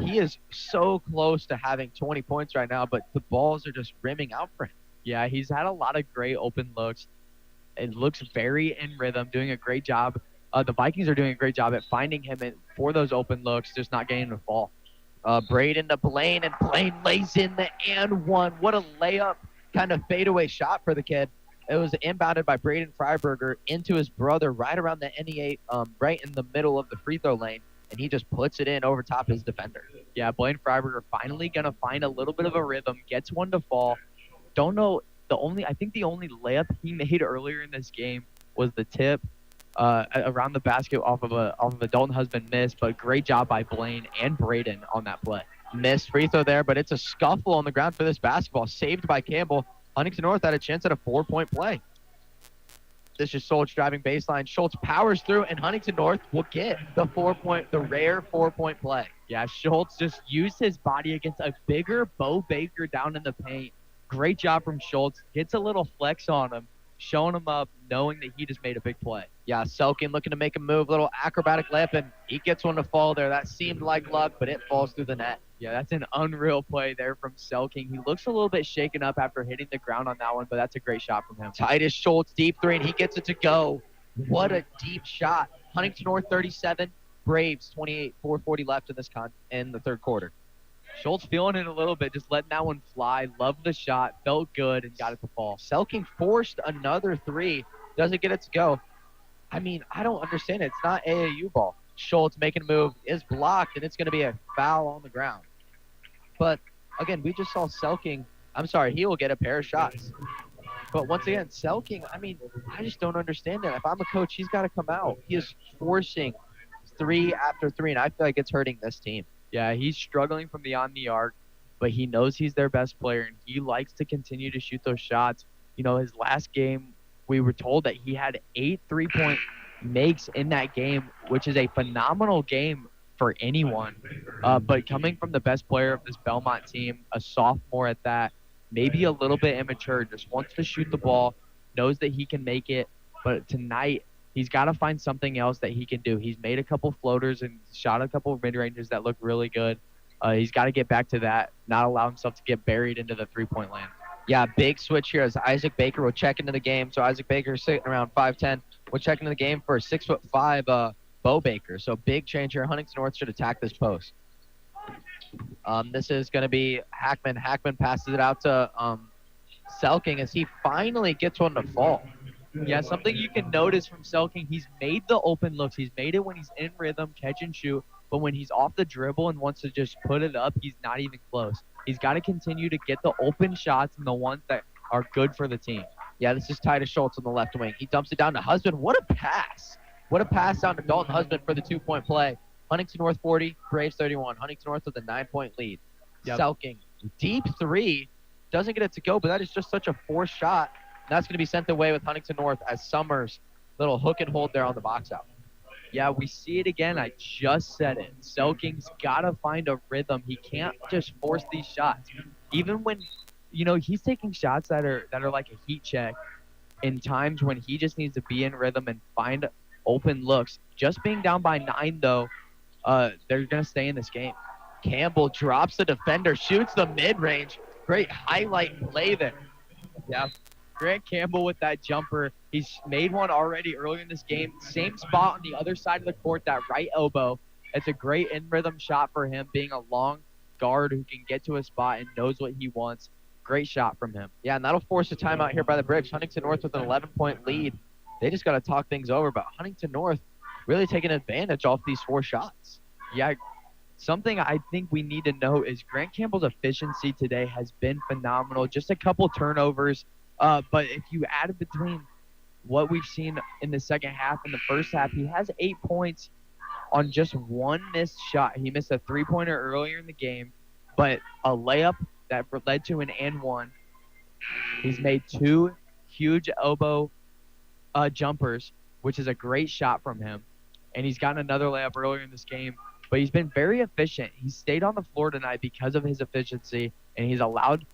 he is so close to having 20 points right now, but the balls are just rimming out for him. Yeah, he's had a lot of great open looks. It looks very in rhythm, doing a great job. The Vikings are doing a great job at finding him for those open looks, just not getting him to fall. Braden to Blaine, and Blaine lays in the and one. What a layup, kind of fadeaway shot for the kid. It was inbounded by Braden Freiberger into his brother right around the NE8, right in the middle of the free throw lane. And he just puts it in over top his defender. Yeah, Blaine Freiberger finally going to find a little bit of a rhythm, gets one to fall. Don't know, I think the only layup he made earlier in this game was the tip around the basket off of a Dalton Husband miss, but great job by Blaine and Braden on that play. Missed free throw there, but it's a scuffle on the ground for this basketball, saved by Campbell. Huntington North had a chance at a 4-point play. This is Schultz driving baseline. Schultz powers through, and Huntington North will get the rare 4-point play. Yeah, Schultz just used his body against a bigger Bo Baker down in the paint. Great job from Schultz. Gets a little flex on him, showing him up, knowing that he just made a big play. Yeah, Selking looking to make a move, little acrobatic layup, and he gets one to fall there. That seemed like luck, but it falls through the net. Yeah, that's an unreal play there from Selking. He looks a little bit shaken up after hitting the ground on that one, but that's a great shot from him. Titus Schultz, deep 3, and he gets it to go. What a deep shot. Huntington North 37, Braves 28, 4:40 left in the third quarter. Schultz feeling it a little bit, just letting that one fly. Loved the shot, felt good, and got it to fall. Selking forced another 3, doesn't get it to go. I mean, I don't understand it. It's not AAU ball. Schultz making a move, is blocked, and it's going to be a foul on the ground. But, again, we just saw Selking. I'm sorry, he will get a pair of shots. But once again, Selking, I mean, I just don't understand that. If I'm a coach, he's got to come out. He is forcing 3 after 3, and I feel like it's hurting this team. Yeah, he's struggling from beyond the arc, but he knows he's their best player, and he likes to continue to shoot those shots. You know, his last game, we were told that he had 8 3-point makes in that game, which is a phenomenal game for anyone. But coming from the best player of this Bellmont team, a sophomore at that, maybe a little bit immature, just wants to shoot the ball, knows that he can make it. But tonight, he's got to find something else that he can do. He's made a couple floaters and shot a couple of mid-ranges that look really good. He's got to get back to that, not allow himself to get buried into the three-point land. Yeah, big switch here as Isaac Baker will check into the game. So Isaac Baker sitting around 5'10", will check into the game for 6'5" Bo Baker. So big change here. Huntington North should attack this post. This is going to be Hackman. Hackman passes it out to Selking as he finally gets one to fall. Yeah, something you can notice from Selking, he's made the open looks. He's made it when he's in rhythm, catch and shoot. But when he's off the dribble and wants to just put it up, he's not even close. He's got to continue to get the open shots and the ones that are good for the team. Yeah, this is Titus Schultz on the left wing. He dumps it down to Husband. What a pass. What a pass down to Dalton Husband for the 2-point play. Huntington North 40, Braves 31. Huntington North with a 9-point lead. Yep. Selking, deep three. Doesn't get it to go, but that is just such a forced shot. And that's going to be sent away with Huntington North as Summers, little hook and hold there on the box out. Yeah, we see it again. I just said it. Selking's got to find a rhythm. He can't just force these shots. Even when, he's taking shots that are like a heat check in times when he just needs to be in rhythm and find open looks. Just being down by 9, though, they're going to stay in this game. Campbell drops the defender, shoots the mid-range. Great highlight play there. Yeah. Grant Campbell with that jumper. He's made one already earlier in this game. Same spot on the other side of the court, that right elbow. It's a great in-rhythm shot for him, being a long guard who can get to a spot and knows what he wants. Great shot from him. Yeah, and that'll force a timeout here by the Braves. Huntington North with an 11-point lead. They just got to talk things over, but Huntington North really taking advantage off these 4 shots. Yeah, something I think we need to know is Grant Campbell's efficiency today has been phenomenal. Just a couple turnovers. But if you add it between what we've seen in the second half and the first half, he has 8 points on just one missed shot. He missed a 3-pointer earlier in the game, but a layup that led to an and one. He's made 2 huge elbow jumpers, which is a great shot from him. And he's gotten another layup earlier in this game. But he's been very efficient. He stayed on the floor tonight because of his efficiency, and he's allowed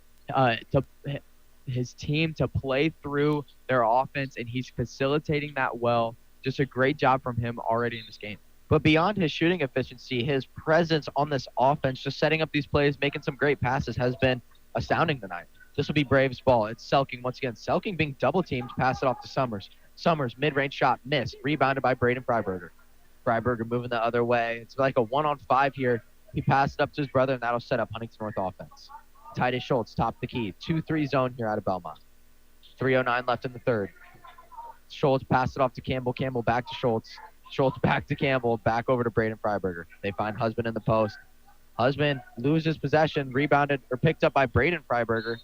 his team to play through their offense, and he's facilitating that well. Just a great job from him already in this game. But beyond his shooting efficiency, his presence on this offense, just setting up these plays, making some great passes, has been astounding tonight. This will be Braves ball. It's Selking once again. Selking being double-teamed, pass it off to Summers. Summers, mid-range shot, missed. Rebounded by Braden Freiberger. Freiberger moving the other way. It's like a 1-on-5 here. He passed it up to his brother, and that'll set up Huntington North offense. Titus Schultz, top the key. 2-3 zone here out of Bellmont. 3:09 left in the third. Schultz passed it off to Campbell. Campbell back to Schultz. Schultz back to Campbell. Back over to Braden Freiberger. They find Husband in the post. Husband loses possession, rebounded or picked up by Braden Freiberger.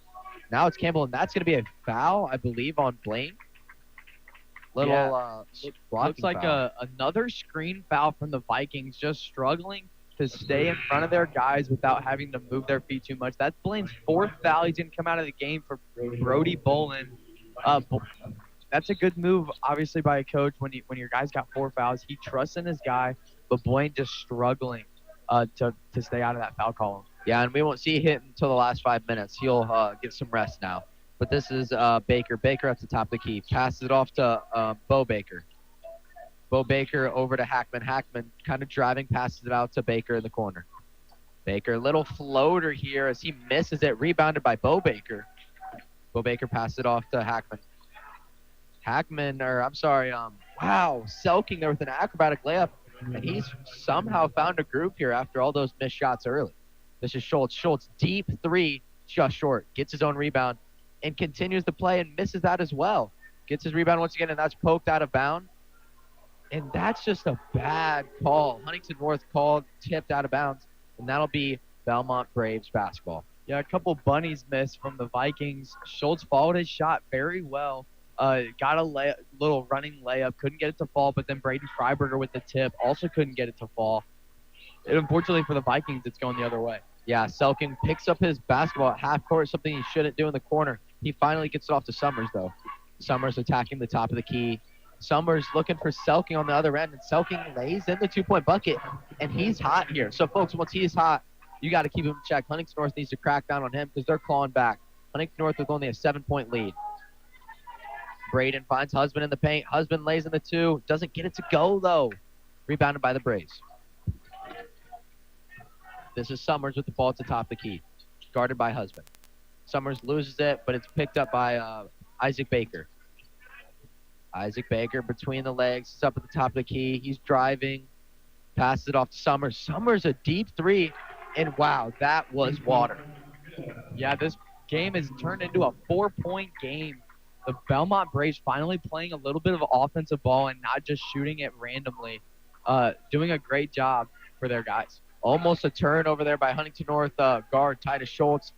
Now it's Campbell, and that's going to be a foul, I believe, on Blaine. Looks like another screen foul from the Vikings, just struggling to stay in front of their guys without having to move their feet too much. That's Blaine's 4th foul. He's going to come out of the game for Brody Bolin. That's a good move, obviously, by a coach when your guy's got 4 fouls. He trusts in his guy, but Blaine just struggling to stay out of that foul column. Yeah, and we won't see him until the last 5 minutes. He'll get some rest now. But this is Baker. Baker at the top of the key. Passes it off to Bo Baker. Bo Baker over to Hackman. Hackman kind of driving, passes it out to Baker in the corner. Baker, little floater here as he misses it. Rebounded by Bo Baker. Bo Baker passes it off to Hackman. Selking there with an acrobatic layup. And he's somehow found a groove here after all those missed shots early. This is Schultz. Schultz, deep 3, just short. Gets his own rebound and continues to play and misses that as well. Gets his rebound once again, and that's poked out of bounds. And that's just a bad call. Huntington North called, tipped out of bounds, and that'll be Bellmont Braves basketball. Yeah, a couple bunnies missed from the Vikings. Schultz followed his shot very well. Got a little running layup, couldn't get it to fall, but then Braden Freiberger with the tip also couldn't get it to fall. And unfortunately for the Vikings, it's going the other way. Yeah, Selking picks up his basketball at half court, something he shouldn't do in the corner. He finally gets it off to Summers, though. Summers attacking the top of the key. Summers looking for Selking on the other end, and Selking lays in the 2-point bucket, and he's hot here. So, folks, once he's hot, you got to keep him in check. Huntington North needs to crack down on him because they're clawing back. Huntington North with only a 7-point lead. Braden finds Husband in the paint. Husband lays in the 2. Doesn't get it to go, though. Rebounded by the Braves. This is Summers with the ball at the top of the key, guarded by Husband. Summers loses it, but it's picked up by Isaac Baker. Isaac Baker between the legs. It's up at the top of the key. He's driving. Passes it off to Summers. Summers a deep three. And wow, that was water. Yeah, this game has turned into a 4-point game. The Bellmont Braves finally playing a little bit of offensive ball and not just shooting it randomly. Doing a great job for their guys. Almost a turn over there by Huntington North guard Titus Schultz.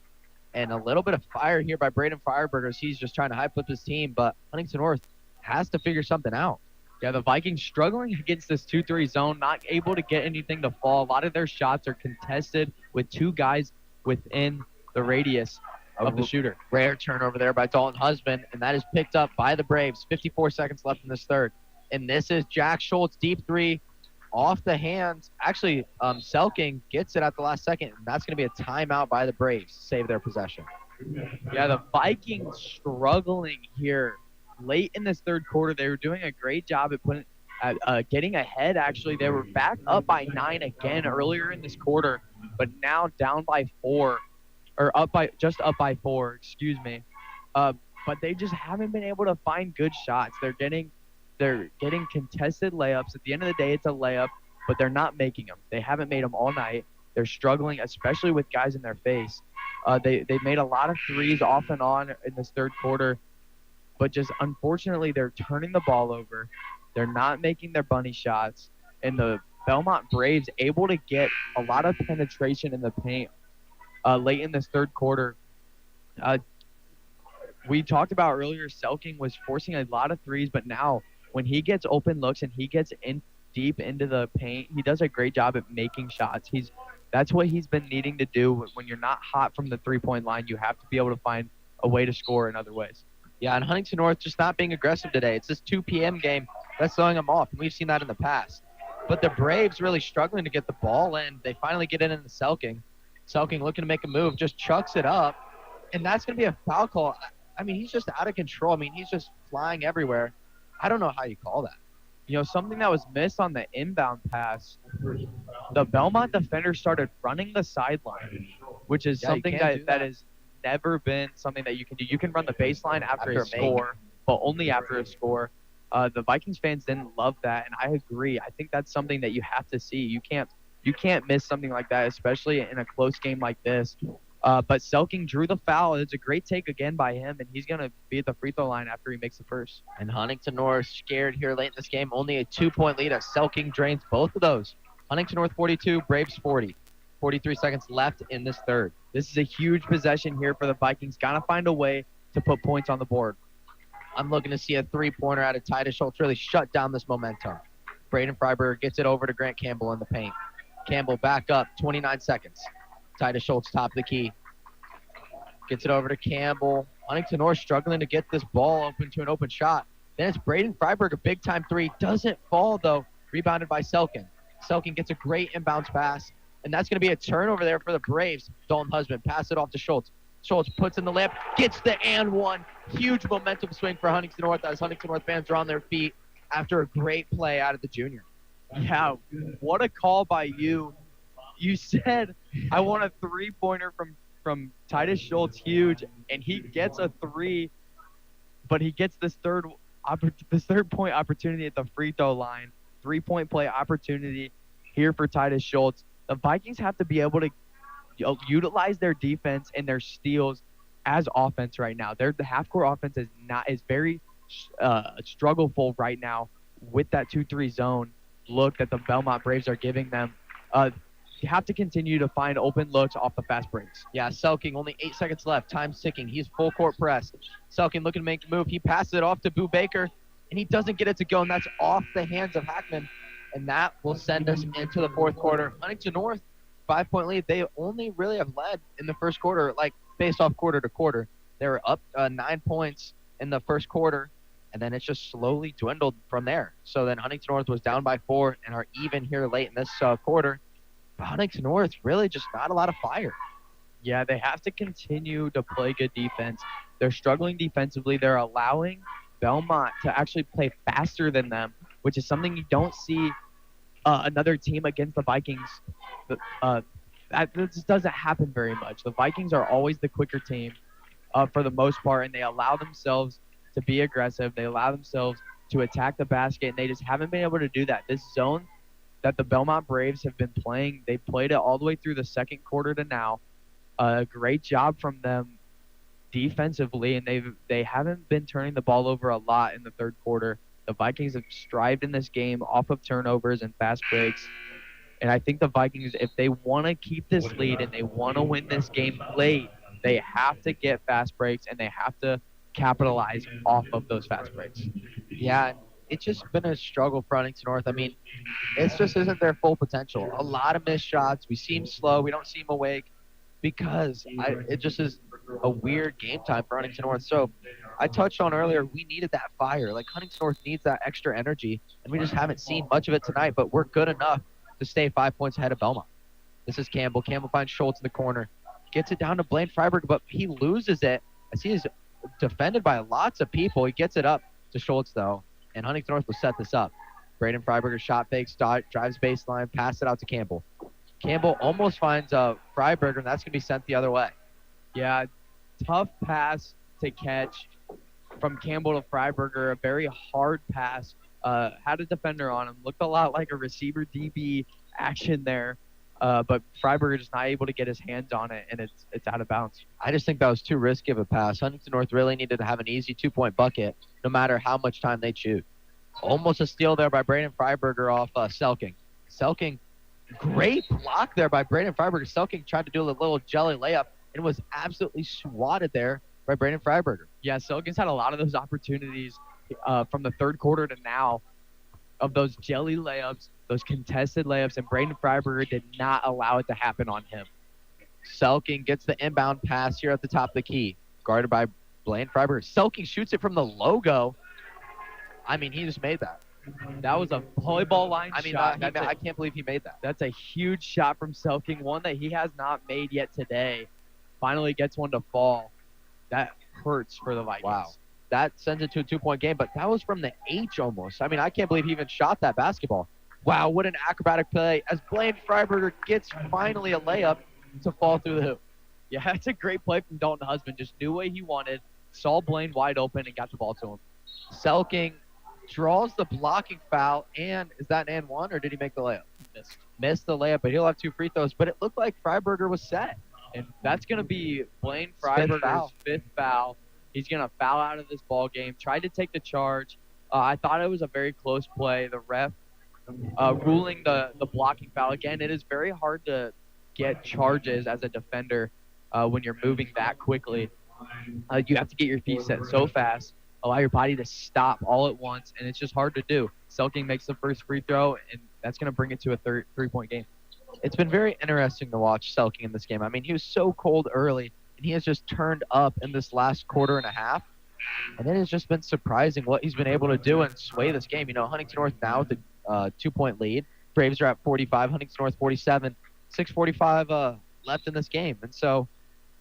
And a little bit of fire here by Braden Fryerberger. He's just trying to hype up his team, but Huntington North has to figure something out. Yeah, the Vikings struggling against this 2-3 zone, not able to get anything to fall. A lot of their shots are contested with two guys within the radius of the shooter. Rare turnover there by Dalton Husband, and that is picked up by the Braves. 54 seconds left in this third. And this is Jack Schultz, deep three, off the hands. Actually, Selking gets it at the last second, and that's going to be a timeout by the Braves to save their possession. Yeah, the Vikings struggling here late in this third quarter. They were doing a great job at getting ahead, actually. They were back up by 9 again earlier in this quarter, but now down by 4, or up by 4, excuse me. But they just haven't been able to find good shots. They're getting contested layups. At the end of the day, it's a layup, but they're not making them. They haven't made them all night. They're struggling, especially with guys in their face. They made a lot of threes off and on in this third quarter, but just unfortunately, they're turning the ball over. They're not making their bunny shots, and the Bellmont Braves able to get a lot of penetration in the paint late in this third quarter. We talked about earlier, Selking was forcing a lot of threes, but now when he gets open looks and he gets in deep into the paint, he does a great job at making shots. That's what he's been needing to do. When you're not hot from the three-point line, you have to be able to find a way to score in other ways. Yeah, and Huntington North just not being aggressive today. It's this 2 p.m. game that's throwing them off, and we've seen that in the past. But the Braves really struggling to get the ball in. They finally get it into Selking. Selking looking to make a move, just chucks it up, and that's going to be a foul call. I mean, he's just out of control. I mean, he's just flying everywhere. I don't know how you call that. You know, something that was missed on the inbound pass, the Bellmont defender started running the sideline, which is something that has never been something that you can do. You can run the baseline after a score, but only after a score. The Vikings fans didn't love that, and I agree. I think that's something that you have to see. You can't miss something like that, especially in a close game like this. But Selking drew the foul. It's a great take again by him, and he's going to be at the free throw line after he makes the first. And Huntington North scared here late in this game. Only a 2-point lead as Selking drains both of those. Huntington North 42, Braves 40. 43 seconds left in this third. This is a huge possession here for the Vikings. Got to find a way to put points on the board. I'm looking to see a three-pointer out of Titus Schultz really shut down this momentum. Braden Fryberger gets it over to Grant Campbell in the paint. Campbell back up, 29 seconds. Titus Schultz, top of the key. Gets it over to Campbell. Huntington North struggling to get this ball open to an open shot. Then it's Braden Fryberger, big-time three. Doesn't fall, though. Rebounded by Selking. Selking gets a great inbounds pass, and that's going to be a turnover there for the Braves. Dalton Husband pass it off to Schultz. Schultz puts in the layup, gets the and one. Huge momentum swing for Huntington North as Huntington North fans are on their feet after a great play out of the junior. Yeah, what a call by you. You said, I want a three-pointer from Titus Schultz, huge, and he gets a three, but he gets this third point opportunity at the free throw line. 3-point play opportunity here for Titus Schultz. The Vikings have to be able to utilize their defense and their steals as offense right now. The half-court offense is very struggleful right now with that 2-3 zone look that the Bellmont Braves are giving them. You have to continue to find open looks off the fast breaks. Yeah, Selking, only 8 seconds left. Time's ticking. He's full court press. Selking looking to make a move. He passes it off to Boo Baker, and he doesn't get it to go, and that's off the hands of Hackman. And that will send us into the fourth quarter. Huntington North, 5-point lead. They only really have led in the first quarter, like based off quarter to quarter. They were up 9 points in the first quarter, and then it's just slowly dwindled from there. So then Huntington North was down by 4 and are even here late in this quarter. But Huntington North really just not a lot of fire. Yeah, they have to continue to play good defense. They're struggling defensively. They're allowing Bellmont to actually play faster than them, which is something you don't see another team against the Vikings that just doesn't happen very much. The Vikings are always the quicker team for the most part, and they allow themselves to be aggressive. They allow themselves to attack the basket, and they just haven't been able to do that. This zone that the Bellmont Braves have been playing, they played it all the way through the second quarter to now. A great job from them defensively, and they haven't been turning the ball over a lot in the third quarter. The Vikings have strived in this game off of turnovers and fast breaks. And I think the Vikings, if they want to keep this lead and they want to win this game late, they have to get fast breaks and they have to capitalize off of those fast breaks. Yeah, it's just been a struggle for Huntington North. I mean, it just isn't their full potential. A lot of missed shots. We seem slow. We don't seem awake because it just is a weird game time for Huntington North. So I touched on earlier, we needed that fire. Like, Huntington North needs that extra energy, and we just haven't seen much of it tonight, but we're good enough to stay 5 points ahead of Bellmont. This is Campbell. Campbell finds Schultz in the corner. Gets it down to Blaine Freiberg, but he loses it as he is defended by lots of people. He gets it up to Schultz, though, and Huntington North will set this up. Braden Freiberger shot fakes, drives baseline, pass it out to Campbell. Campbell almost finds Freiberger, and that's going to be sent the other way. Yeah, tough pass to catch from Campbell to Freiberger. A very hard pass. Had a defender on him. Looked a lot like a receiver DB action there. But Freiberger just not able to get his hands on it, and it's out of bounds. I just think that was too risky of a pass. Huntington North really needed to have an easy 2-point bucket, no matter how much time they shoot. Almost a steal there by Braden Freiberger off Selking. Selking, great block there by Braden Freiberger. Selking tried to do a little jelly layup and was absolutely swatted there by Braden Freiberger. Yeah, Selking's had a lot of those opportunities from the third quarter to now of those jelly layups, those contested layups, and Braden Freiberger did not allow it to happen on him. Selking gets the inbound pass here at the top of the key, guarded by Blaine Freiberger. Selking shoots it from the logo. I mean, he just made that. That was a volleyball line shot. I can't believe he made that. That's a huge shot from Selking, one that he has not made yet today. Finally gets one to fall. That hurts for the Vikings. Wow. That sends it to a 2-point game, but that was from the H almost. I mean, I can't believe he even shot that basketball. Wow, what an acrobatic play as Blaine Freiberger gets finally a layup to fall through the hoop. Yeah, that's a great play from Dalton Husband. Just knew what he wanted, saw Blaine wide open, and got the ball to him. Selking draws the blocking foul, and is that an and one, or did he make the layup? Missed the layup, but he'll have 2 free throws. But it looked like Freiberger was set. And that's going to be Blaine Freiberger's fifth foul. He's going to foul out of this ball game. Tried to take the charge. I thought it was a very close play. The ref ruling the blocking foul. Again, it is very hard to get charges as a defender when you're moving that quickly. You have to get your feet set so fast, allow your body to stop all at once, and it's just hard to do. Selking makes the first free throw, and that's going to bring it to a 3-point game. It's been very interesting to watch Selking in this game. I mean, he was so cold early, and he has just turned up in this last quarter and a half. And it has just been surprising what he's been able to do and sway this game. You know, Huntington North now with a 2-point lead. Braves are at 45, Huntington North 47, 6:45 left in this game. And so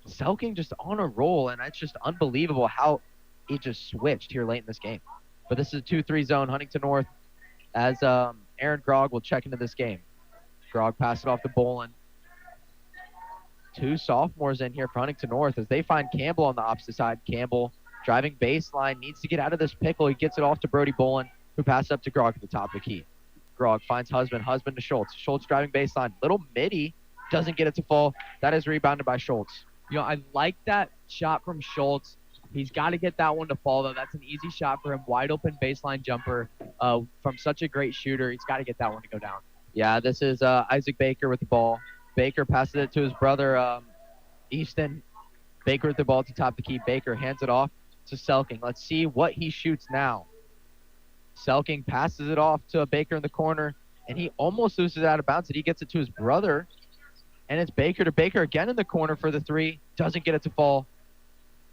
Selking just on a roll, and it's just unbelievable how it just switched here late in this game. But this is a 2-3 zone. Huntington North, as Aaron Grogg will check into this game. Grogg passed it off to Bolin. 2 sophomores in here for Huntington North as they find Campbell on the opposite side. Campbell driving baseline, needs to get out of this pickle. He gets it off to Brody Bolin, who passes up to Grogg at the top of the key. Grogg finds Husband to Schultz. Schultz driving baseline. Little midi, doesn't get it to fall. That is rebounded by Schultz. You know, I like that shot from Schultz. He's got to get that one to fall, though. That's an easy shot for him. Wide open baseline jumper from such a great shooter. He's got to get that one to go down. Yeah, this is Isaac Baker with the ball. Baker passes it to his brother, Easton. Baker with the ball at the top of the key. Baker hands it off to Selking. Let's see what he shoots now. Selking passes it off to Baker in the corner, and he almost loses it out of bounds. He gets it to his brother, and it's Baker to Baker again in the corner for the 3. Doesn't get it to fall.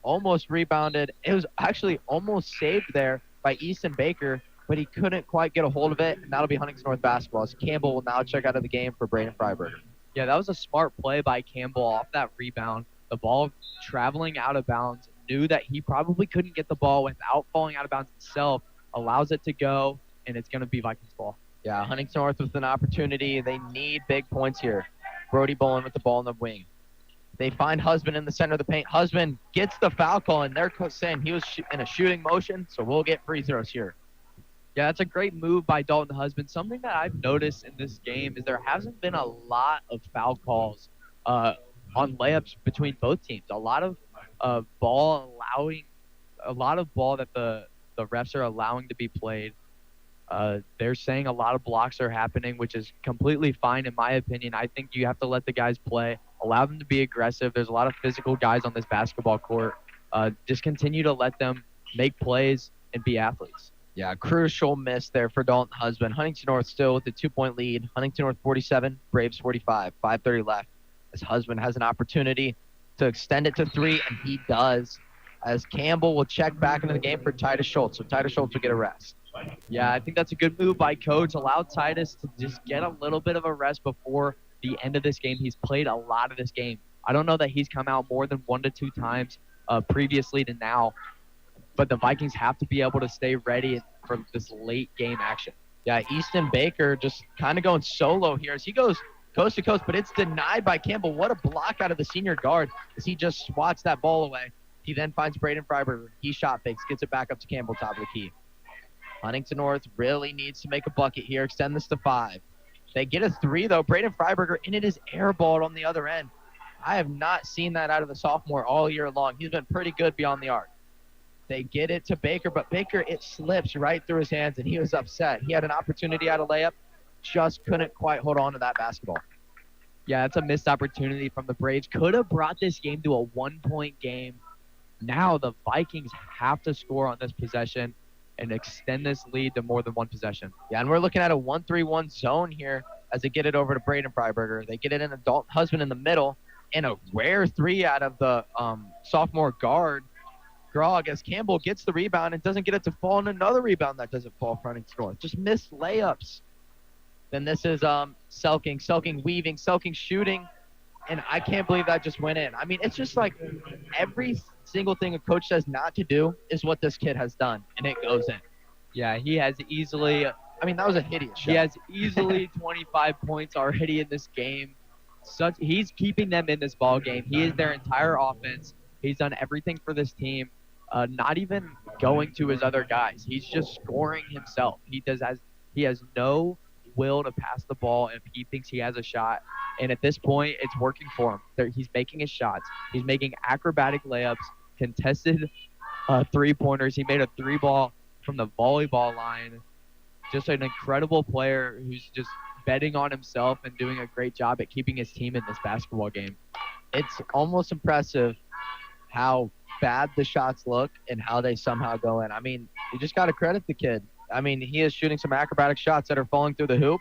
Almost rebounded. It was actually almost saved there by Easton Baker, but he couldn't quite get a hold of it, and that'll be Huntington North basketball as Campbell will now check out of the game for Braden Freiberger. Yeah, that was a smart play by Campbell off that rebound. The ball traveling out of bounds, knew that he probably couldn't get the ball without falling out of bounds himself, allows it to go, and it's going to be Vikings ball. Yeah, Huntington North with an opportunity. They need big points here. Brody Bolin with the ball in the wing. They find Husband in the center of the paint. Husband gets the foul call, and they're saying he was in a shooting motion, so we'll get free throws here. Yeah, that's a great move by Dalton Husband. Something that I've noticed in this game is there hasn't been a lot of foul calls on layups between both teams. A lot of ball that the refs are allowing to be played. They're saying a lot of blocks are happening, which is completely fine in my opinion. I think you have to let the guys play, allow them to be aggressive. There's a lot of physical guys on this basketball court. Just continue to let them make plays and be athletes. Yeah, crucial miss there for Dalton Husband. Huntington North still with a 2-point lead. Huntington North 47, Braves 45, 5:30 left. As Husband has an opportunity to extend it to 3, and he does. As Campbell will check back into the game for Titus Schultz. So Titus Schultz will get a rest. Yeah, I think that's a good move by Coach. Allow Titus to just get a little bit of a rest before the end of this game. He's played a lot of this game. I don't know that he's come out more than 1 to 2 times previously to now, but the Vikings have to be able to stay ready for this late game action. Yeah, Easton Baker just kind of going solo here as he goes coast to coast, but it's denied by Campbell. What a block out of the senior guard as he just swats that ball away. He then finds Braden Freiberger. He shot fakes, gets it back up to Campbell, top of the key. Huntington North really needs to make a bucket here, extend this to 5. They get a 3, though. Braden Freiberger, and it is airballed on the other end. I have not seen that out of the sophomore all year long. He's been pretty good beyond the arc. They get it to Baker, but Baker, it slips right through his hands, and he was upset. He had an opportunity out of layup, just couldn't quite hold on to that basketball. Yeah, it's a missed opportunity from the Braves. Could have brought this game to a 1-point game. Now the Vikings have to score on this possession and extend this lead to more than 1 possession. Yeah, and we're looking at a 1-3-1 zone here as they get it over to Braden Freiberger. They get it in a Dalton Husband in the middle, and a rare 3 out of the sophomore guard, Grog, as Campbell gets the rebound and doesn't get it to fall, and another rebound that doesn't fall for Huntington North. Just missed layups. Then this is Selking weaving, Selking shooting, and I can't believe that just went in. I mean, it's just like every single thing a coach says not to do is what this kid has done, and it goes in. Yeah, he has easily, I mean, that was a hideous shot. He has easily 25 points already in this game. He's keeping them in this ball game. He is their entire offense. He's done everything for this team. Not even going to his other guys. He's just scoring himself. He has no will to pass the ball if he thinks he has a shot. And at this point, it's working for him. He's making his shots. He's making acrobatic layups, contested 3-pointers. He made a 3-ball from the volleyball line. Just an incredible player who's just betting on himself and doing a great job at keeping his team in this basketball game. It's almost impressive how bad the shots look and how they somehow go in. I mean, you just got to credit the kid. I mean, he is shooting some acrobatic shots that are falling through the hoop.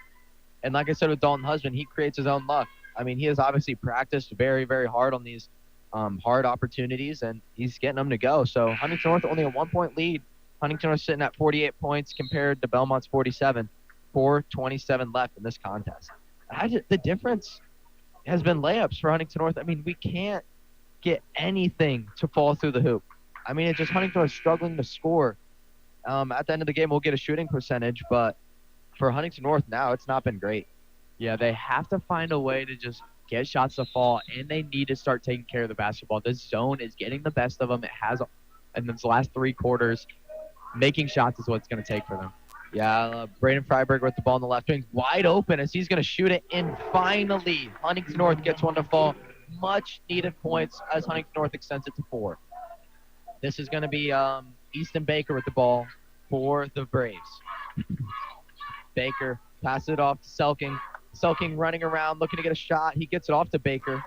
And like I said with Dalton Husband, he creates his own luck. I mean, he has obviously practiced very, very hard on these hard opportunities, and he's getting them to go. So Huntington North only a 1-point lead. Huntington North sitting at 48 points compared to Bellmont's 47. 4:27 left in this contest. The difference has been layups for Huntington North. I mean, we can't get anything to fall through the hoop. I mean, it's just Huntington North struggling to score. At the end of the game, we'll get a shooting percentage, but for Huntington North now, it's not been great. Yeah, they have to find a way to just get shots to fall, and they need to start taking care of the basketball. This zone is getting the best of them. It has in these last 3 quarters. Making shots is what it's going to take for them. Yeah, Braden Freiberger with the ball in the left wing, wide open as he's going to shoot it. And finally, Huntington North gets one to fall. Much needed points as Huntington North extends it to 4. This is going to be Easton Baker with the ball for the Braves. Baker passes it off to Selking. Selking running around, looking to get a shot. He gets it off to Baker.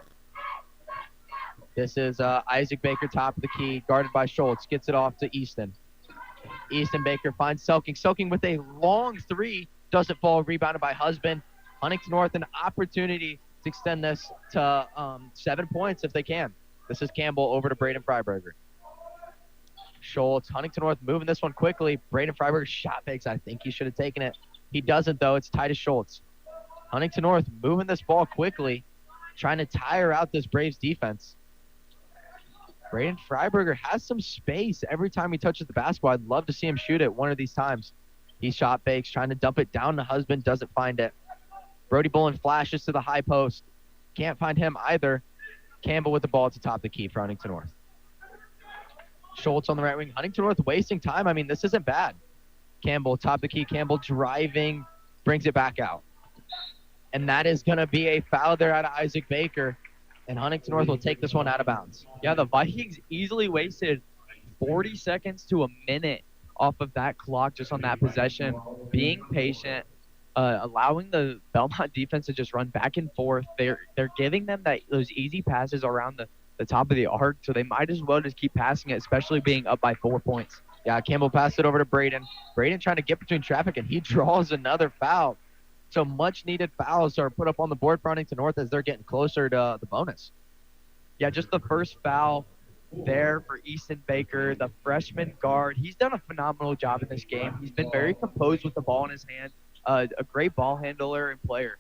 This is Isaac Baker, top of the key, guarded by Schultz. Gets it off to Easton. Easton Baker finds Selking. Selking with a long 3. Doesn't fall. Rebounded by Husband. Huntington North an opportunity to extend this to 7 points if they can. This is Campbell over to Braden Freiberger. Schultz. Huntington North moving this one quickly. Braden Freiberger shot fakes. I think he should have taken it. He doesn't, though. It's Titus Schultz. Huntington North moving this ball quickly, trying to tire out this Braves defense. Braden Freiberger has some space every time he touches the basketball. I'd love to see him shoot it one of these times. He shot fakes, trying to dump it down to Husband, doesn't find it. Brody Bolin flashes to the high post. Can't find him either. Campbell with the ball at the top of the key for Huntington North. Schultz on the right wing. Huntington North wasting time. I mean, this isn't bad. Campbell, top of the key. Campbell driving, brings it back out. And that is going to be a foul there out of Isaac Baker. And Huntington North will take this one out of bounds. Yeah, the Vikings easily wasted 40 seconds to a minute off of that clock just on that possession. Being patient, allowing the Bellmont defense to just run back and forth. They're giving them those easy passes around the top of the arc, so they might as well just keep passing it, especially being up by 4 points. Yeah, Campbell passed it over to Braden. Braden trying to get between traffic, and he draws another foul. So much-needed fouls are put up on the board for Huntington North as they're getting closer to the bonus. Yeah, just the first foul there for Easton Baker, the freshman guard. He's done a phenomenal job in this game. He's been very composed with the ball in his hand. A great ball handler and player.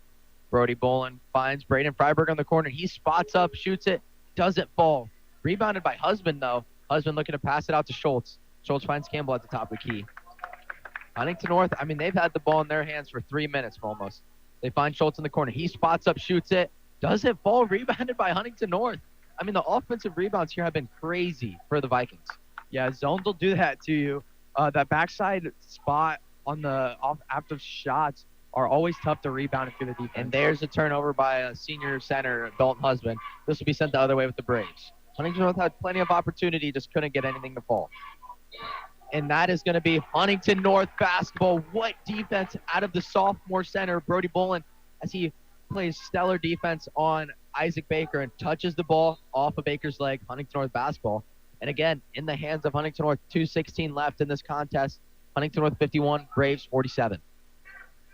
Brody Bolin finds Braden Freiberg on the corner. He spots up, shoots it, doesn't fall. Rebounded by Husband, though. Husband looking to pass it out to Schultz. Schultz finds Campbell at the top of the key. Huntington North, I mean, they've had the ball in their hands for 3 minutes almost. They find Schultz in the corner. He spots up, shoots it, doesn't fall. Rebounded by Huntington North. I mean, the offensive rebounds here have been crazy for the Vikings. Yeah, zones will do that to you. That backside spot on the after shots are always tough to rebound if you're the defense. And there's a turnover by a senior center, Dalton Husband. This will be sent the other way with the Braves. Huntington North had plenty of opportunity, just couldn't get anything to fall. And that is going to be Huntington North basketball. What defense out of the sophomore center, Brody Bolin, as he plays stellar defense on Isaac Baker and touches the ball off of Baker's leg. Huntington North basketball. And again, in the hands of Huntington North, 2:16 left in this contest. Huntington North 51, Braves 47.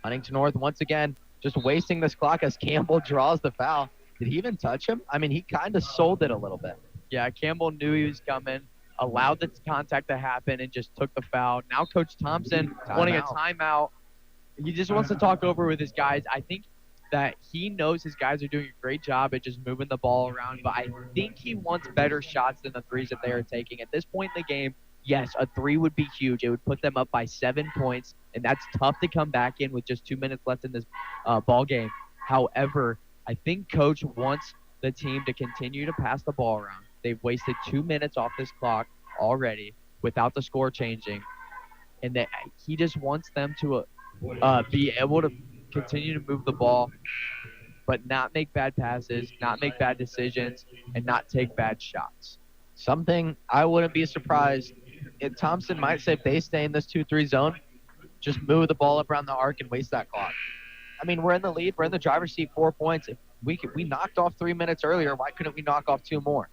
Huntington North, once again, just wasting this clock as Campbell draws the foul. Did he even touch him? I mean, he kind of sold it a little bit. Yeah, Campbell knew he was coming, allowed the contact to happen, and just took the foul. Now Coach Thompson wanting a timeout. He just wants to talk over with his guys. I think that he knows his guys are doing a great job at just moving the ball around, but I think he wants better shots than the threes that they are taking. At this point in the game, yes, a three would be huge. It would put them up by 7 points, and that's tough to come back in with just 2 minutes left in this ball game. However, I think Coach wants the team to continue to pass the ball around. They've wasted 2 minutes off this clock already without the score changing, and that he just wants them to be able to continue to move the ball, but not make bad passes, not make bad decisions, and not take bad shots. Something I wouldn't be surprised if Thompson might say if they stay in this 2-3 zone, just move the ball up around the arc and waste that clock. I mean, we're in the lead. We're in the driver's seat, 4 points. If we knocked off 3 minutes earlier, why couldn't we knock off 2 more?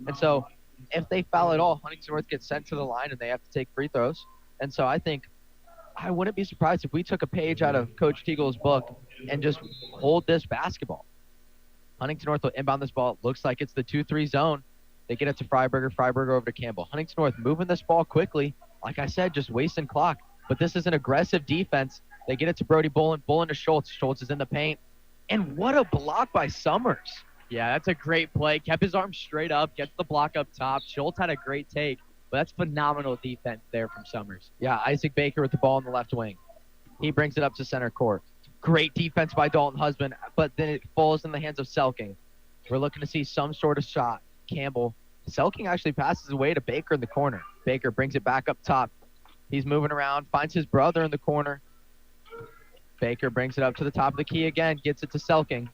And so if they foul at all, Huntington North gets sent to the line and they have to take free throws. And so I think I wouldn't be surprised if we took a page out of Coach Teagle's book and just hold this basketball. Huntington North will inbound this ball. It looks like it's the 2-3 zone. They get it to Freiberger. Freiberger over to Campbell. Huntington North moving this ball quickly. Like I said, just wasting clock. But this is an aggressive defense. They get it to Brody Bolin. Bolin to Schultz. Schultz is in the paint. And what a block by Summers. Yeah, that's a great play. Kept his arm straight up, gets the block up top. Schultz had a great take, but that's phenomenal defense there from Summers. Yeah, Isaac Baker with the ball in the left wing. He brings it up to center court. Great defense by Dalton Husband, but then it falls in the hands of Selking. We're looking to see some sort of shot. Campbell. Selking actually passes away to Baker in the corner. Baker brings it back up top. He's moving around, finds his brother in the corner. Baker brings it up to the top of the key again, gets it to Selking.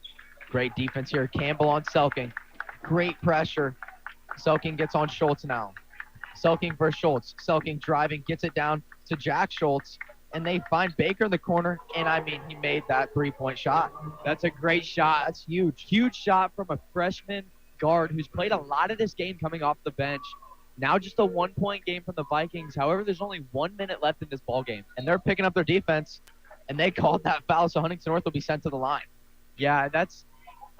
Great defense here. Campbell on Selking. Great pressure. Selking gets on Schultz now. Selking versus Schultz. Selking driving, gets it down to Jack Schultz. And they find Baker in the corner. And, I mean, he made that three-point shot. That's a great shot. That's huge. Huge shot from a freshman guard who's played a lot of this game coming off the bench. Now just a 1 point game from the Vikings. However, there's only 1 minute left in this ball game. And they're picking up their defense. And they called that foul, so Huntington North will be sent to the line. Yeah, that's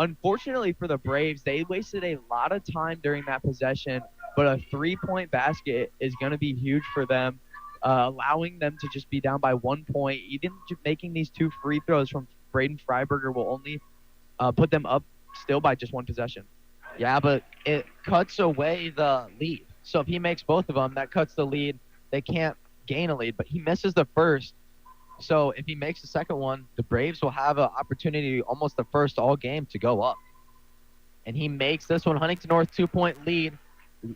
unfortunately for the Braves. They wasted a lot of time during that possession, but a 3-point basket is going to be huge for them, allowing them to just be down by 1 point. Even making these 2 free throws from Braden Freiberger will only put them up still by just 1 possession. Yeah, but it cuts away the lead. So if he makes both of them, that cuts the lead. They can't gain a lead, but he misses the first. So if he makes the second one, the Braves will have an opportunity, almost the first all game, to go up. and he makes this one. Huntington North 2-point lead.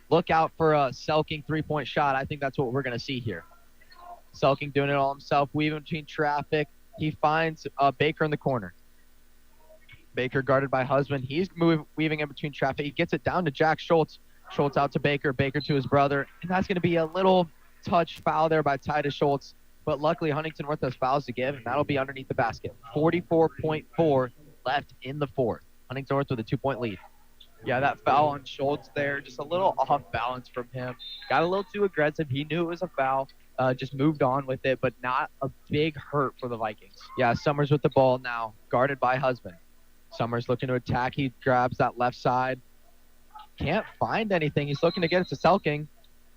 Look out for a Selking 3-point shot. I think that's what we're going to see here. Selking doing it all himself, weaving between traffic. He finds Baker in the corner. Baker guarded by Husband. He's weaving in between traffic. He gets it down to Jack Schultz. Schultz out to Baker. Baker to his brother. And that's going to be a little touch foul there by Titus Schultz. But luckily, Huntington North has fouls to give, and that'll be underneath the basket. 44.4 left in the fourth. Huntington North with a 2-point lead. Yeah, that foul on Schultz there, just a little off balance from him. Got a little too aggressive. He knew it was a foul. Just moved on with it, but not a big hurt for the Vikings. Yeah, Summers with the ball now, guarded by Husband. Summers looking to attack. He grabs that left side. Can't find anything. He's looking to get it to Selking.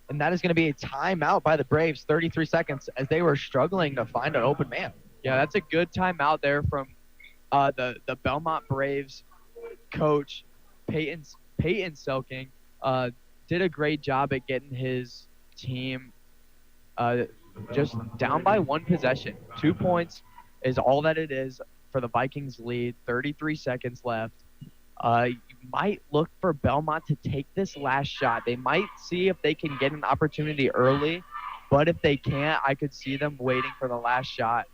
And that is going to be a timeout by the Braves, 33 seconds, as they were struggling to find an open man. Yeah, that's a good timeout there from the Bellmont Braves coach, Peyton Selking. Did a great job at getting his team just down by one possession. 2 points is all that it is for the Vikings lead. 33 seconds left. You might look for Bellmont to take this last shot. They might see if they can get an opportunity early, but if they can't, I could see them waiting for the last shot.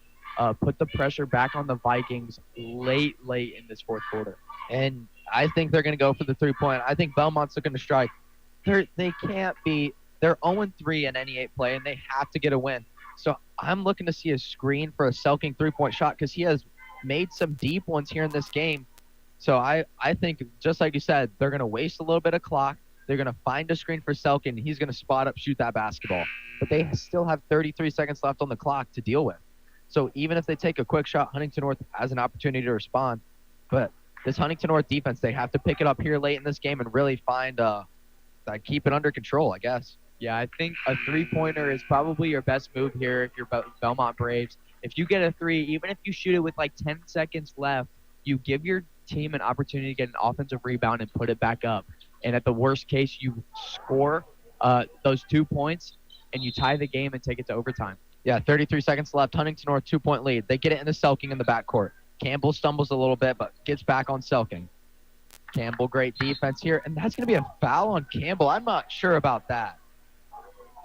Put the pressure back on the Vikings late in this fourth quarter. And I think they're going to go for the 3-point. I think Belmont's looking to strike. They can't be. They're 0-3 in NE8 play, and they have to get a win. So I'm looking to see a screen for a Selking 3-point shot because he has made some deep ones here in this game. So I think, just like you said, they're going to waste a little bit of clock. They're going to find a screen for Selking. He's going to spot up, shoot that basketball. But they still have 33 seconds left on the clock to deal with. So even if they take a quick shot, Huntington North has an opportunity to respond. But this Huntington North defense, they have to pick it up here late in this game and really find keep it under control, I guess. Yeah, I think a 3-pointer is probably your best move here if you're Bellmont Braves. If you get a 3, even if you shoot it with like 10 seconds left, you give your team an opportunity to get an offensive rebound and put it back up. And at the worst case, you score those 2 points and you tie the game and take it to overtime. Yeah, 33 seconds left. Huntington North 2-point lead. They get it into Selking in the backcourt. Campbell stumbles a little bit, but gets back on Selking. Campbell, great defense here. And that's going to be a foul on Campbell. I'm not sure about that.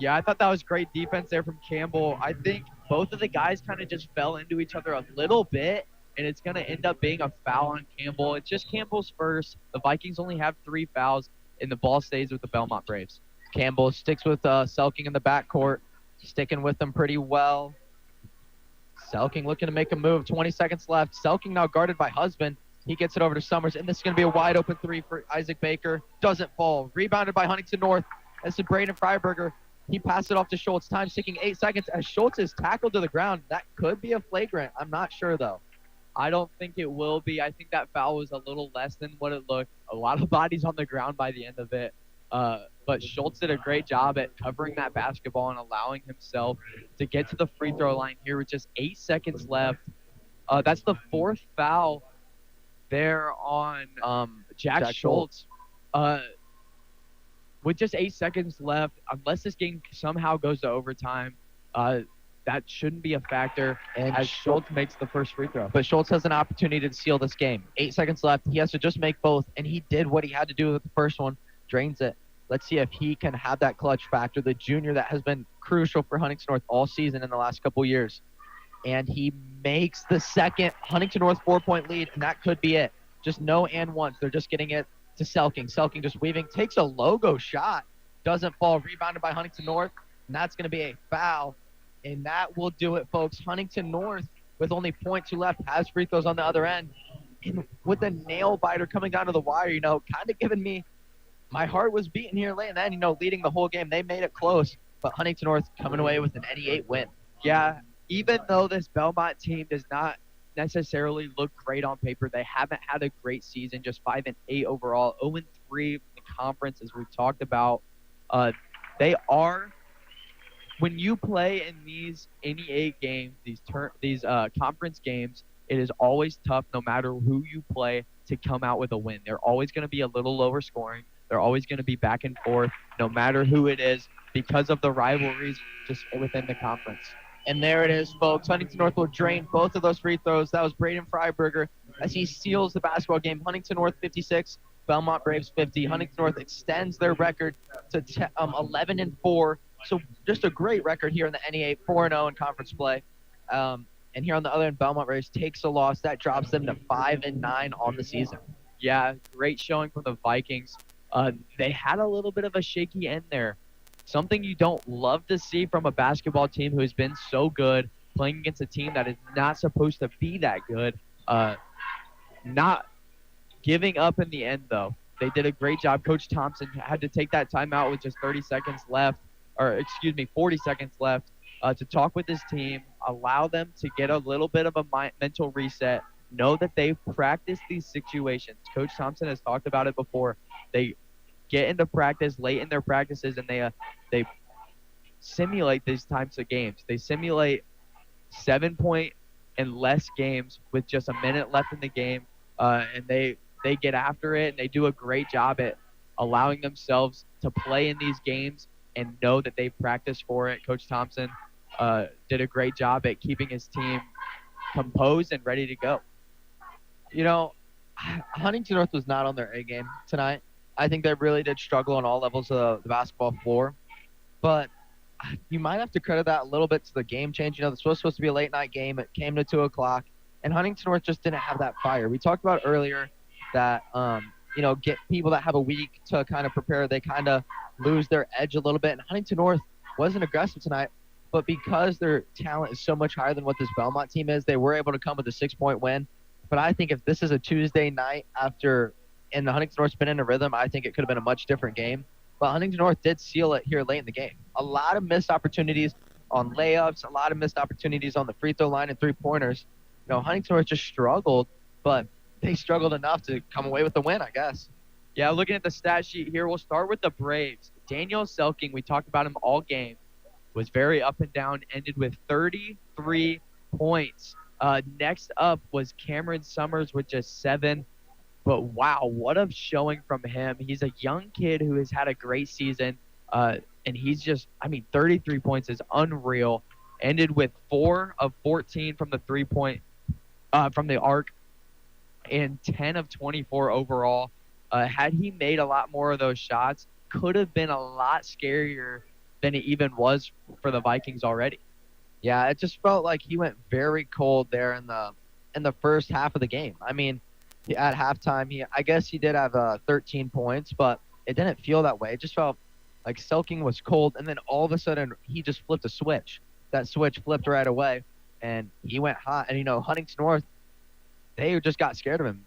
Yeah, I thought that was great defense there from Campbell. I think both of the guys kind of just fell into each other a little bit, and it's going to end up being a foul on Campbell. It's just Campbell's first. The Vikings only have 3 fouls, and the ball stays with the Bellmont Braves. Campbell sticks with Selking in the backcourt, sticking with them pretty well. Selking looking to make a move. 20 seconds left. Selking now guarded by Husband. He gets it over to Summers, and this is going to be a wide open 3 for Isaac Baker. Doesn't fall. Rebounded by Huntington North. This is Braden Freiberger. He passed it off to Schultz. Time sticking 8 seconds as Schultz is tackled to the ground. That could be a flagrant. I'm not sure, though. I don't think it will be. I think that foul was a little less than what it looked. A lot of bodies on the ground by the end of it. But Schultz did a great job at covering that basketball and allowing himself to get to the free throw line here with just 8 seconds left. That's the 4th foul there on Jack Schultz. With just 8 seconds left, unless this game somehow goes to overtime, that shouldn't be a factor as Schultz makes the first free throw. But Schultz has an opportunity to seal this game. 8 seconds left. He has to just make both, and he did what he had to do with the first one. Drains it. Let's see if he can have that clutch factor, the junior that has been crucial for Huntington North all season in the last couple years. And he makes the second Huntington North 4-point lead, and that could be it. Just no and ones. They're just getting it to Selking. Selking just weaving, takes a logo shot, doesn't fall, rebounded by Huntington North, and that's going to be a foul. And that will do it, folks. Huntington North, with only 0.2 left, has free throws on the other end. And with a nail biter coming down to the wire, kind of giving me, my heart was beating here late, and then, leading the whole game. They made it close, but Huntington North coming away with an NE8 win. Yeah, even though this Bellmont team does not necessarily look great on paper, they haven't had a great season, just 5-8 overall, 0-3 in the conference, as we've talked about. They are, when you play in these NE8 games, these conference games, it is always tough, no matter who you play, to come out with a win. They're always going to be a little lower scoring. They're always going to be back and forth, no matter who it is, because of the rivalries just within the conference. And there it is, folks. Huntington North will drain both of those free throws. That was Braden Freiberger as he seals the basketball game. Huntington North 56, Bellmont Braves 50. Huntington North extends their record to 11-4. So just a great record here in the NEA, 4-0 in conference play. And here on the other end, Bellmont Braves takes a loss. That drops them to 5-9 on the season. Yeah, great showing from the Vikings. They had a little bit of a shaky end there. Something you don't love to see from a basketball team who has been so good, playing against a team that is not supposed to be that good. Not giving up in the end, though. They did a great job. Coach Thompson had to take that timeout with just 40 seconds left, to talk with his team, allow them to get a little bit of a mental reset, know that they've practiced these situations. Coach Thompson has talked about it before. They get into practice late in their practices, and they simulate these types of games. They simulate 7-point and less games with just a minute left in the game, and they get after it, and they do a great job at allowing themselves to play in these games and know that they've practiced for it. Coach Thompson did a great job at keeping his team composed and ready to go. You know, Huntington North was not on their A game tonight. I think they really did struggle on all levels of the basketball floor. But you might have to credit that a little bit to the game change. You know, this was supposed to be a late night game. It came to 2 o'clock, and Huntington North just didn't have that fire. We talked about earlier that, get people that have a week to kind of prepare, they kind of lose their edge a little bit. And Huntington North wasn't aggressive tonight, but because their talent is so much higher than what this Bellmont team is, they were able to come with a 6-point win. But I think if this is a Tuesday night and the Huntington North's been in a rhythm, I think it could have been a much different game. But Huntington North did seal it here late in the game. A lot of missed opportunities on layups, a lot of missed opportunities on the free throw line and 3-pointers. You know, Huntington North just struggled, but they struggled enough to come away with the win, I guess. Yeah, looking at the stat sheet here, we'll start with the Braves. Daniel Selking, we talked about him all game, was very up and down, ended with 33 points. Next up was Cameron Summers with just 7. But wow, what a showing from him. He's a young kid who has had a great season. And he's just, 33 points is unreal. Ended with 4 of 14 from the 3-point, from the arc, and 10 of 24 overall. Had he made a lot more of those shots, could have been a lot scarier than it even was for the Vikings already. Yeah, it just felt like he went very cold there in the first half of the game. At halftime, I guess he did have 13 points, but it didn't feel that way. It just felt like Selking was cold, and then all of a sudden he just flipped a switch. That switch flipped right away, and he went hot. And, Huntington North, they just got scared of him.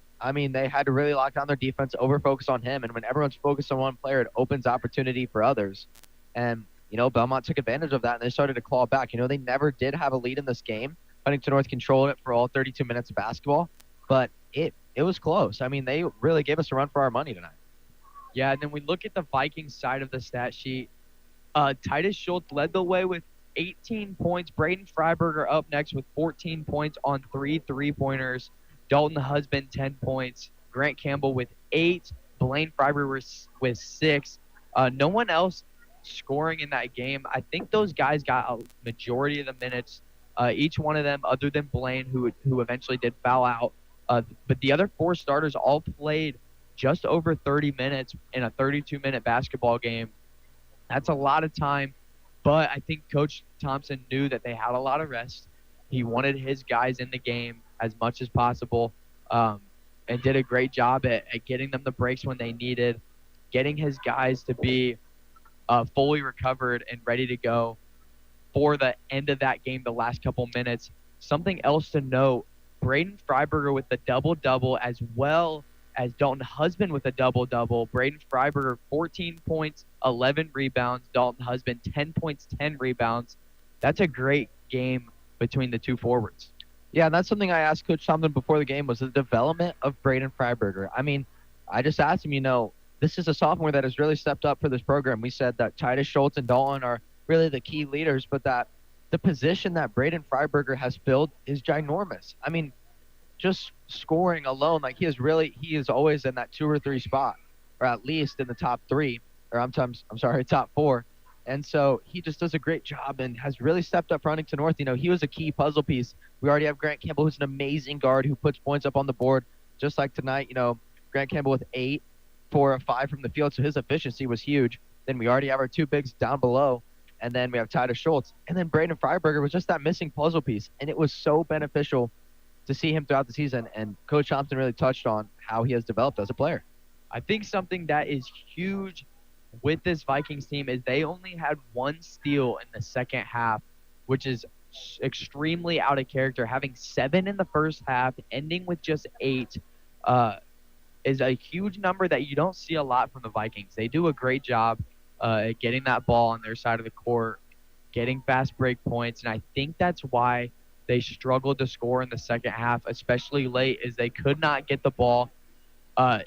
They had to really lock down their defense, over-focus on him, and when everyone's focused on one player, it opens opportunity for others. And, Bellmont took advantage of that, and they started to claw back. They never did have a lead in this game. Huntington North controlled it for all 32 minutes of basketball, but it was close. They really gave us a run for our money tonight. Yeah, and then we look at the Vikings side of the stat sheet. Titus Schultz led the way with 18 points. Braden Freiberger up next with 14 points on 3 3-pointers. Dalton Husband, 10 points. Grant Campbell with 8. Blaine Freiberger with 6. No one else scoring in that game. I think those guys got a majority of the minutes. Each one of them, other than Blaine, who eventually did foul out. But the other 4 starters all played just over 30 minutes in a 32-minute basketball game. That's a lot of time, but I think Coach Thompson knew that they had a lot of rest. He wanted his guys in the game as much as possible, and did a great job at getting them the breaks when they needed, getting his guys to be fully recovered and ready to go for the end of that game, the last couple minutes. Something else to note, Braden Freiberger with the double-double, as well as Dalton Husband with a double-double. Braden Freiberger, 14 points, 11 rebounds. Dalton Husband, 10 points, 10 rebounds. That's a great game between the 2 forwards. Yeah, and that's something I asked Coach Thompson before the game, was the development of Braden Freiberger. I just asked him, this is a sophomore that has really stepped up for this program. We said that Titus Schultz and Dalton are really the key leaders, but that the position that Braden Freiberger has filled is ginormous. Just scoring alone, he is always in that 2 or 3 spot, or at least in the top 3, or top 4. And so he just does a great job and has really stepped up for Huntington North. He was a key puzzle piece. We already have Grant Campbell, who's an amazing guard who puts points up on the board, just like tonight. Grant Campbell with 8. 4 of 5 from the field, so his efficiency was huge. Then we already have our 2 bigs down below, and then we have Titus Schultz. And then Braden Freiberger was just that missing puzzle piece, and it was so beneficial to see him throughout the season. And Coach Thompson really touched on how he has developed as a player. I think something that is huge with this Vikings team is they only had 1 steal in the second half, which is extremely out of character. Having 7 in the first half, ending with just 8, is a huge number that you don't see a lot from the Vikings. They do a great job at getting that ball on their side of the court, getting fast break points, and I think that's why they struggled to score in the second half, especially late, is they could not get the ball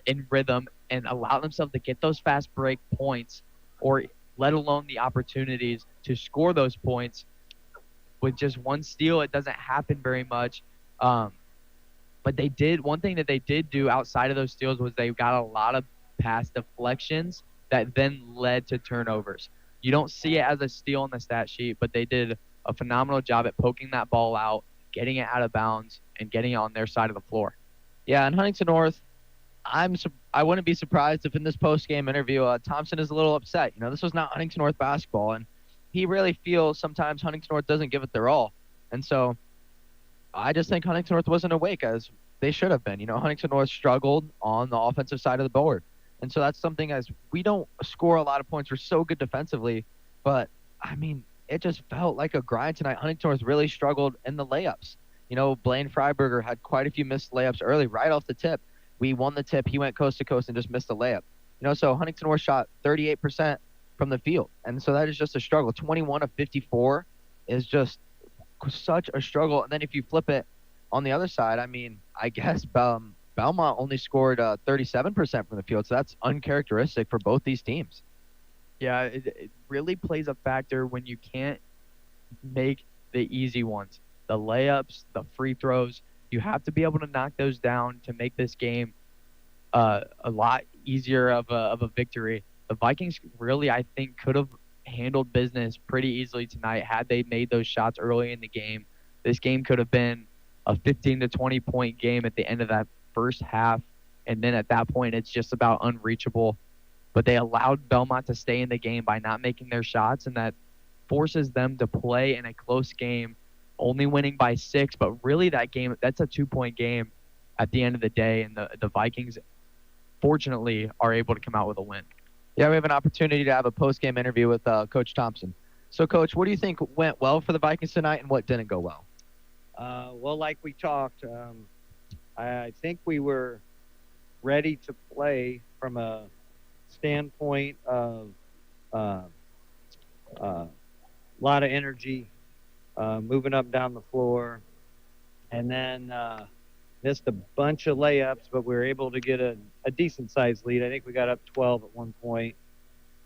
in rhythm and allow themselves to get those fast break points, or let alone the opportunities to score those points. With just 1 steal, it doesn't happen very much. But they did, one thing that they did do outside of those steals was they got a lot of pass deflections that then led to turnovers. You don't see it as a steal on the stat sheet, but they did a phenomenal job at poking that ball out, getting it out of bounds, and getting it on their side of the floor. Yeah, in Huntington North, I wouldn't be surprised if in this post-game interview, Thompson is a little upset. This was not Huntington North basketball, and he really feels sometimes Huntington North doesn't give it their all. And so I just think Huntington North wasn't awake as they should have been. Huntington North struggled on the offensive side of the board. And so that's something, as we don't score a lot of points. We're so good defensively. But, it just felt like a grind tonight. Huntington North really struggled in the layups. Blaine Freiberger had quite a few missed layups early, right off the tip. We won the tip. He went coast to coast and just missed a layup. So Huntington North shot 38% from the field. And so that is just a struggle. 21 of 54 is just such a struggle. And then if you flip it on the other side, I guess Bellmont only scored 37% from the field. So that's uncharacteristic for both these teams. Yeah, it really plays a factor when you can't make the easy ones. The layups, the free throws, you have to be able to knock those down to make this game a lot easier of a victory. The Vikings really, I think, could have handled business pretty easily tonight had they made those shots early in the game. This game could have been a 15 to 20 point game at the end of that first half, and then at that point it's just about unreachable. But they allowed Bellmont to stay in the game by not making their shots, and that forces them to play in a close game, only winning by 6. But really that game, that's a 2-point game at the end of the day, and the Vikings fortunately are able to come out with a win. Yeah, we have an opportunity to have a post-game interview with Coach Thompson. So, Coach, what do you think went well for the Vikings tonight and what didn't go well? Well, like we talked, I think we were ready to play from a standpoint of a lot of energy, moving up down the floor, and then missed a bunch of layups, but we were able to get a decent-sized lead. I think we got up 12 at one point.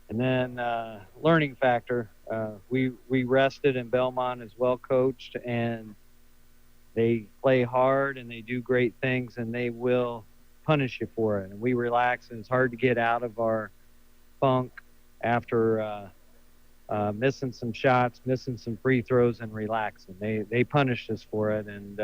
And then learning factor, we rested, and Bellmont is well coached, and they play hard and they do great things, and they will punish you for it. And we relax, and it's hard to get out of our funk after missing some shots, missing some free throws, and relaxing. They punished us for it, and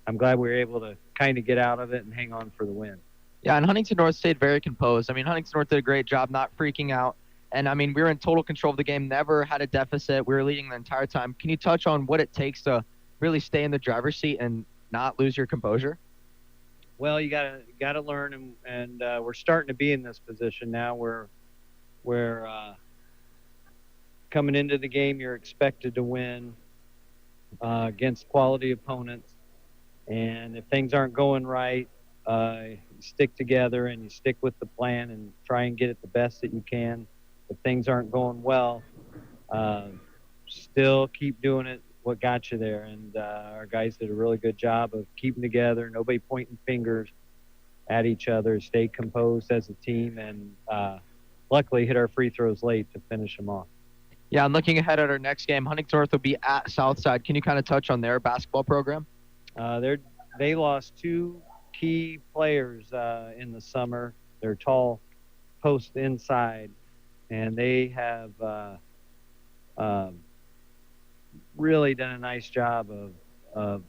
I'm glad we were able to kind of get out of it and hang on for the win. Yeah, and Huntington North stayed very composed. Huntington North did a great job not freaking out. And, we were in total control of the game, never had a deficit. We were leading the entire time. Can you touch on what it takes to really stay in the driver's seat and not lose your composure? Well, you gotta learn, and we're starting to be in this position now where we're coming into the game, you're expected to win against quality opponents. And if things aren't going right, you stick together and you stick with the plan and try and get it the best that you can. If things aren't going well, still keep doing it, what got you there. And our guys did a really good job of keeping together, nobody pointing fingers at each other, stay composed as a team, and luckily hit our free throws late to finish them off. Yeah, and looking ahead at our next game, Huntington North will be at Southside. Can you kind of touch on their basketball program? They lost 2 key players in the summer. They're tall post inside, and they have really done a nice job of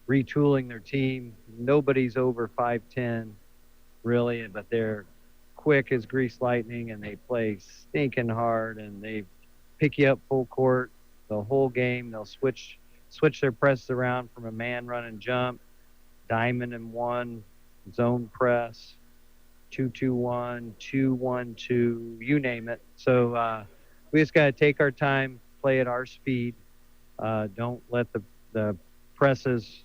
retooling their team. Nobody's over 5'10", really, but they're quick as grease lightning, and they play stinking hard, and they pick you up full court the whole game. They'll switch their press around from a man run and jump, diamond and one, zone press, 2-2-1, 2-1-2, you name it. So we just got to take our time, play at our speed. Don't let the presses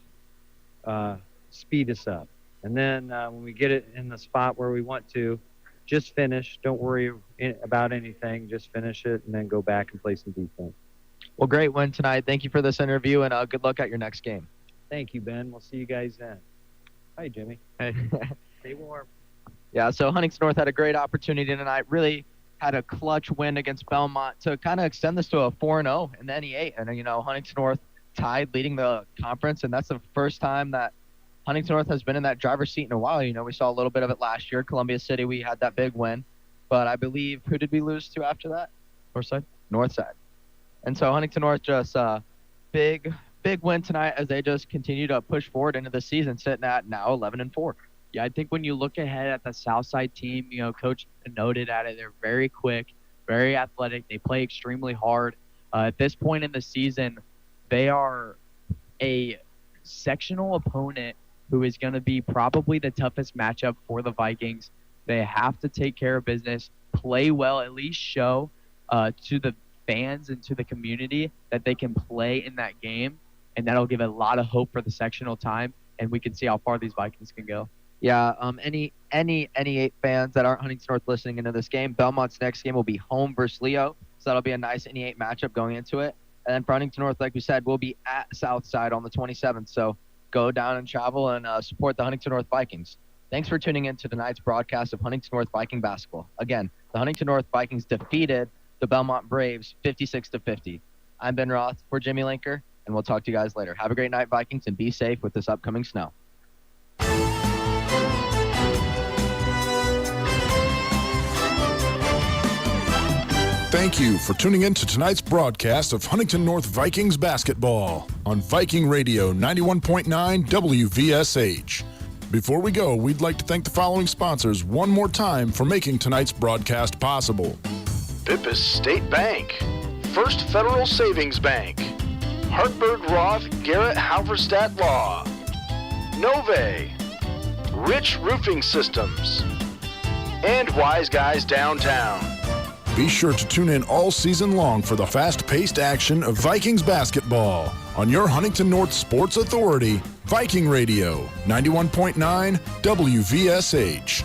speed us up. And then when we get it in the spot where we want to, just finish. Don't worry about anything. Just finish it and then go back and play some defense. Well, great win tonight. Thank you for this interview, and good luck at your next game. Thank you, Ben. We'll see you guys then. Hi, Jimmy. Hey. Stay warm. Yeah, so Huntington North had a great opportunity tonight. Really had a clutch win against Bellmont to kind of extend this to a 4-0 in the NE8. And, Huntington North tied leading the conference, and that's the first time that Huntington North has been in that driver's seat in a while. We saw a little bit of it last year. Columbia City, we had that big win. But I believe, who did we lose to after that? Northside. Northside. And so Huntington North just big win tonight as they just continue to push forward into the season, sitting at now 11-4. Yeah, I think when you look ahead at the Southside team, Coach noted at it, they're very quick, very athletic. They play extremely hard. At this point in the season, they are a sectional opponent who is going to be probably the toughest matchup for the Vikings. They have to take care of business, play well, at least show to the fans and to the community that they can play in that game, and that'll give a lot of hope for the sectional time, and we can see how far these Vikings can go. Yeah, any 8 fans that aren't Huntington North listening into this game, Belmont's next game will be home versus Leo, so that'll be a nice NE8 matchup going into it. And then for Huntington North, like we said, we'll be at Southside on the 27th, so go down and travel and support the Huntington North Vikings. Thanks for tuning in to tonight's broadcast of Huntington North Viking basketball. Again, the Huntington North Vikings defeated the Bellmont Braves 56-50. I'm Ben Roth, we're Jimmy Linker, and we'll talk to you guys later. Have a great night, Vikings, and be safe with this upcoming snow. Thank you for tuning in to tonight's broadcast of Huntington North Vikings basketball on Viking Radio 91.9 WVSH. Before we go, we'd like to thank the following sponsors one more time for making tonight's broadcast possible. Pippis State Bank, First Federal Savings Bank, Hartberg Roth Garrett Halverstadt Law, Nove, Rich Roofing Systems, and Wise Guys Downtown. Be sure to tune in all season long for the fast-paced action of Vikings basketball on your Huntington North Sports Authority, Viking Radio 91.9 WVSH.